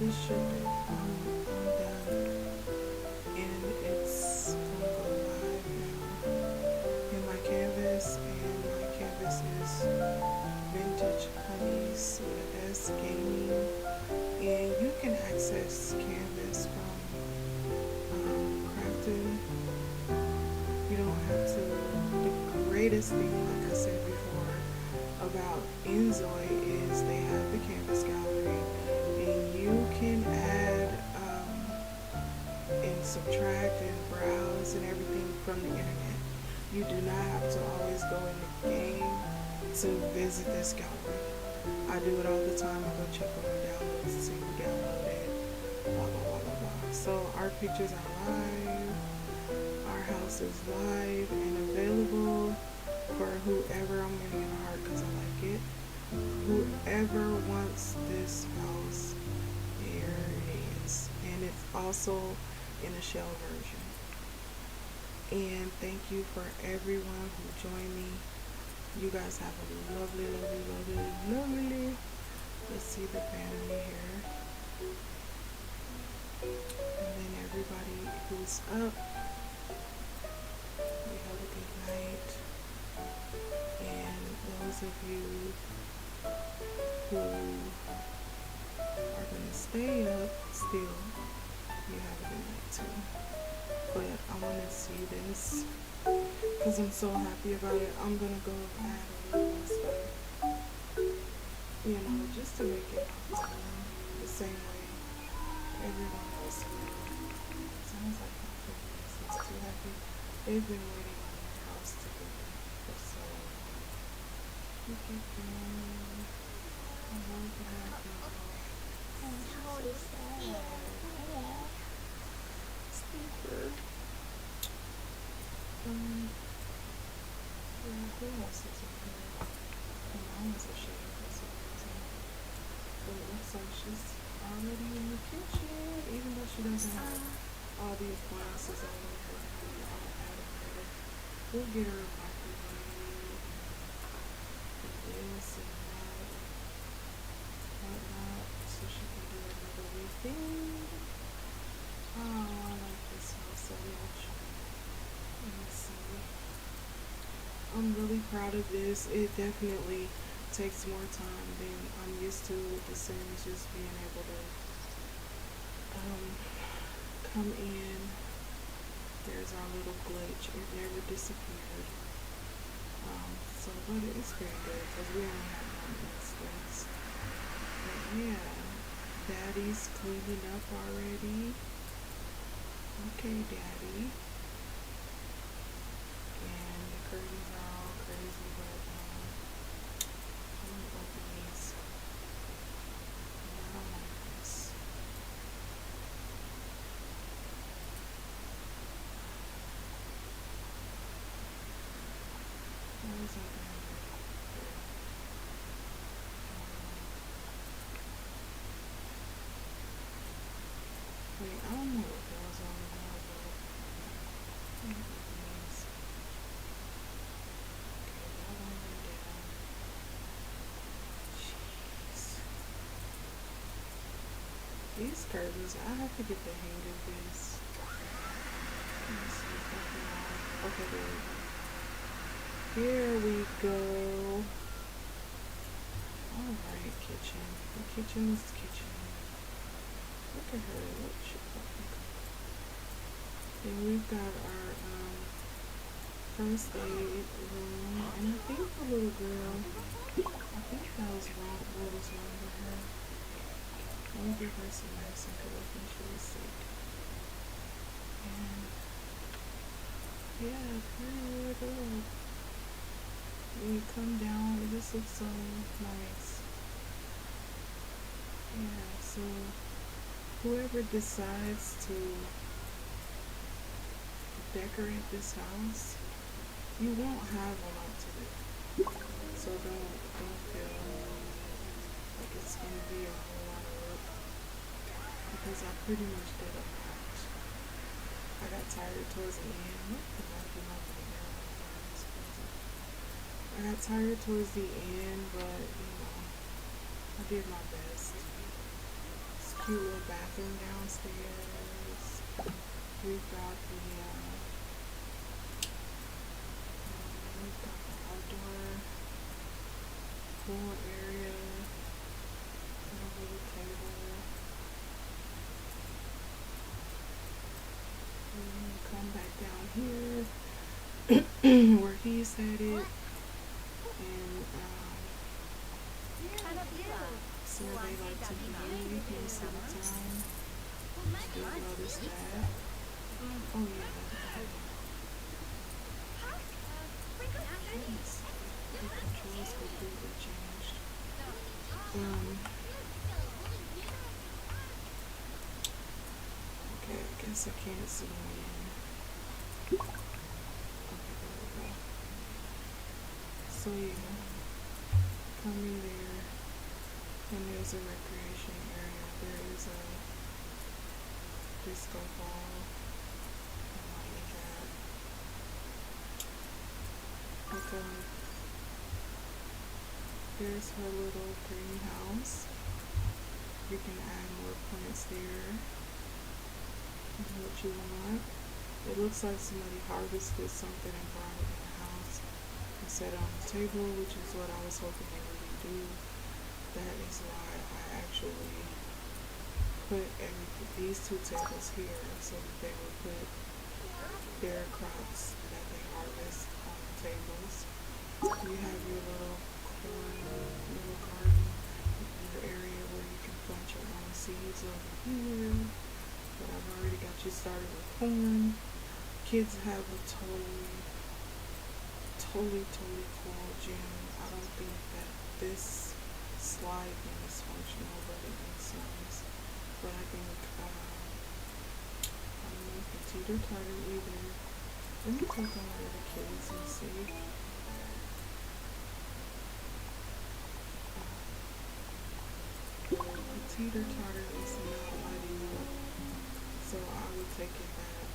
this shipping. I'm done. And it's gonna go live now in my canvas. And my canvas is Vintage Honeys with S Gaming. And you can access Canvas from Crafton. You don't have to. The greatest thing, like I said before, about Enzoy is they have the Canvas gallery, and you can add and subtract and browse and everything from the internet. You do not have to always go in the game to visit this gallery. I do it all the time. I go check on the downloads, see who downloaded, blah blah blah blah blah. So our pictures are live. Our house is live and available for whoever. I'm getting in a heart because I like it. Whoever wants this house, there it is. And it's also in a shell version. And thank you for everyone who joined me. You guys have a lovely, lovely, lovely, lovely. Let's see the family here. And then everybody who's up, we have a good night. And those of you who are going to stay up still, you have a good night too. But I want to see this because I'm so happy about it. I'm going to go add a little more stuff, you know, just to make it the same way everyone else will. Sounds like my family is too happy. They've been waiting on their house to get for so long. Look at them. I love to have them. Oh, how is that? Sleeper. Yeah, who else is in here? My mom is ashamed for some reason. But it looks like she's already in the kitchen, even though she doesn't have all the appliances on her. I'll add them later. We'll get her a microwave and this and that and whatnot so she can do another weekend. Oh, I like this house so much. Let me see. I'm really proud of this. It definitely takes more time than I'm used to with The Sims, just being able to come in. There's our little glitch. It never disappeared. But it's very good because we only have one instance. But yeah, Daddy's cleaning up already. Okay, Daddy. And the curtains are all crazy, but I'm gonna open these. I don't like this. What is opening here? Wait, I don't know what goes on now, but let me open these. Okay, that one went down. Jeez. These curtains, I have to get the hang of this. Let me see if I can. Okay, there we go. Here we go. Alright, kitchen. The kitchen is the kitchen. Look at her. Look, she fucking cooked. And we've got our first aid room. And I think the little girl, I think that was wrong. What was wrong with her? Let me give her some medicine because I think she was sick. And yeah, pretty good. When you come down, it just looks so nice. Yeah, so whoever decides to decorate this house, you won't have a lot to do. So don't feel like it's gonna be a whole lot of work because I pretty much did a lot. I got tired towards the end. What the heck am I doing now? I got tired towards the end, but you know, I did my best. It's cute little bathroom downstairs. We've got the outdoor pool area, little table. And come back down here where he set it, and so they like to behave most of the time. You'll notice that. Oh yeah. Yes. The controls completely changed. Okay, I guess I can't see me. Okay, there we go. So yeah, coming there, and there's a recreation area. There is a disco ball. Okay. Here's her little greenhouse. You can add more plants there. What you want. It looks like somebody harvested something and brought it in the house and set it on the table, which is what I was hoping they would do. That is why I actually put these two tables here, so that they would put their crops that they harvest on the tables. You have your little corn, little garden, your area where you can plant your own seeds over here. But I've already got you started with corn. Kids have a totally cool gym. I don't think that this slide thing is functional, but it makes sense. But I think I don't know if the teeter-totter either. Let me click on one of the kids and see. The teeter-totter is not lighting up, so I would take it that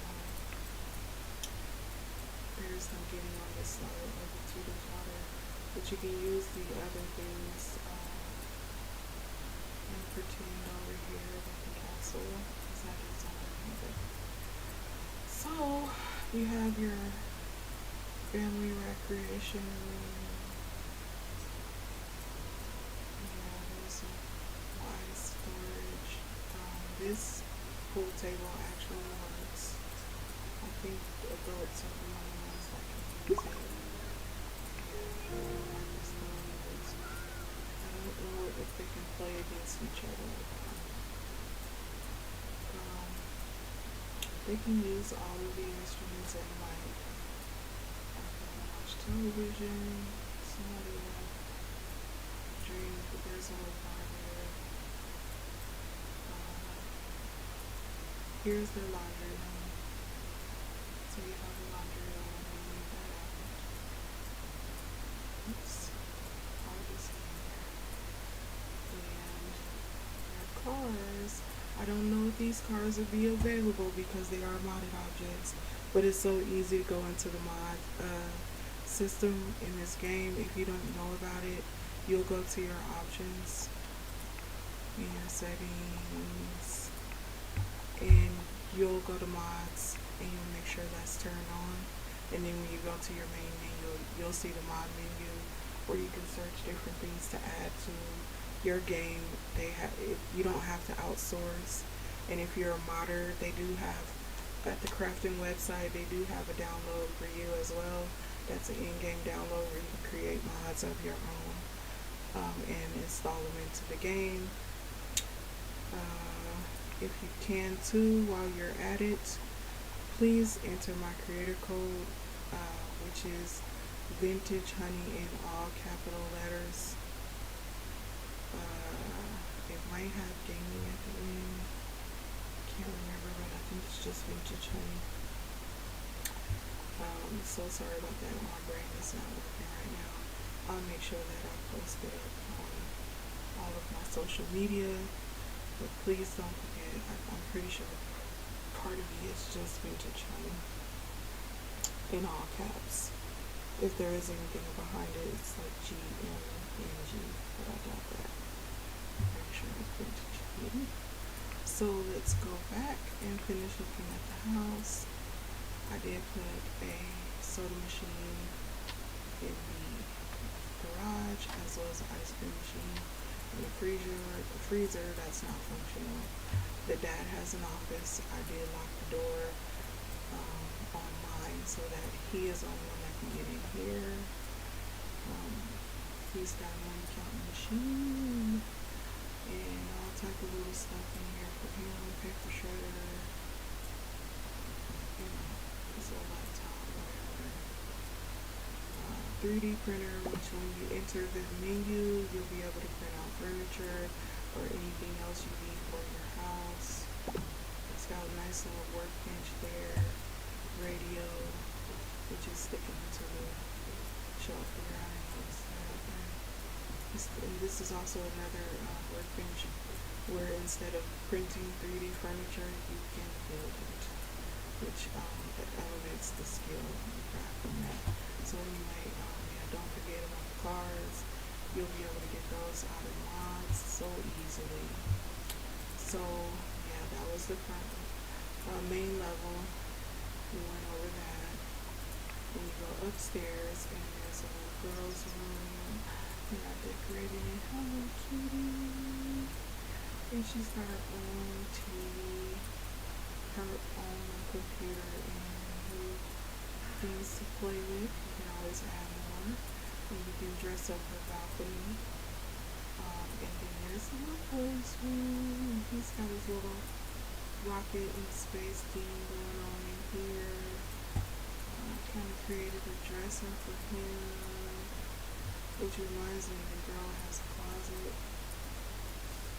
there's no getting on this side of the teeter-totter, but you can use the other things and pretend over here like the castle, because that is on either. So you have your family recreation room. Yeah, there's some wine storage. This pool table actually works. I think adults are the only ones that can use it. Yeah, I just I don't know if they can play against each other. They can use all of the instruments at night. Watch television. Somebody drink, but there's a little bar there. Here's their laundry room. So you have a laundry room and you leave that out. Oops. All this in there. And their cars. I don't know if these cars will be available because they are modded objects, but it's so easy to go into the mod system in this game. If you don't know about it, you'll go to your options in your settings, and you'll go to mods, and you'll make sure that's turned on. And then when you go to your main menu, you'll see the mod menu where you can search different things to add to your game. You don't have to outsource, and if you're a modder, they do have at the crafting website, they do have a download for you as well. That's an in-game download where you can create mods of your own and install them into the game. If you can too, while you're at it, please enter my creator code, which is Vintage Honey in all capital letters. It might have gaming at the end. Can't remember, but I think it's just Vintage Honey. So sorry about that. My brain is not working right now. I'll make sure that I post it on all of my social media. But please don't forget, I'm pretty sure Cardi B is just Vintage Honey in all caps. If there is anything behind it, it's like GMNG, but I doubt that. I'm pretty sure it's Vintage Honey. So let's go back and finish looking at the house. I did put a soda machine in the garage as well as an ice cream machine in the freezer that's not functional. The dad has an office. I did lock the door on mine so that he is the only one that can get in here. He's got a money counting machine and all type of little stuff in here for him, paper shredder, his little laptop, whatever. 3D printer, which when you enter the menu, you'll be able to print out furniture or anything else you need for your house. It's got a nice little workbench there, radio, which is sticking to the shelf here. And this is also another workbench where instead of printing 3D furniture, you can build it, which elevates the skill and the craft from that. So anyway, don't forget about the cards. You'll be able to get those out of mods so easily. So yeah, that was the front main level. We went over that. Then you go upstairs and there's a little girl's room. And I decorated it. Hello, kitty. And she's got her own TV, her own computer, and things to play with. You can always add more. And you can dress up her balcony. And then there's a little boy's room. He's got his little rocket and space theme going on in here. Kind of created a dresser for him. Which reminds me, the girl has a closet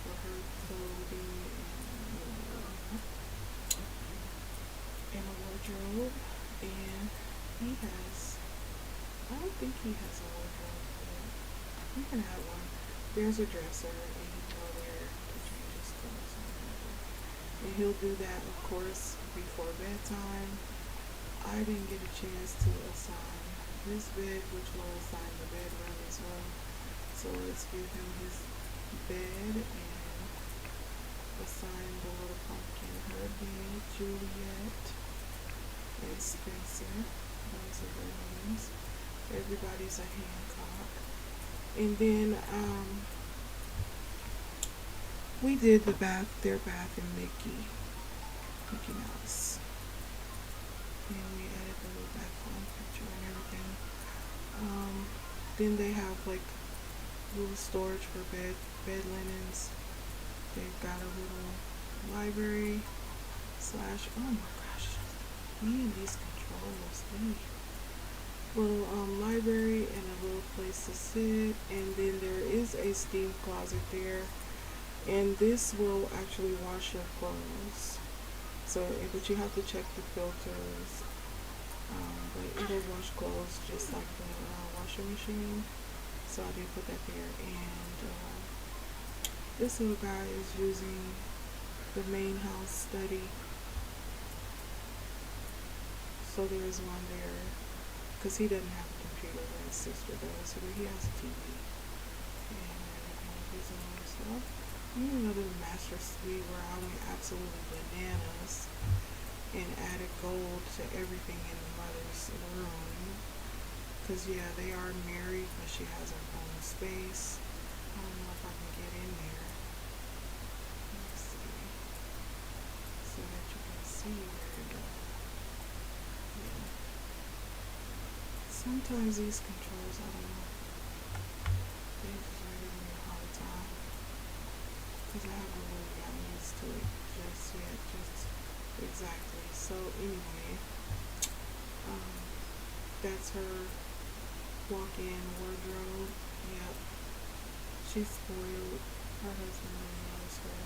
for her clothing and a wardrobe. And he has, I don't think he has a wardrobe, but he can have one. There's a dresser, and he can go there to change his clothes or whatever. And he'll do that, of course, before bedtime. I didn't get a chance to assign his bed, which will assign the bedroom as well. So let's give him his bed and assign the little pumpkin her bed, Juliet and Spencer. Those are their names. Everybody's a Hancock. And then we did their bath and Mickey Mouse. And we added the little background picture and everything. Then they have like little storage for bed linens. They've got a little library slash, oh my gosh, me and these controls, little library and a little place to sit. And then there is a steam closet there, and this will actually wash your clothes. So, but you have to check the filters. But it'll wash clothes just like the washing machine. So I did put that there. And this little guy is using the main house study. So there is one there, because he doesn't have a computer, but his sister does. So he has a TV and his own stuff. And another master suite where I went absolutely bananas and added gold to everything in the mother's room. Because yeah, they are married, but she has her own space. I don't know if I can get in there. Let's see. So that you can see where it goes. Yeah. Sometimes these controls, I don't know, they just really give me a hard time. Because I haven't really gotten used to it just yet, just exactly. So anyway, that's her walk-in wardrobe. Yep, she's spoiled. Her husband really loves her.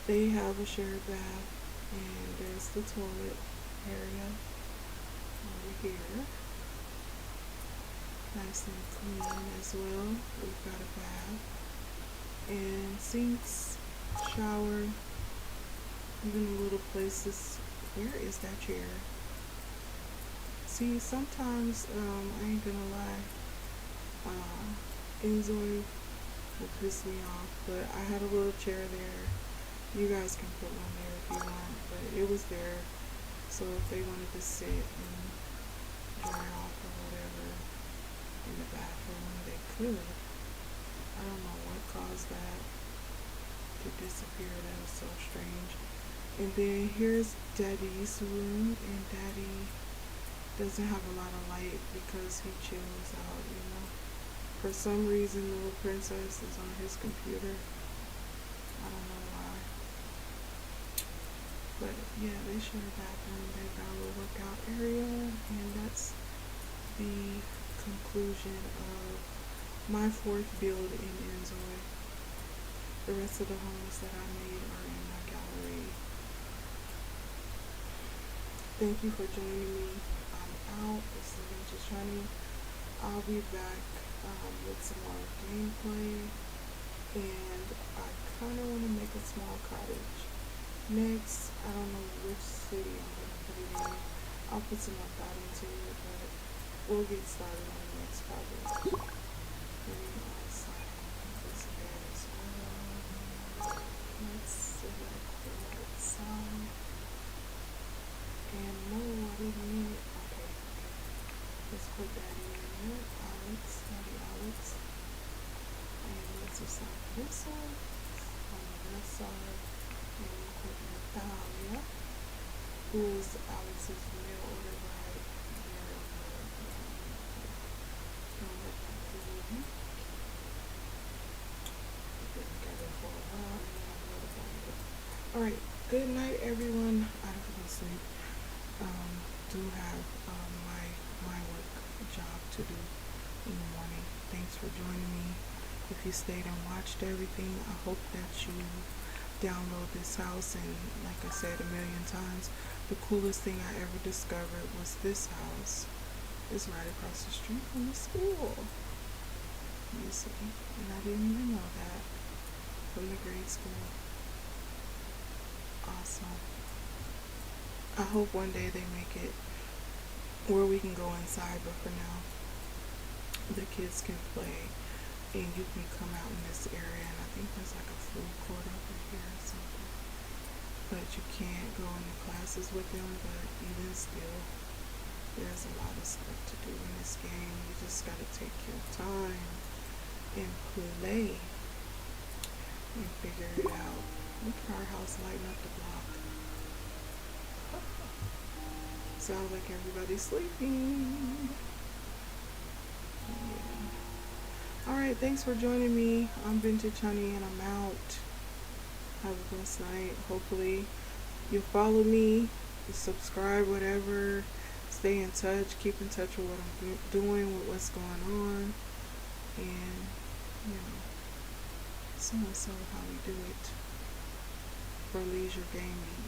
They have a shared bath, and there's the toilet area over here. Nice and clean as well. We've got a bath and sinks, shower, even little places. Where is that chair? See, sometimes I ain't gonna lie, Enzoy will piss me off, but I had a little chair there You guys can put one there if you want, but it was there. So if they wanted to sit and dry off or whatever in the bathroom, they could. I don't know what caused that to disappear. That was so strange. And then here's Daddy's room, and Daddy doesn't have a lot of light because he chills out, you know. For some reason, Little Princess is on his computer. I don't know why. But yeah, they share a bathroom. They've got a little workout area, and that's the conclusion of my fourth build in Enzoy. The rest of the homes that I made are in my gallery. Thank you for joining me. I'm out. This is Vintage Honey. I'll be back with some more gameplay, and I kind of want to make a small cottage. Next, I don't know which city I'm going to put it in. I'll put some more thought into it, but we'll get started on the next project. This bed as well. Let's select the right side. And no, I didn't mean it. Okay. Let's put that in there. Alex, Daddy Alex. And let's assign this one on the left side. And we'll put Natalia, who is Alex's mail order bride, here on the baby. We've been together for a while, and then I'm notified it. Alright, good night everyone. I have to go sleep. Do have my work job to do in the morning. Thanks for joining me. If you stayed and watched everything, I hope that you download this house. And like I said a million times, the coolest thing I ever discovered was this house. It's right across the street from the school. You see, and I didn't even know that, from the grade school. Awesome. I hope one day they make it where we can go inside, but for now, the kids can play and you can come out in this area. And I think there's like a food court over here or something. But you can't go into classes with them, but even still, there's a lot of stuff to do in this game. You just gotta take your time and play and figure it out. Look at our house lighting up the block. Sounds like everybody's sleeping. Yeah. Alright, thanks for joining me. I'm Vintage Honey and I'm out. Have a blessed night. Hopefully you follow me, you subscribe, whatever. Stay in touch. Keep in touch with what I'm doing, with what's going on. And, you know, so and so how we do it for leisure gaming.